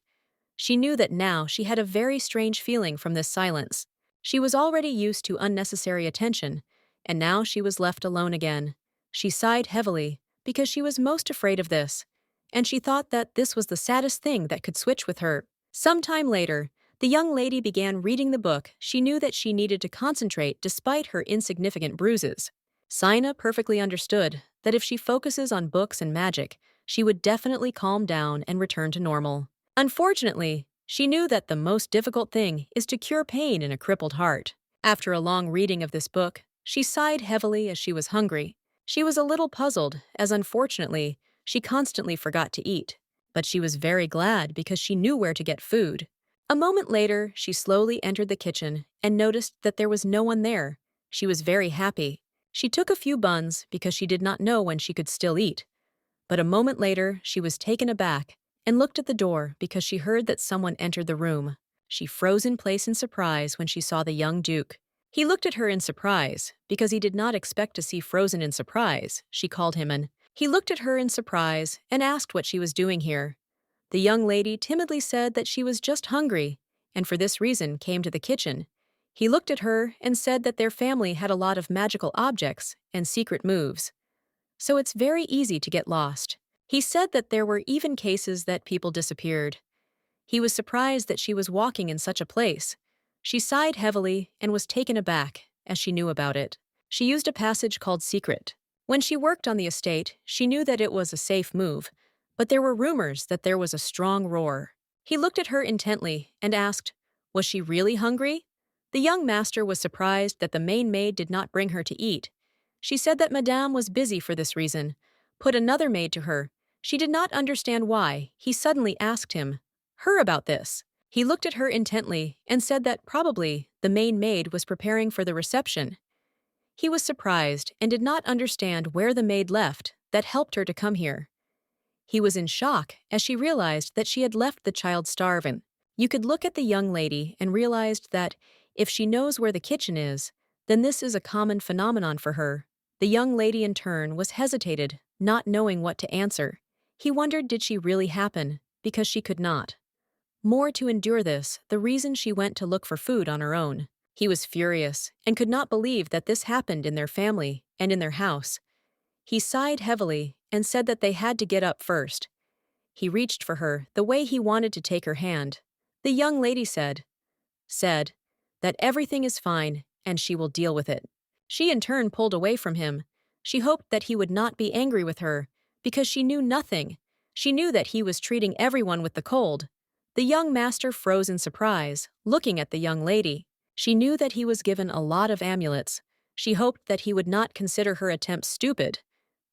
A: She knew that now she had a very strange feeling from this silence. She was already used to unnecessary attention, and now she was left alone again. She sighed heavily because she was most afraid of this, and she thought that this was the saddest thing that could switch with her. Some time later, the young lady began reading the book. She knew that she needed to concentrate despite her insignificant bruises. Sienna perfectly understood that if she focuses on books and magic, she would definitely calm down and return to normal. Unfortunately, she knew that the most difficult thing is to cure pain in a crippled heart. After a long reading of this book, she sighed heavily as she was hungry. She was a little puzzled, as unfortunately, She constantly forgot to eat. But she was very glad because she knew where to get food. A moment later, she slowly entered the kitchen and noticed that there was no one there. She was very happy. She took a few buns because she did not know when she could still eat. But a moment later, she was taken aback and looked at the door because she heard that someone entered the room. She froze in place in surprise when she saw the young duke. He looked at her in surprise because he did not expect to see Frozen in surprise. She called him and he looked at her in surprise and asked what she was doing here. The young lady timidly said that she was just hungry and for this reason came to the kitchen. He looked at her and said that their family had a lot of magical objects and secret moves. So it's very easy to get lost. He said that there were even cases that people disappeared. He was surprised that she was walking in such a place. She sighed heavily and was taken aback, as she knew about it. She used a passage called secret. When she worked on the estate, she knew that it was a safe move, but there were rumors that there was a strong roar. He looked at her intently and asked, was she really hungry? The young master was surprised that the main maid did not bring her to eat. She said that Madame was busy for this reason. Put another maid to her. She did not understand why. He suddenly asked her about this. He looked at her intently and said that probably the main maid was preparing for the reception. He was surprised and did not understand where the maid left that helped her to come here. He was in shock as she realized that she had left the child starving. You could look at the young lady and realized that if she knows where the kitchen is, then this is a common phenomenon for her. The young lady in turn was hesitated, not knowing what to answer. He wondered did she really happen, because she could not. More to endure this, the reason she went to look for food on her own. He was furious and could not believe that this happened in their family and in their house. He sighed heavily and said that they had to get up first. He reached for her the way he wanted to take her hand. The young lady said that everything is fine and she will deal with it. She in turn pulled away from him. She hoped that he would not be angry with her because she knew nothing. She knew that he was treating everyone with the cold. The young master froze in surprise, looking at the young lady. She knew that he was given a lot of amulets. She hoped that he would not consider her attempt stupid,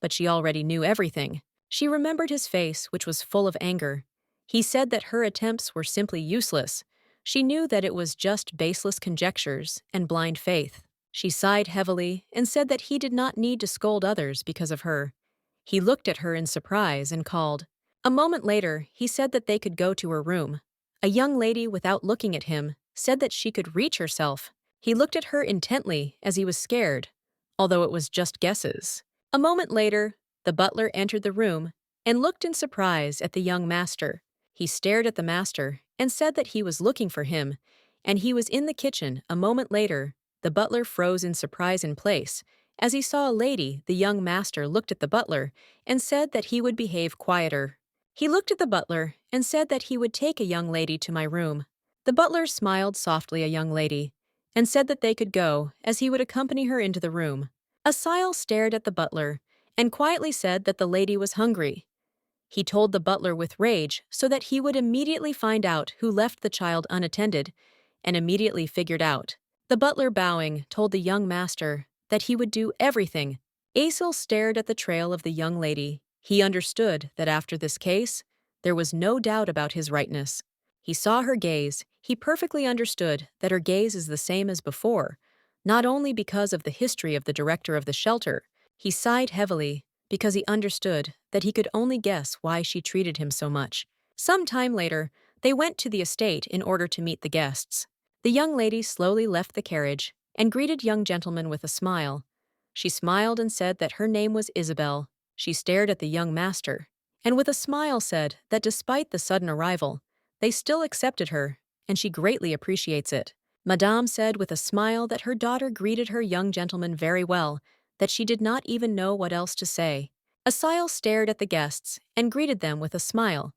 A: but she already knew everything. She remembered his face, which was full of anger. He said that her attempts were simply useless. She knew that it was just baseless conjectures and blind faith. She sighed heavily and said that he did not need to scold others because of her. He looked at her in surprise and called. A moment later, he said that they could go to her room. A young lady, without looking at him, said that she could reach herself. He looked at her intently as he was scared, although it was just guesses. A moment later, the butler entered the room and looked in surprise at the young master. He stared at the master and said that he was looking for him, and he was in the kitchen. A moment later, the butler froze in surprise in place. As he saw a lady, the young master looked at the butler and said that he would behave quieter. He looked at the butler and said that he would take a young lady to my room. The butler smiled softly at a young lady and said that they could go as he would accompany her into the room. Isabelle stared at the butler and quietly said that the lady was hungry. He told the butler with rage so that he would immediately find out who left the child unattended and immediately figured out. The butler, bowing, told the young master that he would do everything. Isabelle stared at the trail of the young lady. He understood that after this case, there was no doubt about his rightness. He saw her gaze. He perfectly understood that her gaze is the same as before, not only because of the history of the director of the shelter. He sighed heavily because he understood that he could only guess why she treated him so much. Some time later, they went to the estate in order to meet the guests. The young lady slowly left the carriage and greeted young gentleman with a smile. She smiled and said that her name was Isabelle. She stared at the young master, and with a smile said that despite the sudden arrival, they still accepted her, and she greatly appreciates it. Madame said with a smile that her daughter greeted her young gentleman very well, that she did not even know what else to say. Isabelle stared at the guests and greeted them with a smile,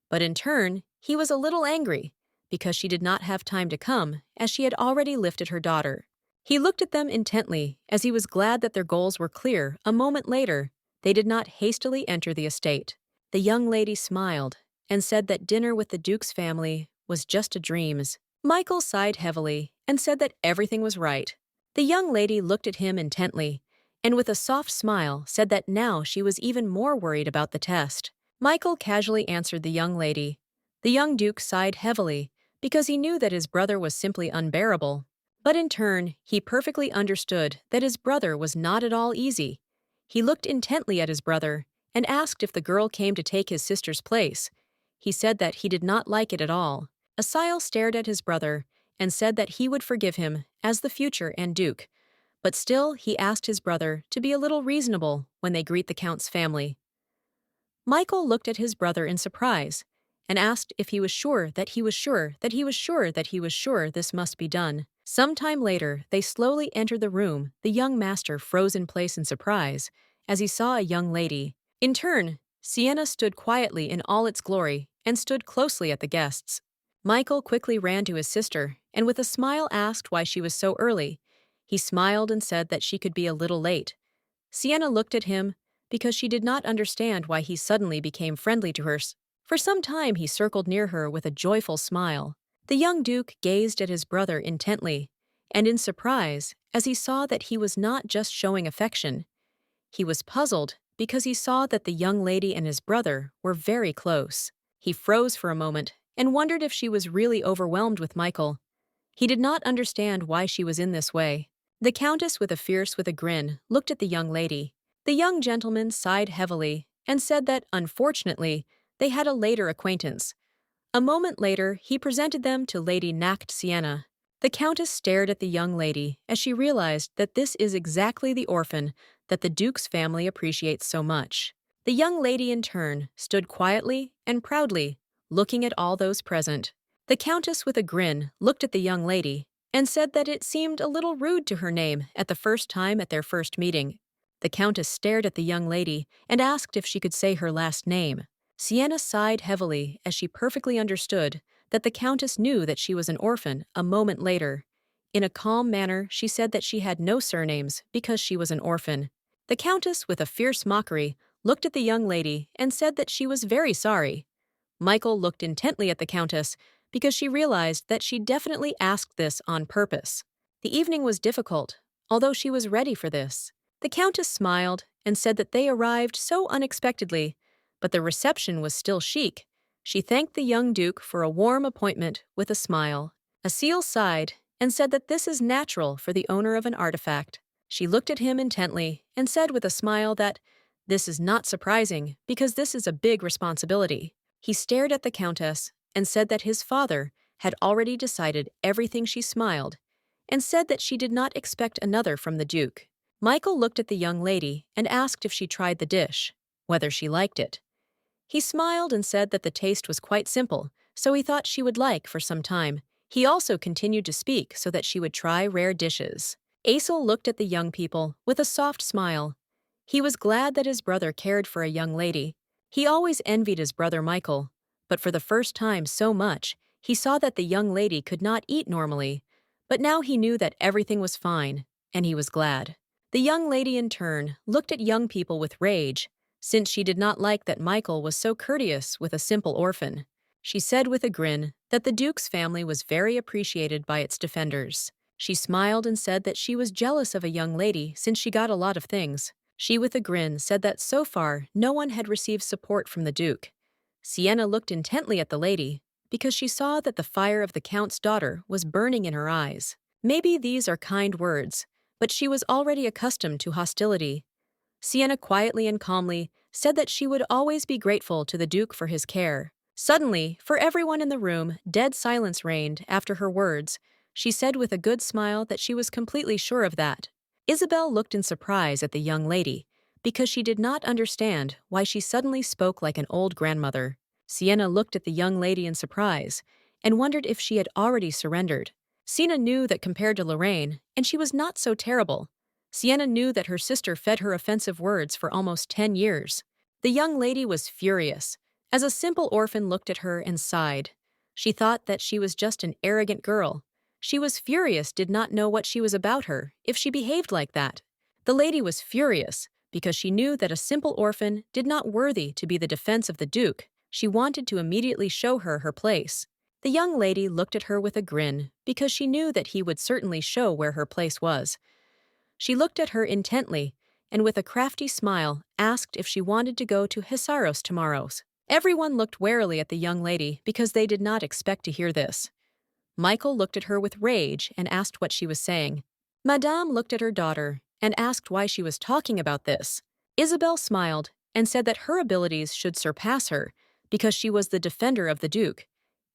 A: but in turn, he was a little angry, because she did not have time to come, as she had already lifted her daughter. He looked at them intently, as he was glad that their goals were clear. A moment later, they did not hastily enter the estate. The young lady smiled and said that dinner with the Duke's family was just a dream. Michael sighed heavily and said that everything was right. The young lady looked at him intently and with a soft smile said that now she was even more worried about the test. Michael casually answered the young lady. The young duke sighed heavily because he knew that his brother was simply unbearable. But in turn, he perfectly understood that his brother was not at all easy. He looked intently at his brother and asked if the girl came to take his sister's place. He said that he did not like it at all. Isabelle stared at his brother and said that he would forgive him as the future and duke. But still, he asked his brother to be a little reasonable when they greet the count's family. Michael looked at his brother in surprise and asked if he was sure that he was sure that he was sure that he was sure this must be done. Some time later, they slowly entered the room. The young master froze in place in surprise as he saw a young lady. In turn, Sienna stood quietly in all its glory and stood closely at the guests. Michael quickly ran to his sister and with a smile asked why she was so early. He smiled and said that she could be a little late. Sienna looked at him because she did not understand why he suddenly became friendly to her. For some time he circled near her with a joyful smile. The young duke gazed at his brother intently and in surprise as he saw that he was not just showing affection. He was puzzled because he saw that the young lady and his brother were very close. He froze for a moment and wondered if she was really overwhelmed with Michael. He did not understand why she was in this way. The countess with a grin looked at the young lady. The young gentleman sighed heavily and said that, unfortunately, they had a later acquaintance. A moment later, he presented them to Lady Nacht Sienna. The countess stared at the young lady as she realized that this is exactly the orphan that the duke's family appreciates so much. The young lady, in turn, stood quietly and proudly, looking at all those present. The countess with a grin looked at the young lady and said that it seemed a little rude to her name at the first time at their first meeting. The countess stared at the young lady and asked if she could say her last name. Sienna sighed heavily as she perfectly understood that the countess knew that she was an orphan a moment later. In a calm manner, she said that she had no surnames because she was an orphan. The countess, with a fierce mockery, looked at the young lady and said that she was very sorry. Michael looked intently at the countess because she realized that she definitely asked this on purpose. The evening was difficult, although she was ready for this. The countess smiled and said that they arrived so unexpectedly, but the reception was still chic. She thanked the young duke for a warm appointment with a smile. Isabelle sighed and said that this is natural for the owner of an artifact. She looked at him intently and said with a smile that this is not surprising because this is a big responsibility. He stared at the countess and said that his father had already decided everything. She smiled and said that she did not expect another from the duke. Michael looked at the young lady and asked if she tried the dish, whether she liked it. He smiled and said that the taste was quite simple, so he thought she would like for some time. He also continued to speak so that she would try rare dishes. Isabelle looked at the young people with a soft smile. He was glad that his brother cared for a young lady. He always envied his brother Michael, but for the first time so much, he saw that the young lady could not eat normally. But now he knew that everything was fine, and he was glad. The young lady, in turn, looked at young people with rage, since she did not like that Michael was so courteous with a simple orphan. She said with a grin that the duke's family was very appreciated by its defenders. She smiled and said that she was jealous of a young lady since she got a lot of things. She, with a grin, said that so far no one had received support from the duke. Sienna looked intently at the lady because she saw that the fire of the count's daughter was burning in her eyes. Maybe these are kind words, but she was already accustomed to hostility. Sienna quietly and calmly said that she would always be grateful to the duke for his care. Suddenly, for everyone in the room, dead silence reigned after her words. She said with a good smile that she was completely sure of that. Isabelle looked in surprise at the young lady because she did not understand why she suddenly spoke like an old grandmother. Sienna looked at the young lady in surprise and wondered if she had already surrendered. Sienna knew that compared to Lorraine, and she was not so terrible. Sienna knew that her sister fed her offensive words for almost 10 years. The young lady was furious, as a simple orphan looked at her and sighed. She thought that she was just an arrogant girl. She was furious, did not know what she was about her, if she behaved like that. The lady was furious, because she knew that a simple orphan did not worthy to be the defense of the duke. She wanted to immediately show her her place. The young lady looked at her with a grin, because she knew that he would certainly show where her place was. She looked at her intently and with a crafty smile asked if she wanted to go to Kazaros tomorrow. Everyone looked warily at the young lady because they did not expect to hear this. Michael looked at her with rage and asked what she was saying. Madame looked at her daughter and asked why she was talking about this. Isabelle smiled and said that her abilities should surpass her because she was the defender of the Duke.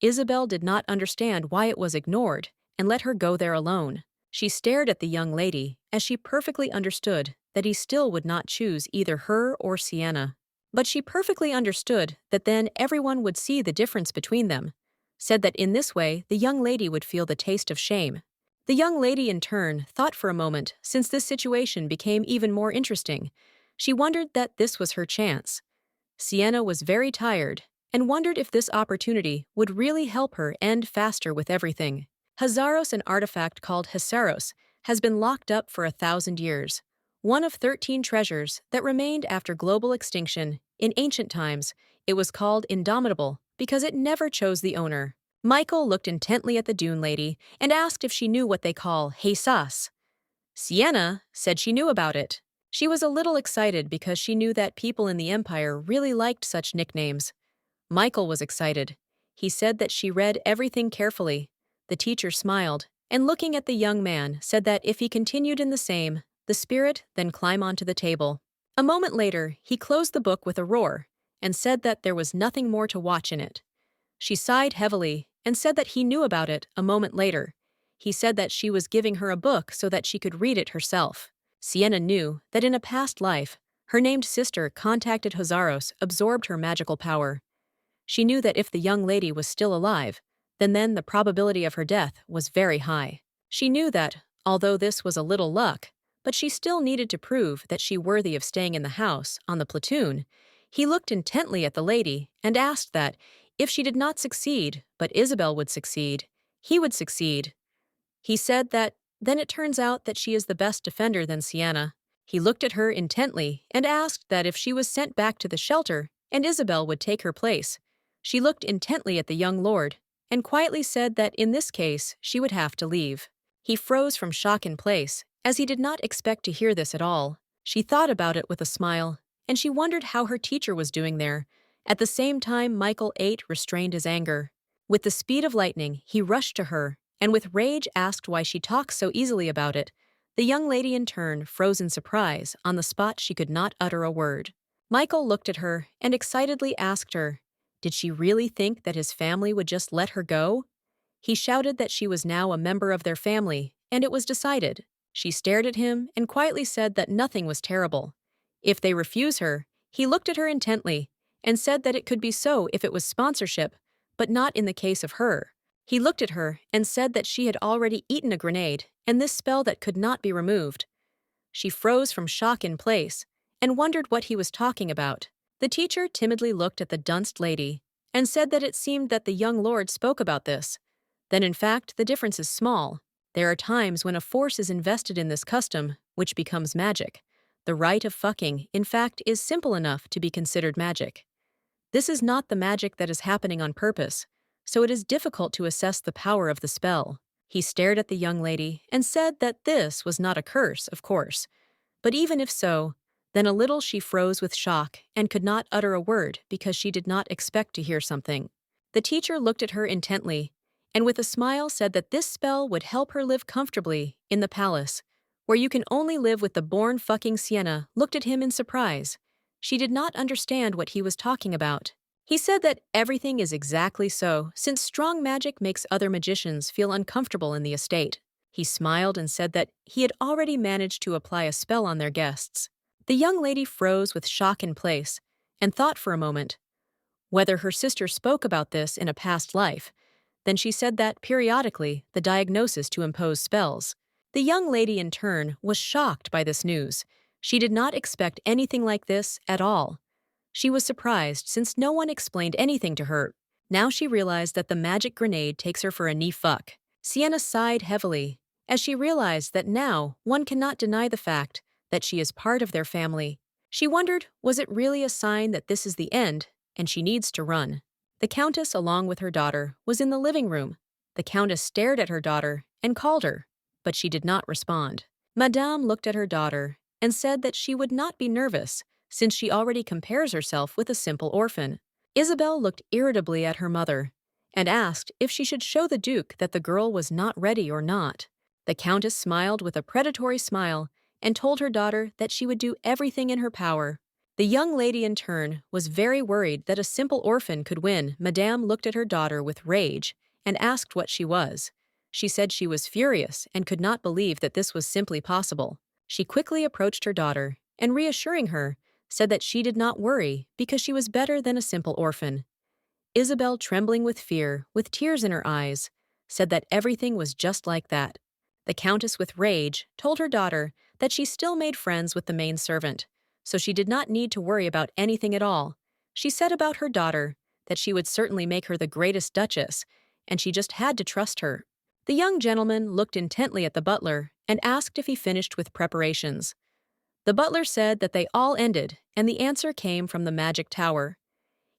A: Isabelle did not understand why it was ignored and let her go there alone. She stared at the young lady as she perfectly understood that he still would not choose either her or Sienna. But she perfectly understood that then everyone would see the difference between them, said that in this way the young lady would feel the taste of shame. The young lady in turn thought for a moment since this situation became even more interesting. She wondered that this was her chance. Sienna was very tired and wondered if this opportunity would really help her end faster with everything. Kazaros, an artifact called Kazaros, has been locked up for 1,000 years. One of 13 treasures that remained after global extinction. In ancient times, it was called indomitable because it never chose the owner. Michael looked intently at the Dune lady and asked if she knew what they call Heisas. Sienna said she knew about it. She was a little excited because she knew that people in the Empire really liked such nicknames. Michael was excited. He said that she read everything carefully. The teacher smiled, and looking at the young man, said that if he continued in the spirit then climb onto the table. A moment later, he closed the book with a roar, and said that there was nothing more to watch in it. She sighed heavily, and said that he knew about it a moment later. He said that she was giving her a book so that she could read it herself. Sienna knew that in a past life, her named sister contacted Kazaros absorbed her magical power. She knew that if the young lady was still alive, then the probability of her death was very high. She knew that, although this was a little luck, but she still needed to prove that she worthy of staying in the house on the platoon. He looked intently at the lady and asked that, if she did not succeed, but Isabelle would succeed, he would succeed. He said that, then it turns out that she is the best defender than Sienna. He looked at her intently and asked that if she was sent back to the shelter and Isabelle would take her place. She looked intently at the young lord and quietly said that in this case she would have to leave. He froze from shock in place, as he did not expect to hear this at all. She thought about it with a smile, and she wondered how her teacher was doing there. At the same time, Michael VIII restrained his anger. With the speed of lightning, he rushed to her, and with rage asked why she talked so easily about it. The young lady in turn froze in surprise. On the spot she could not utter a word. Michael looked at her and excitedly asked her, did she really think that his family would just let her go? He shouted that she was now a member of their family, and it was decided. She stared at him and quietly said that nothing was terrible. If they refuse her, he looked at her intently and said that it could be so if it was sponsorship, but not in the case of her. He looked at her and said that she had already eaten a grenade and this spell that could not be removed. She froze from shock in place and wondered what he was talking about. The teacher timidly looked at the dunst lady and said that it seemed that the young lord spoke about this. Then in fact, the difference is small. There are times when a force is invested in this custom, which becomes magic. The rite of fucking, in fact, is simple enough to be considered magic. This is not the magic that is happening on purpose, so it is difficult to assess the power of the spell. He stared at the young lady and said that this was not a curse, of course. But even if so, then a little she froze with shock and could not utter a word because she did not expect to hear something. The teacher looked at her intently and with a smile said that this spell would help her live comfortably in the palace, where you can only live with the born fucking. Sienna looked at him in surprise. She did not understand what he was talking about. He said that everything is exactly so, since strong magic makes other magicians feel uncomfortable in the estate. He smiled and said that he had already managed to apply a spell on their guests. The young lady froze with shock in place and thought for a moment whether her sister spoke about this in a past life. Then she said that, periodically, the diagnosis to impose spells. The young lady, in turn, was shocked by this news. She did not expect anything like this at all. She was surprised since no one explained anything to her. Now she realized that the magic grenade takes her for a knee fuck. Sienna sighed heavily, as she realized that now one cannot deny the fact that she is part of their family. She wondered, was it really a sign that this is the end, and she needs to run? The Countess, along with her daughter, was in the living room. The Countess stared at her daughter and called her, but she did not respond. Madame looked at her daughter and said that she would not be nervous, since she already compares herself with a simple orphan. Isabelle looked irritably at her mother and asked if she should show the Duke that the girl was not ready or not. The Countess smiled with a predatory smile and told her daughter that she would do everything in her power. The young lady, in turn, was very worried that a simple orphan could win. Madame looked at her daughter with rage and asked what she was. She said she was furious and could not believe that this was simply possible. She quickly approached her daughter and, reassuring her, said that she did not worry because she was better than a simple orphan. Isabelle, trembling with fear, with tears in her eyes, said that everything was just like that. The Countess, with rage, told her daughter that she still made friends with the main servant, so she did not need to worry about anything at all. She said about her daughter that she would certainly make her the greatest duchess, and she just had to trust her. The young gentleman looked intently at the butler and asked if he finished with preparations. The butler said that they all ended, and the answer came from the magic tower.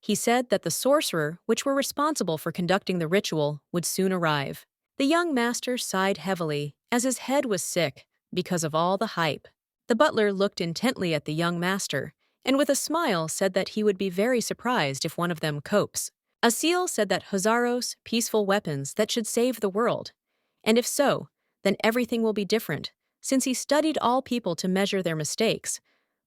A: He said that the sorcerer, which were responsible for conducting the ritual, would soon arrive. The young master sighed heavily, as his head was sick because of all the hype. The butler looked intently at the young master, and with a smile said that he would be very surprised if one of them copes. Isabelle said that Kazaros, peaceful weapons that should save the world. And if so, then everything will be different, since he studied all people to measure their mistakes.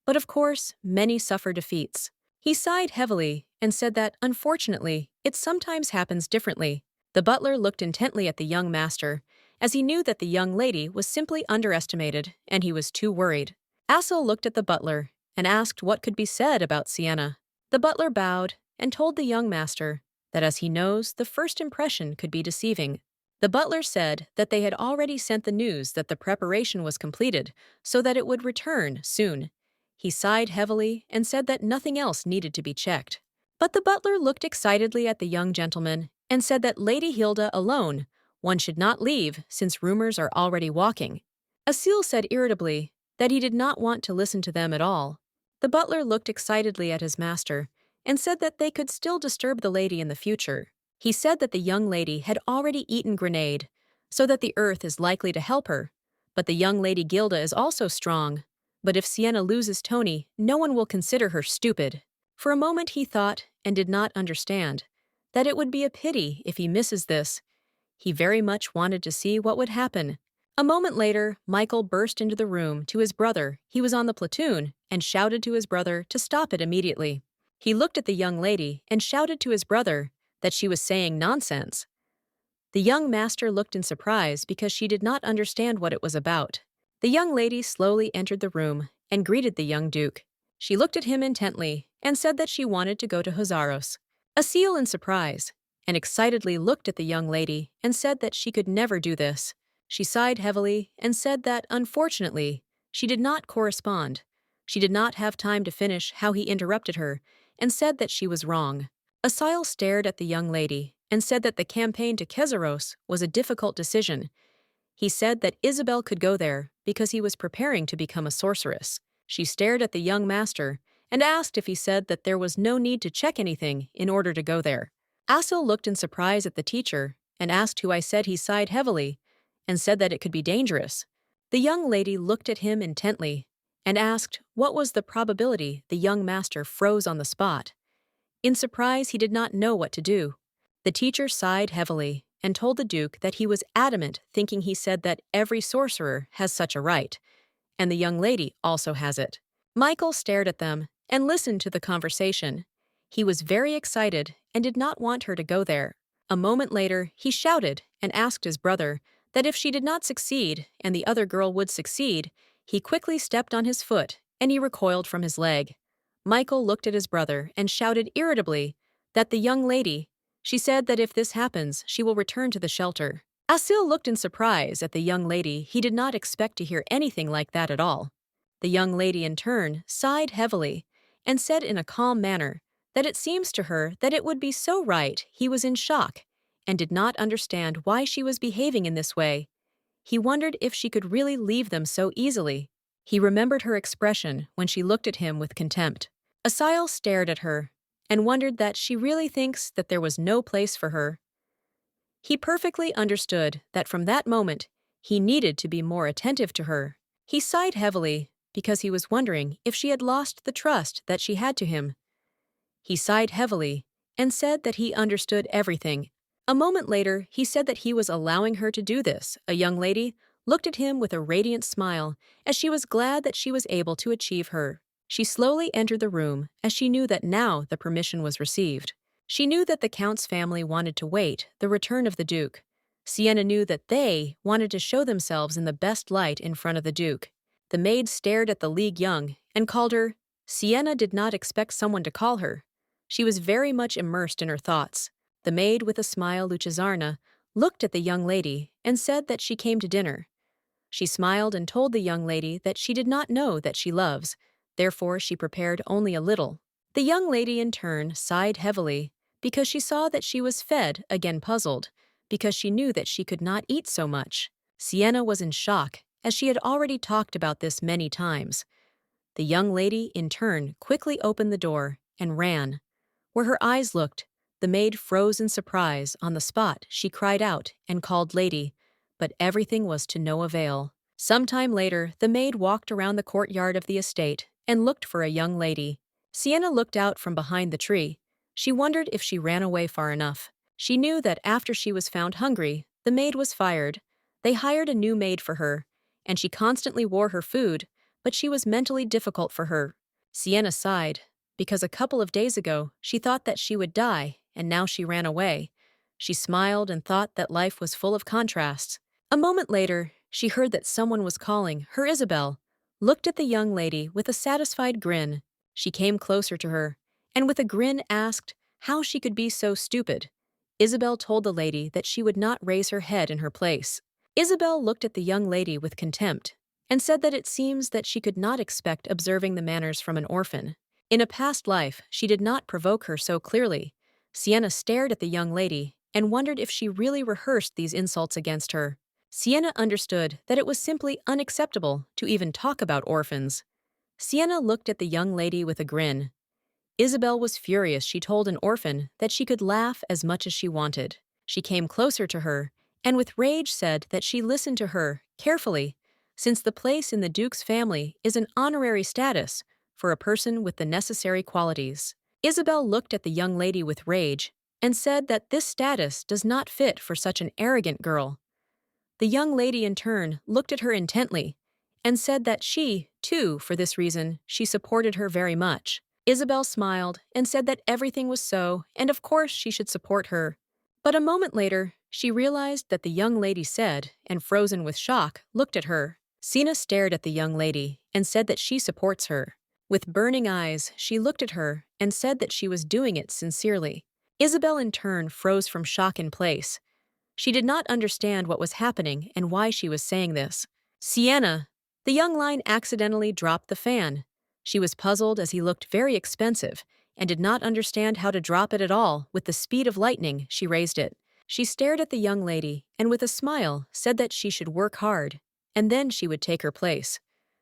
A: But of course, many suffer defeats. He sighed heavily and said that, unfortunately, it sometimes happens differently. The butler looked intently at the young master, as he knew that the young lady was simply underestimated, and he was too worried. Isabelle looked at the butler and asked what could be said about Sienna. The butler bowed and told the young master that, as he knows, the first impression could be deceiving. The butler said that they had already sent the news that the preparation was completed, so that it would return soon. He sighed heavily and said that nothing else needed to be checked. But the butler looked excitedly at the young gentleman and said that Lady Hilda alone, one should not leave since rumors are already walking. Isabelle said irritably that he did not want to listen to them at all. The butler looked excitedly at his master and said that they could still disturb the lady in the future. He said that the young lady had already eaten grenade, so that the earth is likely to help her. But the young lady Gilda is also strong. But if Sienna loses Tony, no one will consider her stupid. For a moment he thought, and did not understand, that it would be a pity if he misses this. He very much wanted to see what would happen. A moment later, Michael burst into the room to his brother. He was on the platoon and shouted to his brother to stop it immediately. He looked at the young lady and shouted to his brother that she was saying nonsense. The young master looked in surprise because she did not understand what it was about. The young lady slowly entered the room and greeted the young duke. She looked at him intently and said that she wanted to go to Jaros. Isabelle, in surprise, and excitedly looked at the young lady and said that she could never do this. She sighed heavily and said that, unfortunately, she did not correspond. She did not have time to finish how he interrupted her and said that she was wrong. Isabelle stared at the young lady and said that the campaign to Kazaros was a difficult decision. He said that Isabelle could go there because he was preparing to become a sorceress. She stared at the young master and asked if he said that there was no need to check anything in order to go there. Isabelle looked in surprise at the teacher and asked who I said. He sighed heavily and said that it could be dangerous. The young lady looked at him intently and asked what was the probability. The young master froze on the spot. In surprise, he did not know what to do. The teacher sighed heavily and told the Duke that he was adamant, thinking he said that every sorcerer has such a right, and the young lady also has it. Michael stared at them and listened to the conversation. He was very excited and did not want her to go there. A moment later, he shouted and asked his brother that if she did not succeed and the other girl would succeed. He quickly stepped on his foot and he recoiled from his leg. Michael looked at his brother and shouted irritably that the young lady, she said that if this happens, she will return to the shelter. Isabelle looked in surprise at the young lady. He did not expect to hear anything like that at all. The young lady, in turn, sighed heavily and said in a calm manner that it seems to her that it would be so right. He was in shock and did not understand why she was behaving in this way. He wondered if she could really leave them so easily. He remembered her expression when she looked at him with contempt. Isabelle stared at her and wondered that she really thinks that there was no place for her. He perfectly understood that from that moment he needed to be more attentive to her. He sighed heavily because he was wondering if she had lost the trust that she had to him. He sighed heavily and said that he understood everything. A moment later, he said that he was allowing her to do this. A young lady looked at him with a radiant smile as she was glad that she was able to achieve her. She slowly entered the room as she knew that now the permission was received. She knew that the Count's family wanted to wait the return of the Duke. Sienna knew that they wanted to show themselves in the best light in front of the Duke. The maid stared at the League Young and called her. Sienna did not expect someone to call her. She was very much immersed in her thoughts. The maid, with a smile, Luchizarna, looked at the young lady and said that she came to dinner. She smiled and told the young lady that she did not know that she loves, therefore she prepared only a little. The young lady in turn sighed heavily because she saw that she was fed, again puzzled, because she knew that she could not eat so much. Sienna was in shock, as she had already talked about this many times. The young lady, in turn, quickly opened the door and ran. Where her eyes looked, the maid froze in surprise. On the spot, she cried out and called "Lady," but everything was to no avail. Some time later, the maid walked around the courtyard of the estate and looked for a young lady. Sienna looked out from behind the tree. She wondered if she ran away far enough. She knew that after she was found hungry, the maid was fired. They hired a new maid for her, and she constantly wore her food, but she was mentally difficult for her. Sienna sighed, because a couple of days ago she thought that she would die, and now she ran away. She smiled and thought that life was full of contrasts. A moment later, she heard that someone was calling her. Isabelle looked at the young lady with a satisfied grin. She came closer to her, and with a grin asked how she could be so stupid. Isabelle told the lady that she would not raise her head in her place. Isabelle looked at the young lady with contempt and said that it seems that she could not expect observing the manners from an orphan. In a past life, she did not provoke her so clearly. Sienna stared at the young lady and wondered if she really rehearsed these insults against her. Sienna understood that it was simply unacceptable to even talk about orphans. Sienna looked at the young lady with a grin. Isabelle was furious. She told an orphan that she could laugh as much as she wanted. She came closer to her and with rage said that she listened to her carefully, since the place in the Duke's family is an honorary status for a person with the necessary qualities. Isabelle looked at the young lady with rage and said that this status does not fit for such an arrogant girl. The young lady in turn looked at her intently and said that she, too, for this reason, she supported her very much. Isabelle smiled and said that everything was so, and of course she should support her. But a moment later, she realized that the young lady said, and frozen with shock, looked at her. Sienna stared at the young lady and said that she supports her. With burning eyes, she looked at her and said that she was doing it sincerely. Isabelle in turn froze from shock in place. She did not understand what was happening and why she was saying this. Sienna! The young lion accidentally dropped the fan. She was puzzled as he looked very expensive and did not understand how to drop it at all. With the speed of lightning, she raised it. She stared at the young lady and with a smile said that she should work hard, and then she would take her place.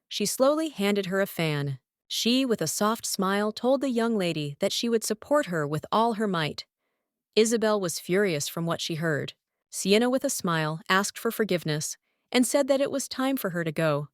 A: She slowly handed her a fan. She, with a soft smile, told the young lady that she would support her with all her might. Isabelle was furious from what she heard. Sienna, with a smile, asked for forgiveness and said that it was time for her to go.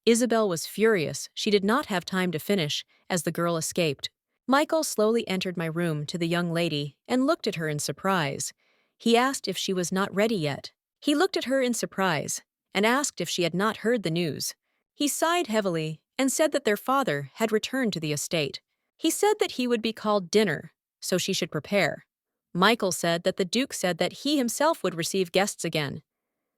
A: Isabelle was furious. She did not have time to finish as the girl escaped. Michael slowly entered my room to the young lady and looked at her in surprise. He asked if she was not ready yet. He looked at her in surprise and asked if she had not heard the news. He sighed heavily and said that their father had returned to the estate. He said that he would be called dinner, so she should prepare. Michael said that the Duke said that he himself would receive guests again.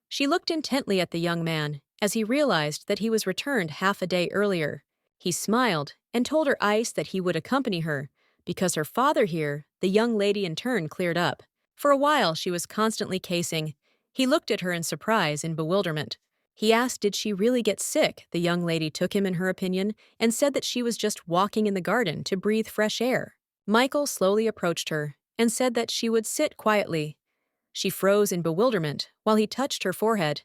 A: She looked intently at the young man as he realized that he was returned half a day earlier. He smiled and told her Ice that he would accompany her, because her father here, the young lady in turn cleared up. For a while she was constantly casing. He looked at her in surprise and bewilderment. He asked did she really get sick. The young lady took him in her opinion and said that she was just walking in the garden to breathe fresh air. Michael slowly approached her and said that she would sit quietly. She froze in bewilderment while he touched her forehead.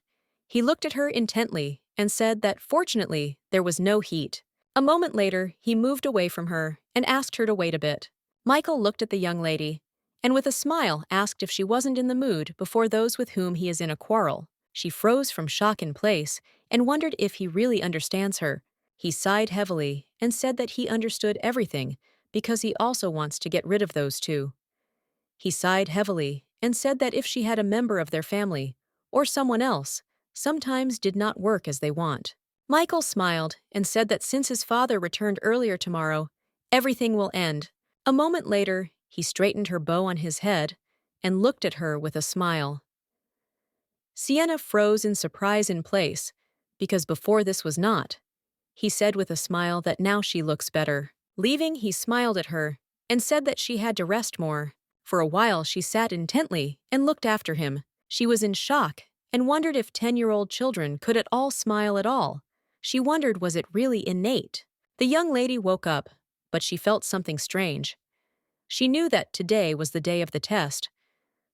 A: He looked at her intently and said that fortunately there was no heat. A moment later, he moved away from her and asked her to wait a bit. Michael looked at the young lady and with a smile asked if she wasn't in the mood before those with whom he is in a quarrel. She froze from shock in place and wondered if he really understands her. He sighed heavily and said that he understood everything because he also wants to get rid of those two. He sighed heavily and said that if she had a member of their family, or someone else, sometimes did not work as they want. Michael smiled and said that since his father returned earlier tomorrow, everything will end. A moment later, he straightened her bow on his head and looked at her with a smile. Sienna froze in surprise in place, because before this was not. He said with a smile that now she looks better. Leaving, he smiled at her and said that she had to rest more. For a while she sat intently and looked after him. She was in shock and wondered if 10-year-old children could at all smile at all. She wondered, was it really innate? The young lady woke up, but she felt something strange. She knew that today was the day of the test,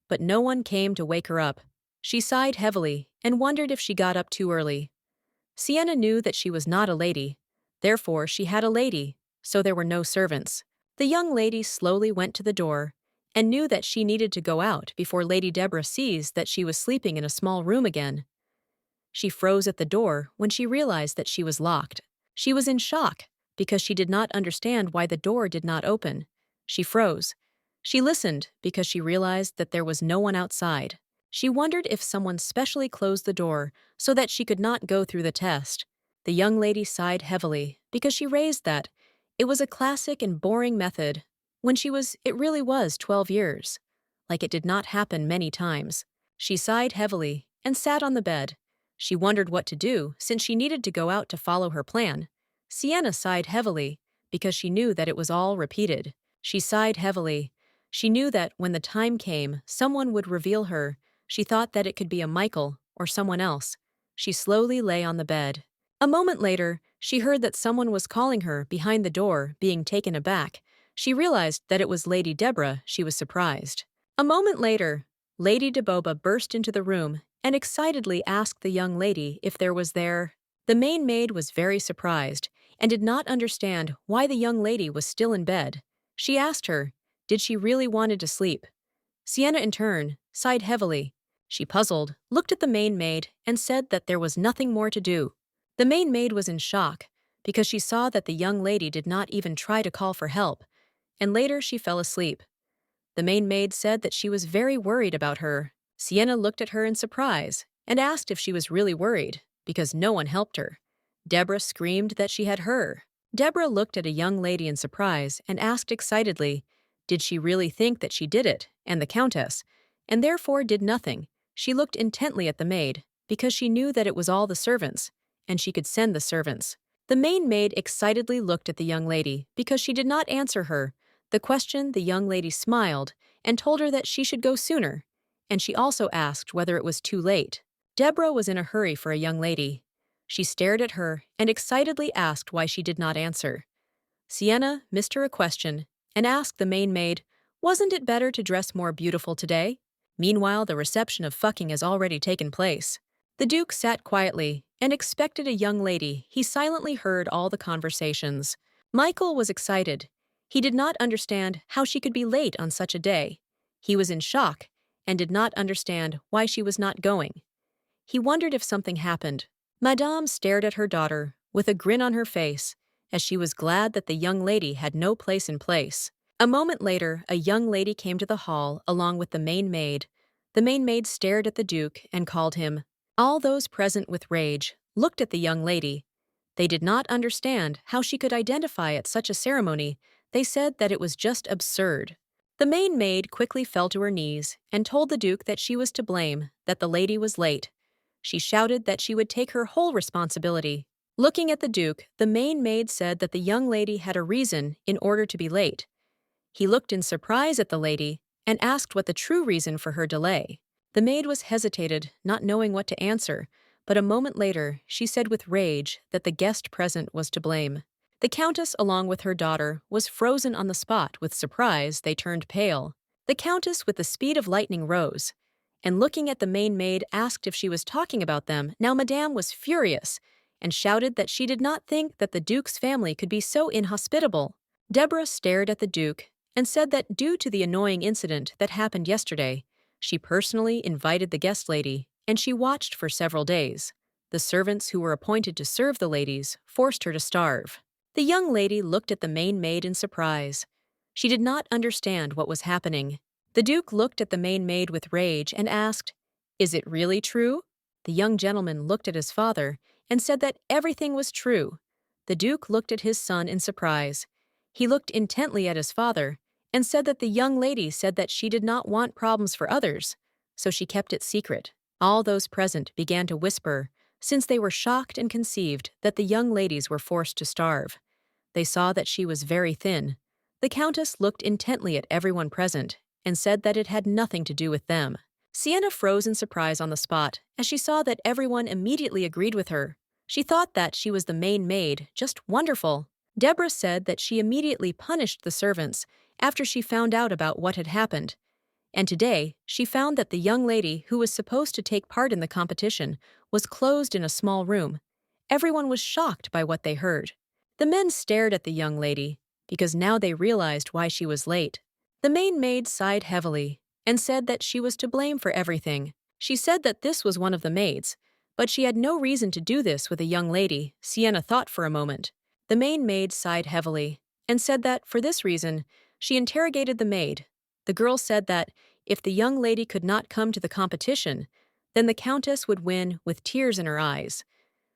A: but no one came to wake her up. She sighed heavily and wondered if she got up too early. Sienna knew that she was not a lady, therefore she had a lady, so there were no servants. The young lady slowly went to the door and knew that she needed to go out before Lady Deborah sees that she was sleeping in a small room again. She froze at the door when she realized that she was locked. She was in shock because she did not understand why the door did not open. She froze. She listened because she realized that there was no one outside. She wondered if someone specially closed the door so that she could not go through the test. The young lady sighed heavily because she raised that it was a classic and boring method when it really was 12 years. Like it did not happen many times. She sighed heavily and sat on the bed. She wondered what to do since she needed to go out to follow her plan. Sienna sighed heavily because she knew that it was all repeated. She sighed heavily. She knew that when the time came, someone would reveal her. She thought that it could be a Michael or someone else. She slowly lay on the bed. A moment later, she heard that someone was calling her behind the door, being taken aback. She realized that it was Lady Deborah. She was surprised. A moment later, Lady Deboba burst into the room and excitedly asked the young lady if there was there. The main maid was very surprised and did not understand why the young lady was still in bed. She asked her, did she really wanted to sleep? Sienna, in turn, sighed heavily. She puzzled, looked at the main maid, and said that there was nothing more to do. The main maid was in shock because she saw that the young lady did not even try to call for help, and later she fell asleep. The main maid said that she was very worried about her. Sienna looked at her in surprise and asked if she was really worried, because no one helped her. Deborah screamed that she had her. Deborah looked at a young lady in surprise and asked excitedly, did she really think that she did it, and the countess, and therefore did nothing? She looked intently at the maid, because she knew that it was all the servants, and she could send the servants. The main maid excitedly looked at the young lady, because she did not answer her. The question, the young lady smiled and told her that she should go sooner, and she also asked whether it was too late. Deborah was in a hurry for a young lady. She stared at her and excitedly asked why she did not answer. Sienna missed her a question and asked the main maid, wasn't it better to dress more beautiful today? Meanwhile, the reception of fucking has already taken place. The Duke sat quietly and expected a young lady. He silently heard all the conversations. Michael was excited. He did not understand how she could be late on such a day. He was in shock and did not understand why she was not going. He wondered if something happened. Madame stared at her daughter with a grin on her face, as she was glad that the young lady had no place in place. A moment later, a young lady came to the hall along with the main maid. The main maid stared at the Duke and called him. All those present with rage looked at the young lady. They did not understand how she could identify at such a ceremony. They said that it was just absurd. The main maid quickly fell to her knees and told the Duke that she was to blame, that the lady was late. She shouted that she would take her whole responsibility. Looking at the Duke, the main maid said that the young lady had a reason in order to be late. He looked in surprise at the lady and asked what the true reason for her delay. The maid was hesitated, not knowing what to answer, but a moment later she said with rage that the guest present was to blame. The Countess, along with her daughter, was frozen on the spot. With surprise, they turned pale. The Countess, with the speed of lightning, rose, and looking at the main maid, asked if she was talking about them. Now Madame was furious, and shouted that she did not think that the Duke's family could be so inhospitable. Deborah stared at the Duke and said that due to the annoying incident that happened yesterday, she personally invited the guest lady, and she watched for several days. The servants who were appointed to serve the ladies forced her to starve. The young lady looked at the main maid in surprise. She did not understand what was happening. The Duke looked at the main maid with rage and asked, "Is it really true?" The young gentleman looked at his father and said that everything was true. The Duke looked at his son in surprise. He looked intently at his father and said that the young lady said that she did not want problems for others, so she kept it secret. All those present began to whisper, since they were shocked and conceived that the young ladies were forced to starve. They saw that she was very thin. The Countess looked intently at everyone present and said that it had nothing to do with them. Sienna froze in surprise on the spot as she saw that everyone immediately agreed with her. She thought that she was the main maid, just wonderful. Deborah said that she immediately punished the servants after she found out about what had happened. And today, she found that the young lady who was supposed to take part in the competition was closed in a small room. Everyone was shocked by what they heard. The men stared at the young lady, because now they realized why she was late. The main maid sighed heavily and said that she was to blame for everything. She said that this was one of the maids, but she had no reason to do this with a young lady. Sienna thought for a moment. The main maid sighed heavily and said that, for this reason, she interrogated the maid. The girl said that if the young lady could not come to the competition, then the Countess would win with tears in her eyes.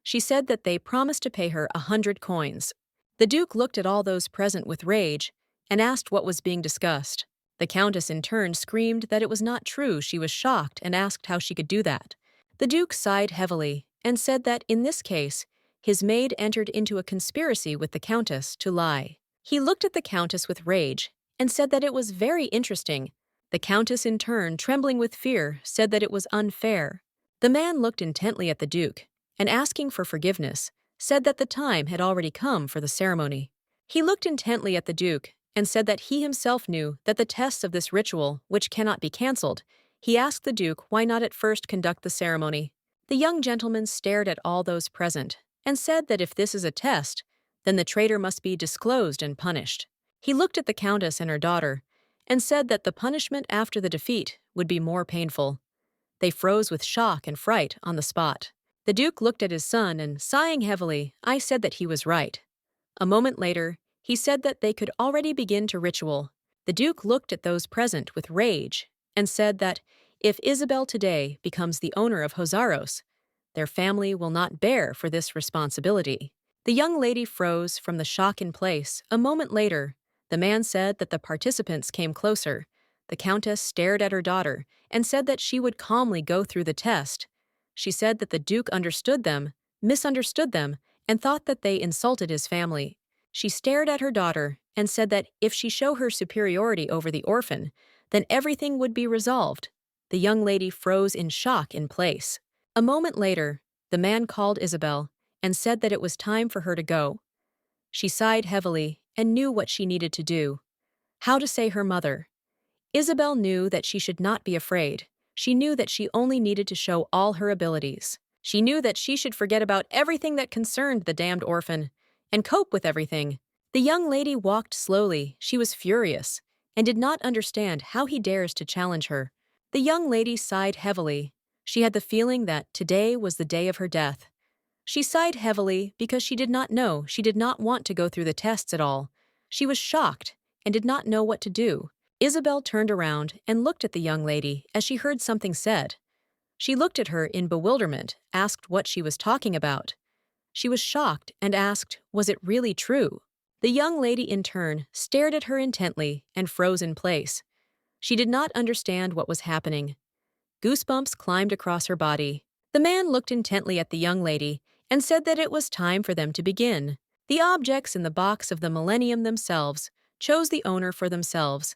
A: She said that they promised to pay her 100 coins. The Duke looked at all those present with rage and asked what was being discussed. The Countess in turn screamed that it was not true. She was shocked and asked how she could do that. The Duke sighed heavily and said that in this case, his maid entered into a conspiracy with the Countess to lie. He looked at the Countess with rage and said that it was very interesting. The Countess in turn, trembling with fear, said that it was unfair. The man looked intently at the Duke and, asking for forgiveness, said that the time had already come for the ceremony. He looked intently at the Duke and said that he himself knew that the tests of this ritual, which cannot be cancelled. He asked the Duke why not at first conduct the ceremony. The young gentleman stared at all those present and said that if this is a test, then the traitor must be disclosed and punished. He looked at the Countess and her daughter and said that the punishment after the defeat would be more painful. They froze with shock and fright on the spot. The Duke looked at his son and, sighing heavily, I said that he was right. A moment later, he said that they could already begin to ritual. The Duke looked at those present with rage and said that if Isabelle today becomes the owner of Kazaros, their family will not bear for this responsibility. The young lady froze from the shock in place. A moment later, the man said that the participants came closer. The Countess stared at her daughter and said that she would calmly go through the test. She said that the Duke understood them, misunderstood them, and thought that they insulted his family. She stared at her daughter and said that if she showed her superiority over the orphan, then everything would be resolved. The young lady froze in shock in place. A moment later, the man called Isabelle and said that it was time for her to go. She sighed heavily and knew what she needed to do. How to say her mother. Isabelle knew that she should not be afraid. She knew that she only needed to show all her abilities. She knew that she should forget about everything that concerned the damned orphan and cope with everything. The young lady walked slowly. She was furious and did not understand how he dares to challenge her. The young lady sighed heavily. She had the feeling that today was the day of her death. She sighed heavily because she did not know, she did not want to go through the tests at all. She was shocked and did not know what to do. Isabelle turned around and looked at the young lady as she heard something said. She looked at her in bewilderment, asked what she was talking about. She was shocked and asked, was it really true? The young lady in turn stared at her intently and froze in place. She did not understand what was happening. Goosebumps climbed across her body. The man looked intently at the young lady and said that it was time for them to begin. The objects in the box of the millennium themselves chose the owner for themselves,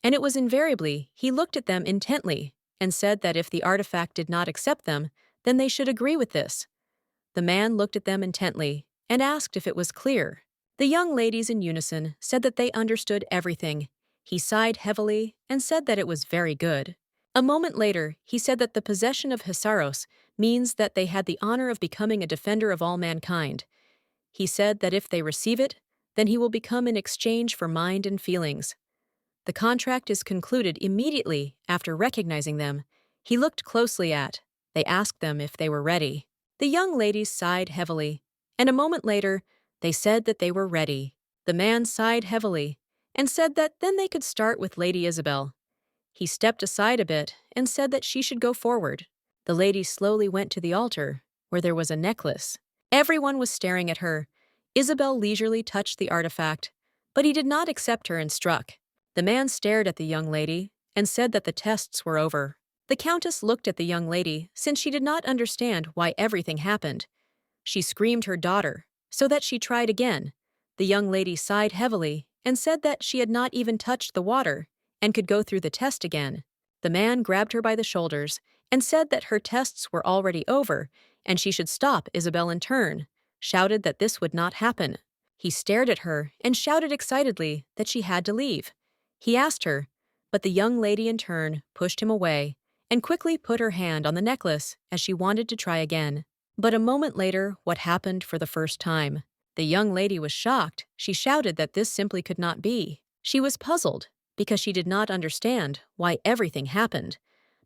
A: and it was invariably he looked at them intently and said that if the artifact did not accept them, then they should agree with this. The man looked at them intently and asked if it was clear. The young ladies in unison said that they understood everything. He sighed heavily and said that it was very good. A moment later, he said that the possession of Kazaros means that they had the honor of becoming a defender of all mankind. He said that if they receive it, then he will become in exchange for mind and feelings. The contract is concluded immediately after recognizing them. He looked closely at. They asked them if they were ready. The young ladies sighed heavily, and a moment later, they said that they were ready. The man sighed heavily and said that then they could start with Lady Isabelle. He stepped aside a bit and said that she should go forward. The lady slowly went to the altar, where there was a necklace. Everyone was staring at her. Isabelle leisurely touched the artifact, but he did not accept her and struck. The man stared at the young lady and said that the tests were over. The countess looked at the young lady since she did not understand why everything happened. She screamed her daughter, so that she tried again. The young lady sighed heavily and said that she had not even touched the water and could go through the test again. The man grabbed her by the shoulders and said that her tests were already over and she should stop Isabelle in turn, shouted that this would not happen. He stared at her and shouted excitedly that she had to leave. He asked her, but the young lady in turn pushed him away and quickly put her hand on the necklace as she wanted to try again. But a moment later, what happened for the first time? The young lady was shocked. She shouted that this simply could not be. She was puzzled because she did not understand why everything happened.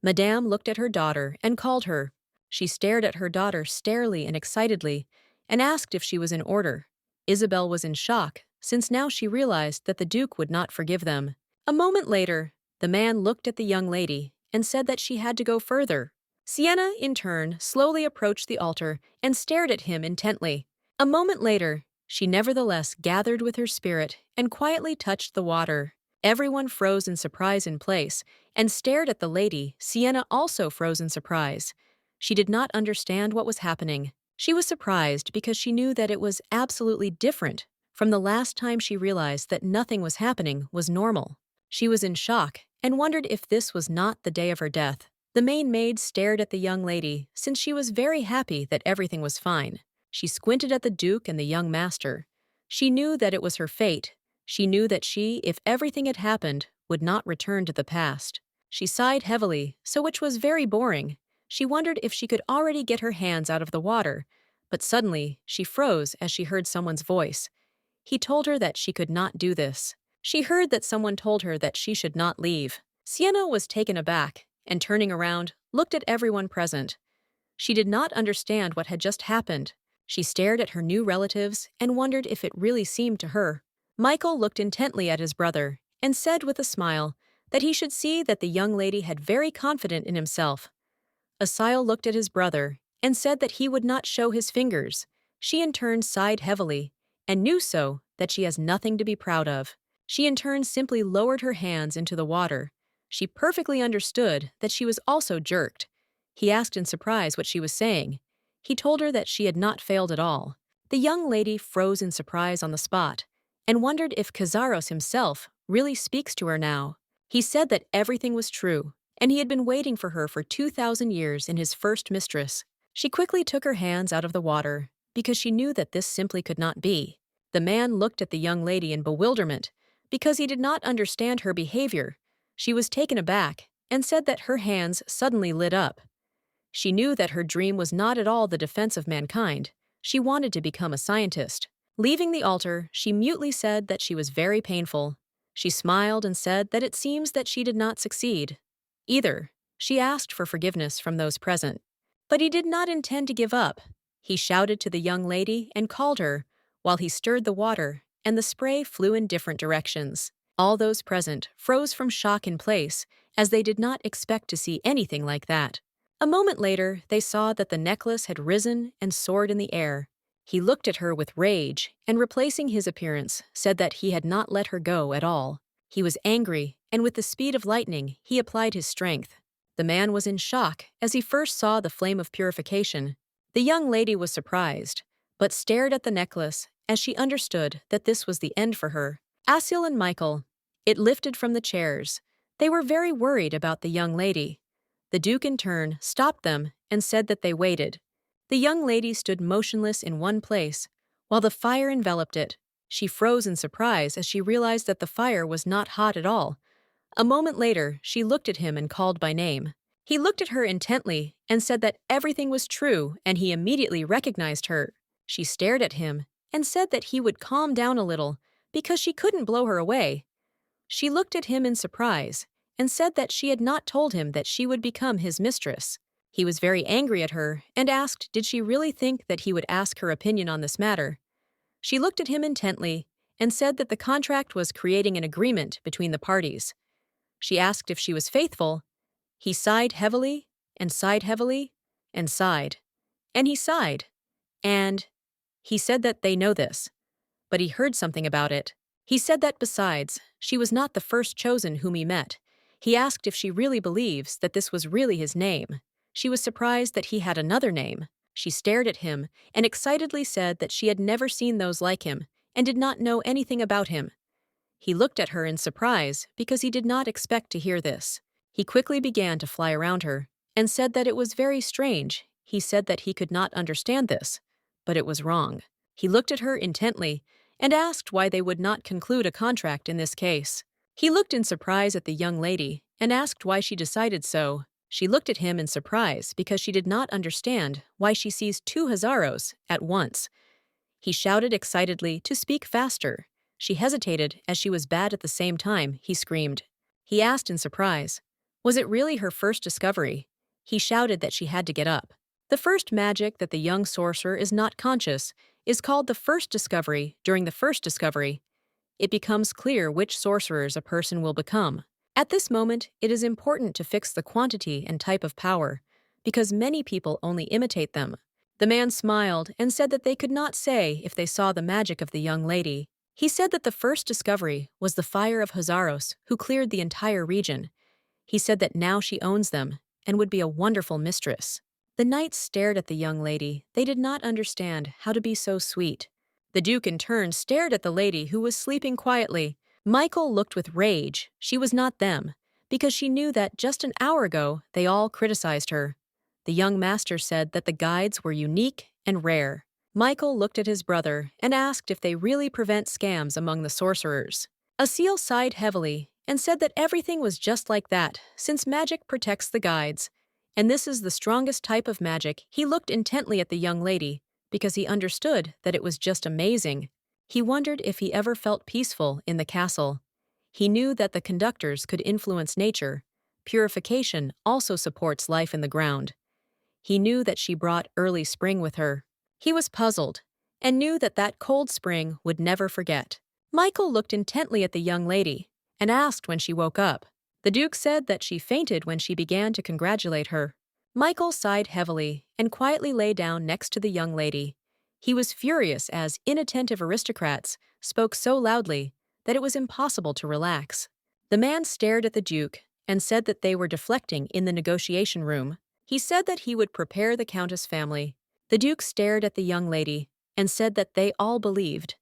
A: Madame looked at her daughter and called her. She stared at her daughter starely and excitedly and asked if she was in order. Isabelle was in shock, since now she realized that the Duke would not forgive them. A moment later, the man looked at the young lady and said that she had to go further. Sienna, in turn, slowly approached the altar and stared at him intently. A moment later, she nevertheless gathered with her spirit and quietly touched the water. Everyone froze in surprise in place and stared at the lady. Sienna also froze in surprise. She did not understand what was happening. She was surprised because she knew that it was absolutely different from the last time she realized that nothing was happening was normal. She was in shock and wondered if this was not the day of her death. The main maid stared at the young lady since she was very happy that everything was fine. She squinted at the Duke and the young master. She knew that it was her fate. She knew that she, if everything had happened, would not return to the past. She sighed heavily, which was very boring. She wondered if she could already get her hands out of the water, but suddenly she froze as she heard someone's voice. He told her that she could not do this. She heard that someone told her that she should not leave. Sienna was taken aback and, turning around, looked at everyone present. She did not understand what had just happened. She stared at her new relatives and wondered if it really seemed to her. Michael looked intently at his brother and said with a smile that he should see that the young lady had very confident in himself. Isabelle looked at his brother and said that he would not show his fingers. She in turn sighed heavily and knew so that she has nothing to be proud of. She in turn simply lowered her hands into the water. She perfectly understood that she was also jerked. He asked in surprise what she was saying. He told her that she had not failed at all. The young lady froze in surprise on the spot and wondered if Kazaros himself really speaks to her now. He said that everything was true, and he had been waiting for her for 2,000 years in his first mistress. She quickly took her hands out of the water because she knew that this simply could not be. The man looked at the young lady in bewilderment because he did not understand her behavior. She was taken aback and said that her hands suddenly lit up. She knew that her dream was not at all the defense of mankind. She wanted to become a scientist. Leaving the altar, she mutely said that she was very painful. She smiled and said that it seems that she did not succeed. Either, she asked for forgiveness from those present. But he did not intend to give up. He shouted to the young lady and called her, while he stirred the water, and the spray flew in different directions. All those present froze from shock in place, as they did not expect to see anything like that. A moment later, they saw that the necklace had risen and soared in the air. He looked at her with rage, and replacing his appearance, said that he had not let her go at all. He was angry, and with the speed of lightning, he applied his strength. The man was in shock as he first saw the flame of purification. The young lady was surprised, but stared at the necklace as she understood that this was the end for her. Isabelle and Michael, it lifted from the chairs. They were very worried about the young lady. The Duke in turn stopped them and said that they waited. The young lady stood motionless in one place, while the fire enveloped it. She froze in surprise as she realized that the fire was not hot at all. A moment later, she looked at him and called by name. He looked at her intently and said that everything was true, and he immediately recognized her. She stared at him and said that he would calm down a little because she couldn't blow her away. She looked at him in surprise and said that she had not told him that she would become his mistress. He was very angry at her and asked did she really think that he would ask her opinion on this matter. She looked at him intently and said that the contract was creating an agreement between the parties. She asked if she was faithful. He sighed heavily and sighed heavily and sighed. And he sighed. And he said that they know this. But he heard something about it. He said that besides, she was not the first chosen whom he met. He asked if she really believes that this was really his name. She was surprised that he had another name. She stared at him and excitedly said that she had never seen those like him and did not know anything about him. He looked at her in surprise because he did not expect to hear this. He quickly began to fly around her and said that it was very strange. He said that he could not understand this, but it was wrong. He looked at her intently and asked why they would not conclude a contract in this case. He looked in surprise at the young lady and asked why she decided so. She looked at him in surprise because she did not understand why she sees two Kazaros at once. He shouted excitedly to speak faster. She hesitated as she was bad at the same time. He screamed. He asked in surprise, was it really her first discovery? He shouted that she had to get up. The first magic that the young sorcerer is not conscious is called the first discovery. During the first discovery, it becomes clear which sorcerers a person will become. At this moment, it is important to fix the quantity and type of power, because many people only imitate them. The man smiled and said that they could not say if they saw the magic of the young lady. He said that the first discovery was the fire of Jaros, who cleared the entire region. He said that now she owns them and would be a wonderful mistress. The knights stared at the young lady. They did not understand how to be so sweet. The Duke in turn stared at the lady who was sleeping quietly. Michael looked with rage. She was not them, because she knew that just an hour ago they all criticized her. The young master said that the guides were unique and rare. Michael looked at his brother and asked if they really prevent scams among the sorcerers. Asil sighed heavily and said that everything was just like that, since magic protects the guides. And this is the strongest type of magic. He looked intently at the young lady, because he understood that it was just amazing. He wondered if he ever felt peaceful in the castle. He knew that the conductors could influence nature. Purification also supports life in the ground. He knew that she brought early spring with her. He was puzzled, and knew that that cold spring would never forget. Michael looked intently at the young lady, and asked when she woke up. The Duke said that she fainted when she began to congratulate her. Michael sighed heavily, and quietly lay down next to the young lady. He was furious as inattentive aristocrats spoke so loudly that it was impossible to relax. The man stared at the Duke and said that they were deflecting in the negotiation room. He said that he would prepare the Countess family. The Duke stared at the young lady and said that they all believed.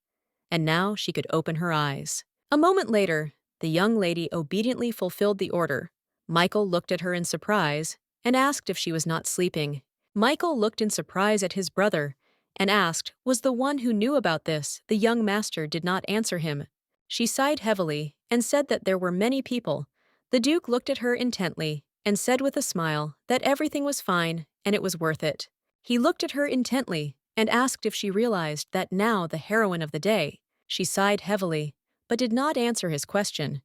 A: And now she could open her eyes. A moment later, the young lady obediently fulfilled the order. Michael looked at her in surprise and asked if she was not sleeping. Michael looked in surprise at his brother and asked, was the one who knew about this? The young master did not answer him. She sighed heavily and said that there were many people. The Duke looked at her intently and said with a smile that everything was fine and it was worth it. He looked at her intently and asked if she realized that now the heroine of the day. She sighed heavily, but did not answer his question.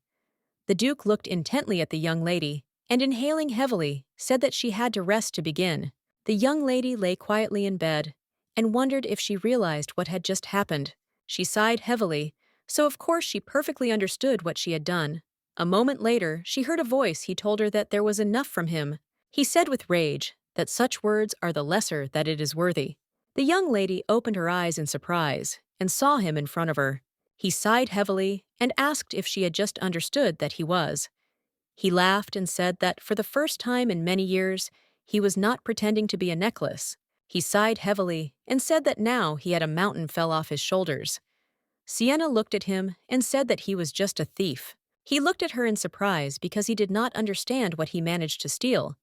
A: The Duke looked intently at the young lady and, inhaling heavily, said that she had to rest to begin. The young lady lay quietly in bed and wondered if she realized what had just happened. She sighed heavily, so of course she perfectly understood what she had done. A moment later, she heard a voice. He told her that there was enough from him. He said with rage that such words are the lesser that it is worthy. The young lady opened her eyes in surprise and saw him in front of her. He sighed heavily and asked if she had just understood that he was. He laughed and said that for the first time in many years, he was not pretending to be a necklace. He sighed heavily and said that now he had a mountain fell off his shoulders. Sienna looked at him and said that he was just a thief. He looked at her in surprise because he did not understand what he managed to steal.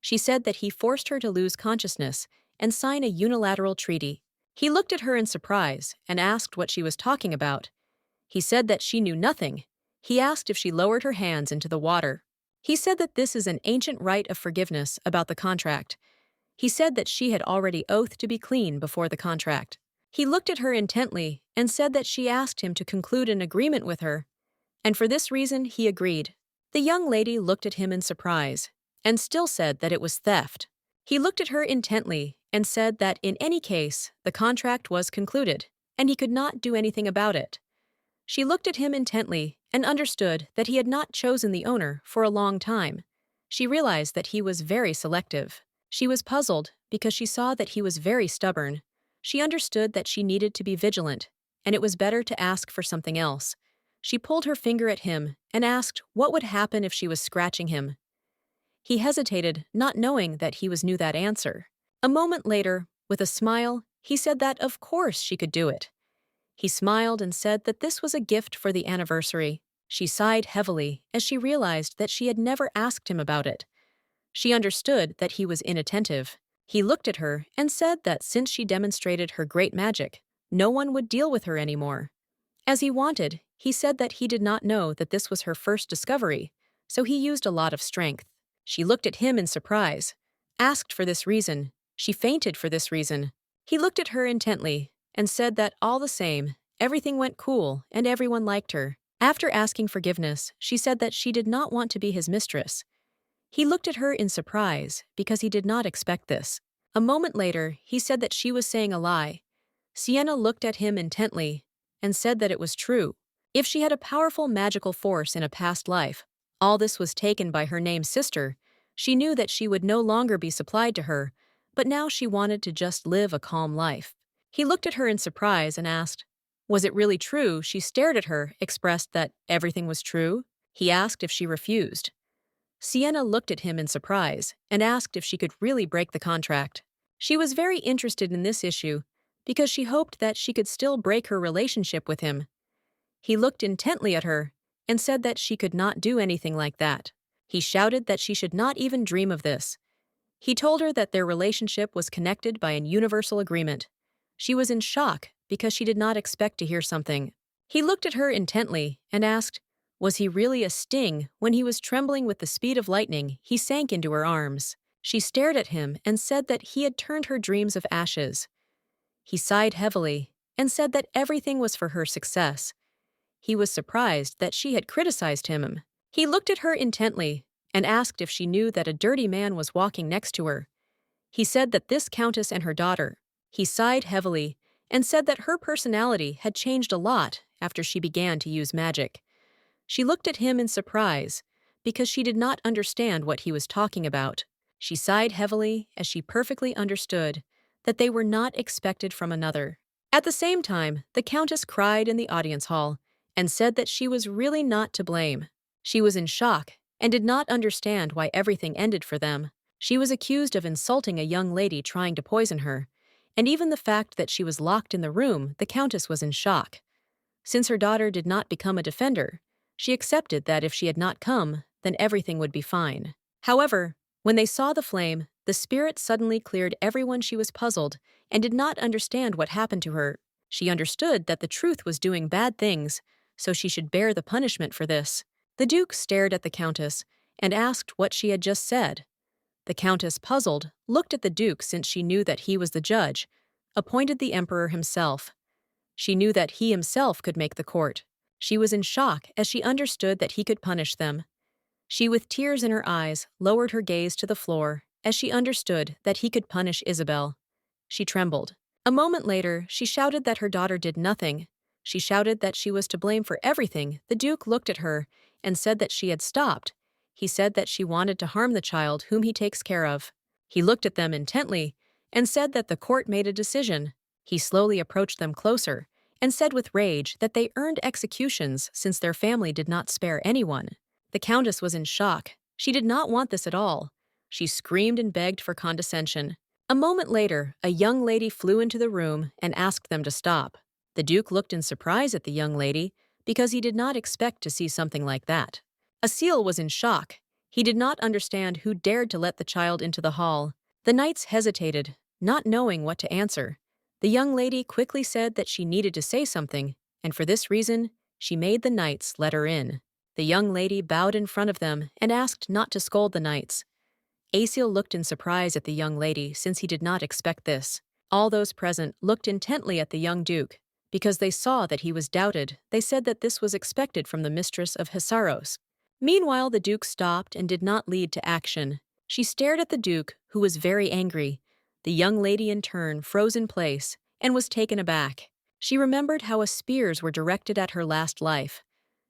A: She said that he forced her to lose consciousness and sign a unilateral treaty. He looked at her in surprise and asked what she was talking about. He said that she knew nothing. He asked if she lowered her hands into the water. He said that this is an ancient rite of forgiveness about the contract. He said that she had already oathed to be clean before the contract. He looked at her intently and said that she asked him to conclude an agreement with her, and for this reason he agreed. The young lady looked at him in surprise and still said that it was theft. He looked at her intently and said that in any case, the contract was concluded, and he could not do anything about it. She looked at him intently and understood that he had not chosen the owner for a long time. She realized that he was very selective. She was puzzled because she saw that he was very stubborn. She understood that she needed to be vigilant, and it was better to ask for something else. She pulled her finger at him and asked what would happen if she was scratching him. He hesitated, not knowing that he knew that answer. A moment later, with a smile, he said that of course she could do it. He smiled and said that this was a gift for the anniversary. She sighed heavily as she realized that she had never asked him about it. She understood that he was inattentive. He looked at her and said that since she demonstrated her great magic, no one would deal with her anymore. As he wanted, he said that he did not know that this was her first discovery, so he used a lot of strength. She looked at him in surprise, asked for this reason. She fainted for this reason. He looked at her intently and said that all the same, everything went cool and everyone liked her. After asking forgiveness, she said that she did not want to be his mistress. He looked at her in surprise because he did not expect this. A moment later, he said that she was saying a lie. Sienna looked at him intently and said that it was true. If she had a powerful magical force in a past life, all this was taken by her named sister. She knew that she would no longer be supplied to her, but now she wanted to just live a calm life. He looked at her in surprise and asked, was it really true? She stared at her, expressed that everything was true. He asked if she refused. Sienna looked at him in surprise and asked if she could really break the contract. She was very interested in this issue because she hoped that she could still break her relationship with him. He looked intently at her and said that she could not do anything like that. He shouted that she should not even dream of this. He told her that their relationship was connected by an universal agreement. She was in shock because she did not expect to hear something. He looked at her intently and asked, was he really a sting? When he was trembling with the speed of lightning, he sank into her arms. She stared at him and said that he had turned her dreams of ashes. He sighed heavily and said that everything was for her success. He was surprised that she had criticized him. He looked at her intently and asked if she knew that a dirty man was walking next to her. He said that this countess and her daughter. He sighed heavily and said that her personality had changed a lot after she began to use magic. She looked at him in surprise because she did not understand what he was talking about. She sighed heavily as she perfectly understood that they were not expected from another. At the same time, the countess cried in the audience hall and said that she was really not to blame. She was in shock and did not understand why everything ended for them. She was accused of insulting a young lady trying to poison her, and even the fact that she was locked in the room, the countess was in shock. Since her daughter did not become a defender, she accepted that if she had not come, then everything would be fine. However, when they saw the flame, the spirit suddenly cleared everyone. She was puzzled and did not understand what happened to her. She understood that the truth was doing bad things, so she should bear the punishment for this. The Duke stared at the Countess and asked what she had just said. The Countess, puzzled, looked at the Duke since she knew that he was the judge, appointed the Emperor himself. She knew that he himself could make the court. She was in shock as she understood that he could punish them. She, with tears in her eyes, lowered her gaze to the floor as she understood that he could punish Isabelle. She trembled. A moment later, she shouted that her daughter did nothing. She shouted that she was to blame for everything. The Duke looked at her and said that she had stopped. He said that she wanted to harm the child whom he takes care of. He looked at them intently and said that the court made a decision. He slowly approached them closer and said with rage that they earned executions since their family did not spare anyone. The Countess was in shock. She did not want this at all. She screamed and begged for condescension. A moment later, a young lady flew into the room and asked them to stop. The Duke looked in surprise at the young lady because he did not expect to see something like that. Asil was in shock. He did not understand who dared to let the child into the hall. The knights hesitated, not knowing what to answer. The young lady quickly said that she needed to say something, and for this reason, she made the knights let her in. The young lady bowed in front of them and asked not to scold the knights. Asil looked in surprise at the young lady since he did not expect this. All those present looked intently at the young duke. Because they saw that he was doubted, they said that this was expected from the mistress of Kazaros. Meanwhile, the duke stopped and did not lead to action. She stared at the Duke, who was very angry. The young lady in turn froze in place and was taken aback. She remembered how spears were directed at her last life.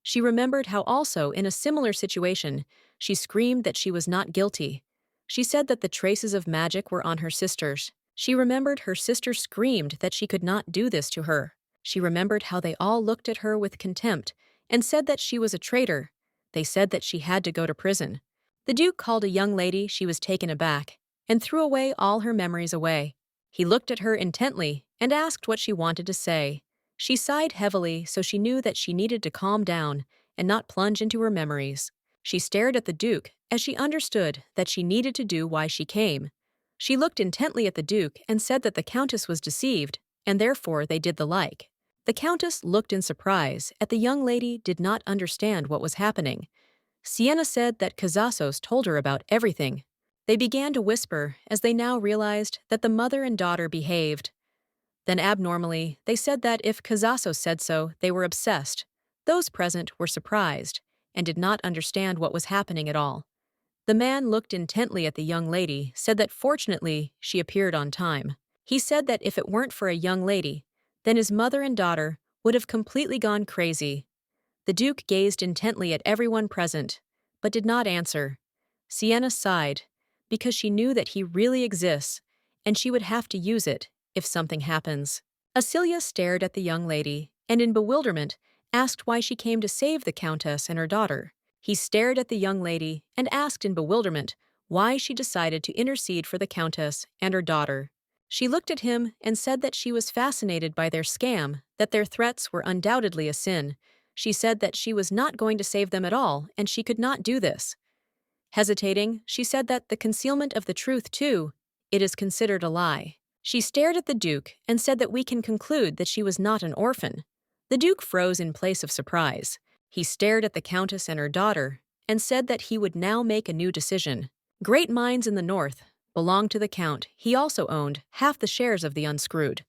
A: She remembered how also, in a similar situation, she screamed that she was not guilty. She said that the traces of magic were on her sisters. She remembered her sister screamed that she could not do this to her. She remembered how they all looked at her with contempt and said that she was a traitor. They said that she had to go to prison. The Duke called a young lady. She was taken aback and threw away all her memories away. He looked at her intently and asked what she wanted to say. She sighed heavily, so she knew that she needed to calm down and not plunge into her memories. She stared at the Duke as she understood that she needed to do why she came. She looked intently at the Duke and said that the Countess was deceived, and therefore they did the like. The Countess looked in surprise at the young lady did not understand what was happening. Sienna said that Kazaros told her about everything. They began to whisper as they now realized that the mother and daughter behaved. Then abnormally, they said that if Kazaros said so, they were obsessed. Those present were surprised and did not understand what was happening at all. The man looked intently at the young lady, said that fortunately she appeared on time. He said that if it weren't for a young lady, then his mother and daughter would have completely gone crazy. The Duke gazed intently at everyone present, but did not answer. Sienna sighed, because she knew that he really exists, and she would have to use it if something happens. Asilia stared at the young lady, and in bewilderment asked why she came to save the Countess and her daughter. He stared at the young lady and asked in bewilderment why she decided to intercede for the Countess and her daughter. She looked at him and said that she was fascinated by their scam, that their threats were undoubtedly a sin. She said that she was not going to save them at all, and she could not do this. Hesitating, she said that the concealment of the truth, too, it is considered a lie. She stared at the Duke and said that we can conclude that she was not an orphan. The Duke froze in place of surprise. He stared at the Countess and her daughter and said that he would now make a new decision. Great mines in the north belonged to the Count. He also owned half the shares of the Unscrewed.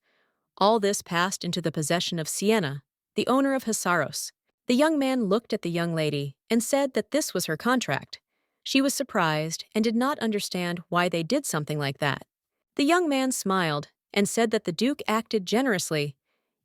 A: All this passed into the possession of Sienna, the owner of Kazaros. The young man looked at the young lady and said that this was her contract. She was surprised and did not understand why they did something like that. The young man smiled and said that the Duke acted generously,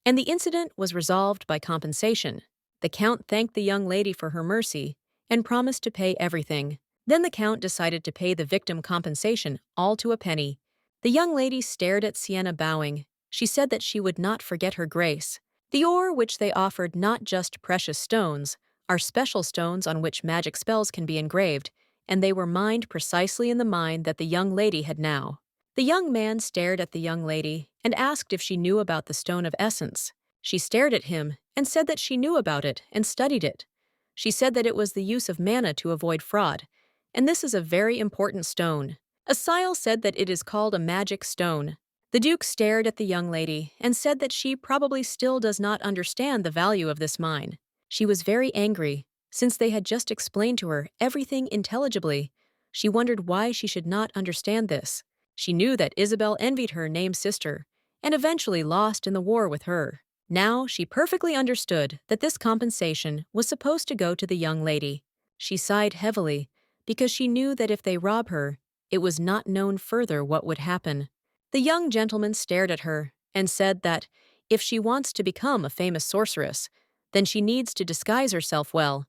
A: and the incident was resolved by compensation. The Count thanked the young lady for her mercy and promised to pay everything. Then the Count decided to pay the victim compensation, all to a penny. The young lady stared at Sienna, bowing. She said that she would not forget her grace. The ore which they offered, not just precious stones, are special stones on which magic spells can be engraved, and they were mined precisely in the mine that the young lady had now. The young man stared at the young lady and asked if she knew about the Stone of Essence. She stared at him and said that she knew about it and studied it. She said that it was the use of mana to avoid fraud, and this is a very important stone. Isabelle said that it is called a magic stone. The Duke stared at the young lady and said that she probably still does not understand the value of this mine. She was very angry, since they had just explained to her everything intelligibly. She wondered why she should not understand this. She knew that Isabelle envied her named sister, and eventually lost in the war with her. Now she perfectly understood that this compensation was supposed to go to the young lady. She sighed heavily, because she knew that if they rob her, it was not known further what would happen. The young gentleman stared at her and said that if she wants to become a famous sorceress, then she needs to disguise herself well.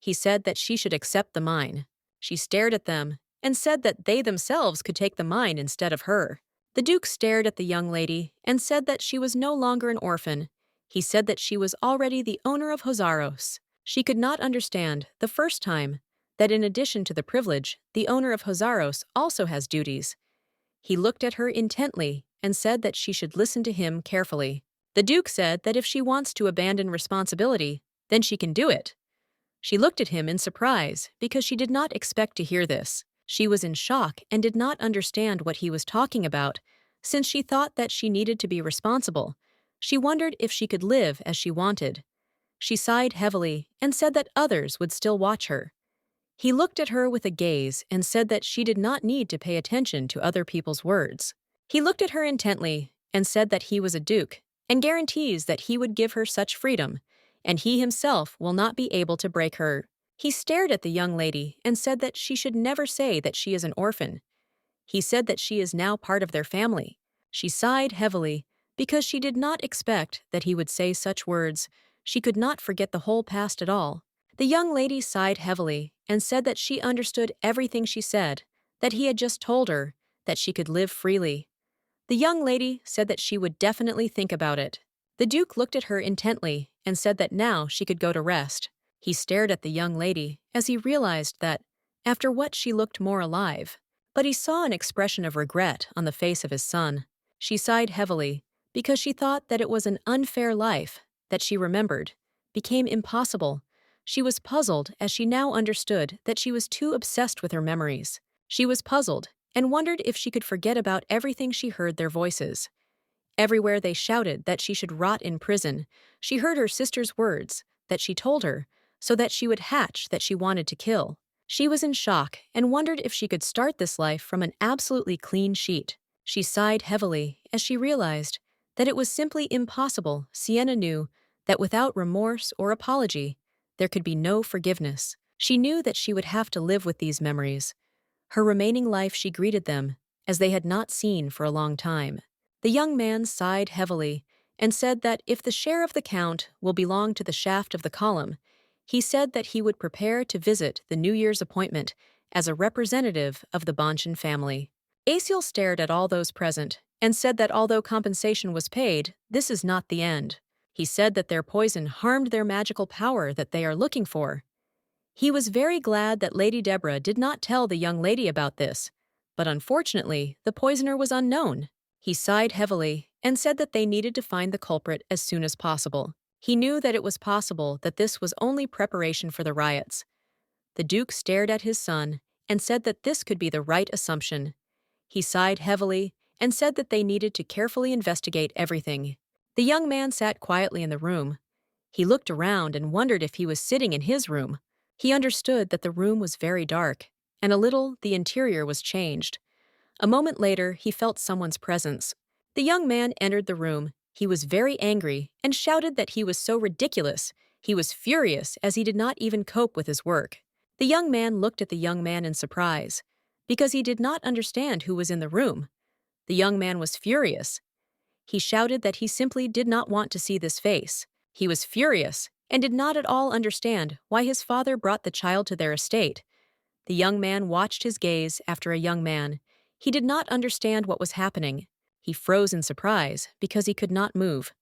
A: He said that she should accept the mine. She stared at them and said that they themselves could take the mine instead of her. The Duke stared at the young lady and said that she was no longer an orphan. He said that she was already the owner of Kazaros. She could not understand, the first time, that in addition to the privilege, the owner of Kazaros also has duties. He looked at her intently and said that she should listen to him carefully. The Duke said that if she wants to abandon responsibility, then she can do it. She looked at him in surprise because she did not expect to hear this. She was in shock and did not understand what he was talking about, since she thought that she needed to be responsible. She wondered if she could live as she wanted. She sighed heavily and said that others would still watch her. He looked at her with a gaze and said that she did not need to pay attention to other people's words. He looked at her intently and said that he was a duke and guarantees that he would give her such freedom, and he himself will not be able to break her. He stared at the young lady and said that she should never say that she is an orphan. He said that she is now part of their family. She sighed heavily because she did not expect that he would say such words. She could not forget the whole past at all. The young lady sighed heavily and said that she understood everything she said, that he had just told her that she could live freely. The young lady said that she would definitely think about it. The Duke looked at her intently and said that now she could go to rest. He stared at the young lady as he realized that, after what, she looked more alive. But he saw an expression of regret on the face of his son. She sighed heavily because she thought that it was an unfair life that she remembered became impossible. She was puzzled as she now understood that she was too obsessed with her memories. She was puzzled and wondered if she could forget about everything she heard their voices. Everywhere they shouted that she should rot in prison. She heard her sister's words that she told her so that she would hatch that she wanted to kill. She was in shock and wondered if she could start this life from an absolutely clean sheet. She sighed heavily as she realized that it was simply impossible. Sienna knew that without remorse or apology, there could be no forgiveness. She knew that she would have to live with these memories. Her remaining life she greeted them, as they had not seen for a long time. The young man sighed heavily and said that if the share of the count will belong to the shaft of the column, he said that he would prepare to visit the New Year's appointment as a representative of the Bonchen family. Aciel stared at all those present and said that although compensation was paid, this is not the end. He said that their poison harmed their magical power that they are looking for. He was very glad that Lady Deborah did not tell the young lady about this, but unfortunately, the poisoner was unknown. He sighed heavily and said that they needed to find the culprit as soon as possible. He knew that it was possible that this was only preparation for the riots. The Duke stared at his son and said that this could be the right assumption. He sighed heavily and said that they needed to carefully investigate everything. The young man sat quietly in the room. He looked around and wondered if he was sitting in his room. He understood that the room was very dark, and a little the interior was changed. A moment later, he felt someone's presence. The young man entered the room. He was very angry and shouted that he was so ridiculous. He was furious as he did not even cope with his work. The young man looked at the young man in surprise, because he did not understand who was in the room. The young man was furious. He shouted that he simply did not want to see this face. He was furious and did not at all understand why his father brought the child to their estate. The young man watched his gaze after a young man. He did not understand what was happening. He froze in surprise because he could not move.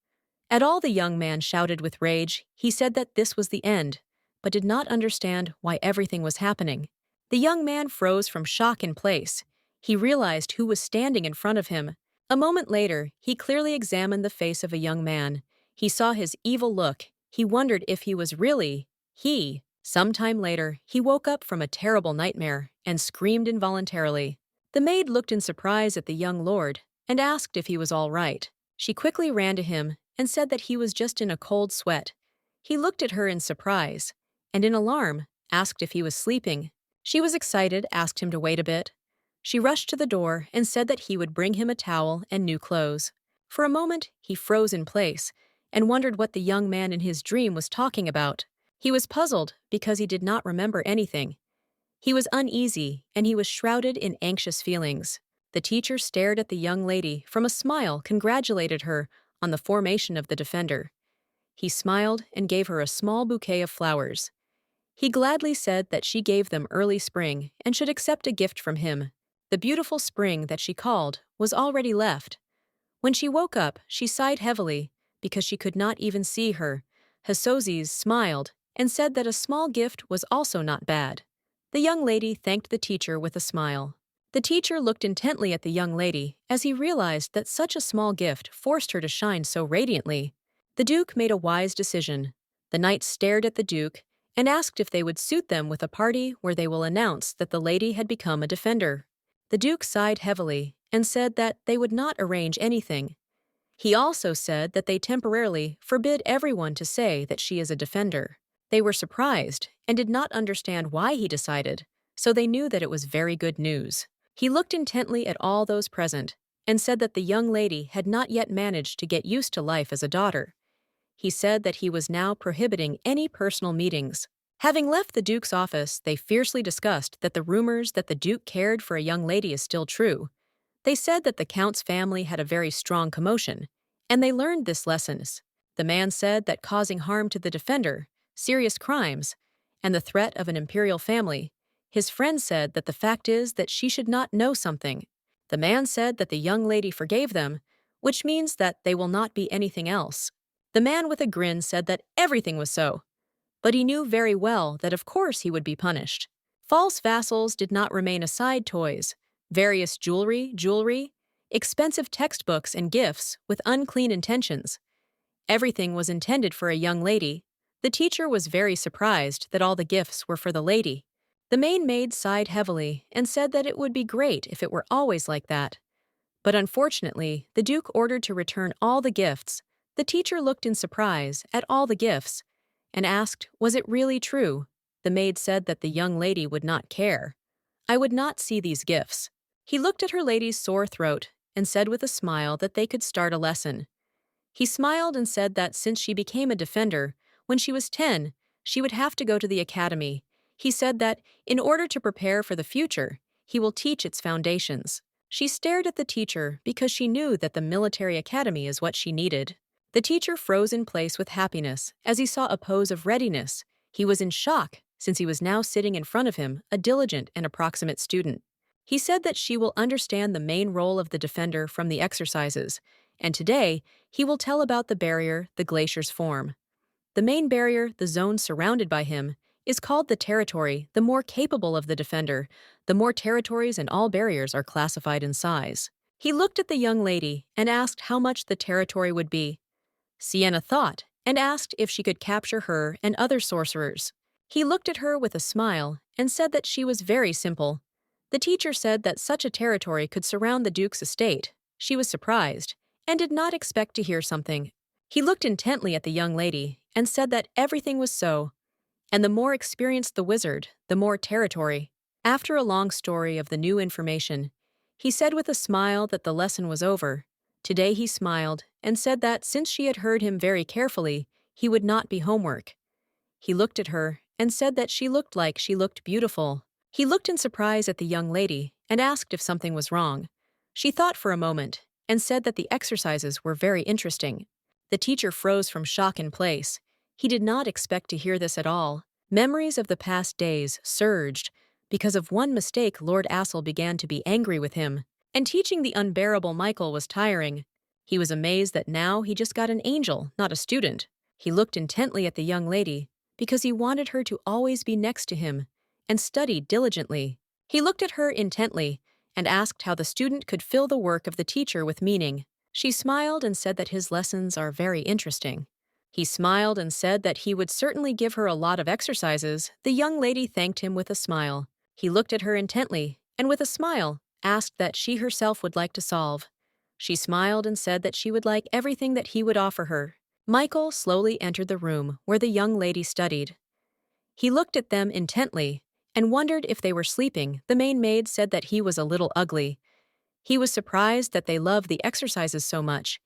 A: At all the young man shouted with rage. He said that this was the end, but did not understand why everything was happening. The young man froze from shock in place. He realized who was standing in front of him. A moment later, he clearly examined the face of a young man. He saw his evil look. He wondered if he was really he. Some time later, he woke up from a terrible nightmare and screamed involuntarily. The maid looked in surprise at the young lord and asked if he was all right. She quickly ran to him and said that he was just in a cold sweat. He looked at her in surprise and in alarm asked if he was sleeping. She was excited, asked him to wait a bit. She rushed to the door and said that he would bring him a towel and new clothes. For a moment, he froze in place and wondered what the young man in his dream was talking about. He was puzzled because he did not remember anything. He was uneasy and he was shrouded in anxious feelings. The teacher stared at the young lady from a smile, congratulated her on the formation of the defender. He smiled and gave her a small bouquet of flowers. He gladly said that she gave them early spring and should accept a gift from him. The beautiful spring that she called was already left. When she woke up, she sighed heavily because she could not even see her. Hasozis smiled and said that a small gift was also not bad. The young lady thanked the teacher with a smile. The teacher looked intently at the young lady as he realized that such a small gift forced her to shine so radiantly. The Duke made a wise decision. The knights stared at the Duke and asked if they would suit them with a party where they will announce that the lady had become a defender. The Duke sighed heavily and said that they would not arrange anything. He also said that they temporarily forbid everyone to say that she is a defender. They were surprised and did not understand why he decided, so they knew that it was very good news. He looked intently at all those present and said that the young lady had not yet managed to get used to life as a daughter. He said that he was now prohibiting any personal meetings. Having left the Duke's office, they fiercely discussed that the rumors that the Duke cared for a young lady is still true. They said that the Count's family had a very strong commotion, and they learned this lessons. The man said that causing harm to the defender, serious crimes, and the threat of an imperial family, his friend said that the fact is that she should not know something. The man said that the young lady forgave them, which means that they will not be anything else. The man with a grin said that everything was so, but he knew very well that of course he would be punished. False vassals did not remain aside toys. Various jewelry, expensive textbooks and gifts with unclean intentions. Everything was intended for a young lady. The teacher was very surprised that all the gifts were for the lady. The main maid sighed heavily and said that it would be great if it were always like that. But unfortunately, the Duke ordered to return all the gifts. The teacher looked in surprise at all the gifts and asked, was it really true? The maid said that the young lady would not care. I would not see these gifts. He looked at her lady's sore throat and said with a smile that they could start a lesson. He smiled and said that since she became a defender, when she was 10, she would have to go to the academy. He said that, in order to prepare for the future, he will teach its foundations. She stared at the teacher because she knew that the military academy is what she needed. The teacher froze in place with happiness as he saw a pose of readiness. He was in shock, since he was now sitting in front of him, a diligent and approximate student. He said that she will understand the main role of the defender from the exercises, and today he will tell about the barrier the glaciers form. The main barrier, the zone surrounded by him, is called the territory, the more capable of the defender. The more territories and all barriers are classified in size. He looked at the young lady and asked how much the territory would be. Sienna thought and asked if she could capture her and other sorcerers. He looked at her with a smile and said that she was very simple. The teacher said that such a territory could surround the Duke's estate. She was surprised and did not expect to hear something. He looked intently at the young lady and said that everything was so. And the more experienced the wizard, the more territory. After a long story of the new information, he said with a smile that the lesson was over. Today he smiled and said that since she had heard him very carefully, he would not be homework. He looked at her and said that she looked beautiful. He looked in surprise at the young lady and asked if something was wrong. She thought for a moment and said that the exercises were very interesting. The teacher froze from shock in place. He did not expect to hear this at all. Memories of the past days surged. Because of one mistake, Lord Assel began to be angry with him, and teaching the unbearable Michael was tiring. He was amazed that now he just got an angel, not a student. He looked intently at the young lady because he wanted her to always be next to him and studied diligently. He looked at her intently and asked how the student could fill the work of the teacher with meaning. She smiled and said that his lessons are very interesting. He smiled and said that he would certainly give her a lot of exercises. The young lady thanked him with a smile. He looked at her intently and with a smile asked that she herself would like to solve. She smiled and said that she would like everything that he would offer her. Michael slowly entered the room where the young lady studied. He looked at them intently and wondered if they were sleeping. The main maid said that he was a little ugly. He was surprised that they loved the exercises so much.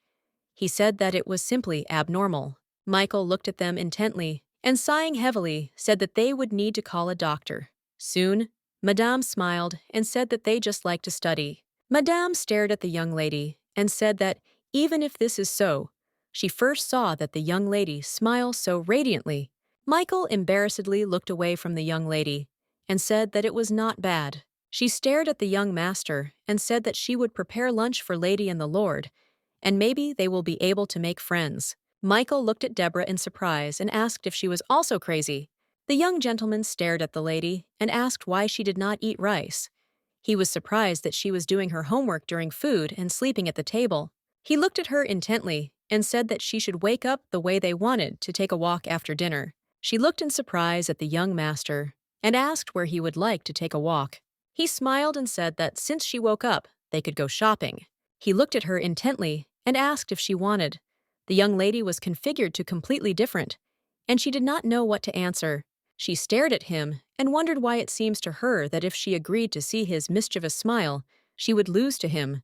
A: He said that it was simply abnormal. Michael looked at them intently and, sighing heavily, said that they would need to call a doctor. Soon, Madame smiled and said that they just like to study. Madame stared at the young lady and said that even if this is so, she first saw that the young lady smiled so radiantly. Michael embarrassedly looked away from the young lady and said that it was not bad. She stared at the young master and said that she would prepare lunch for Lady and the Lord, and maybe they will be able to make friends. Michael looked at Deborah in surprise and asked if she was also crazy. The young gentleman stared at the lady and asked why she did not eat rice. He was surprised that she was doing her homework during food and sleeping at the table. He looked at her intently and said that she should wake up the way they wanted to take a walk after dinner. She looked in surprise at the young master and asked where he would like to take a walk. He smiled and said that since she woke up, they could go shopping. He looked at her intently and asked if she wanted. The young lady was configured to completely different, and she did not know what to answer. She stared at him and wondered why it seems to her that if she agreed to see his mischievous smile, she would lose to him.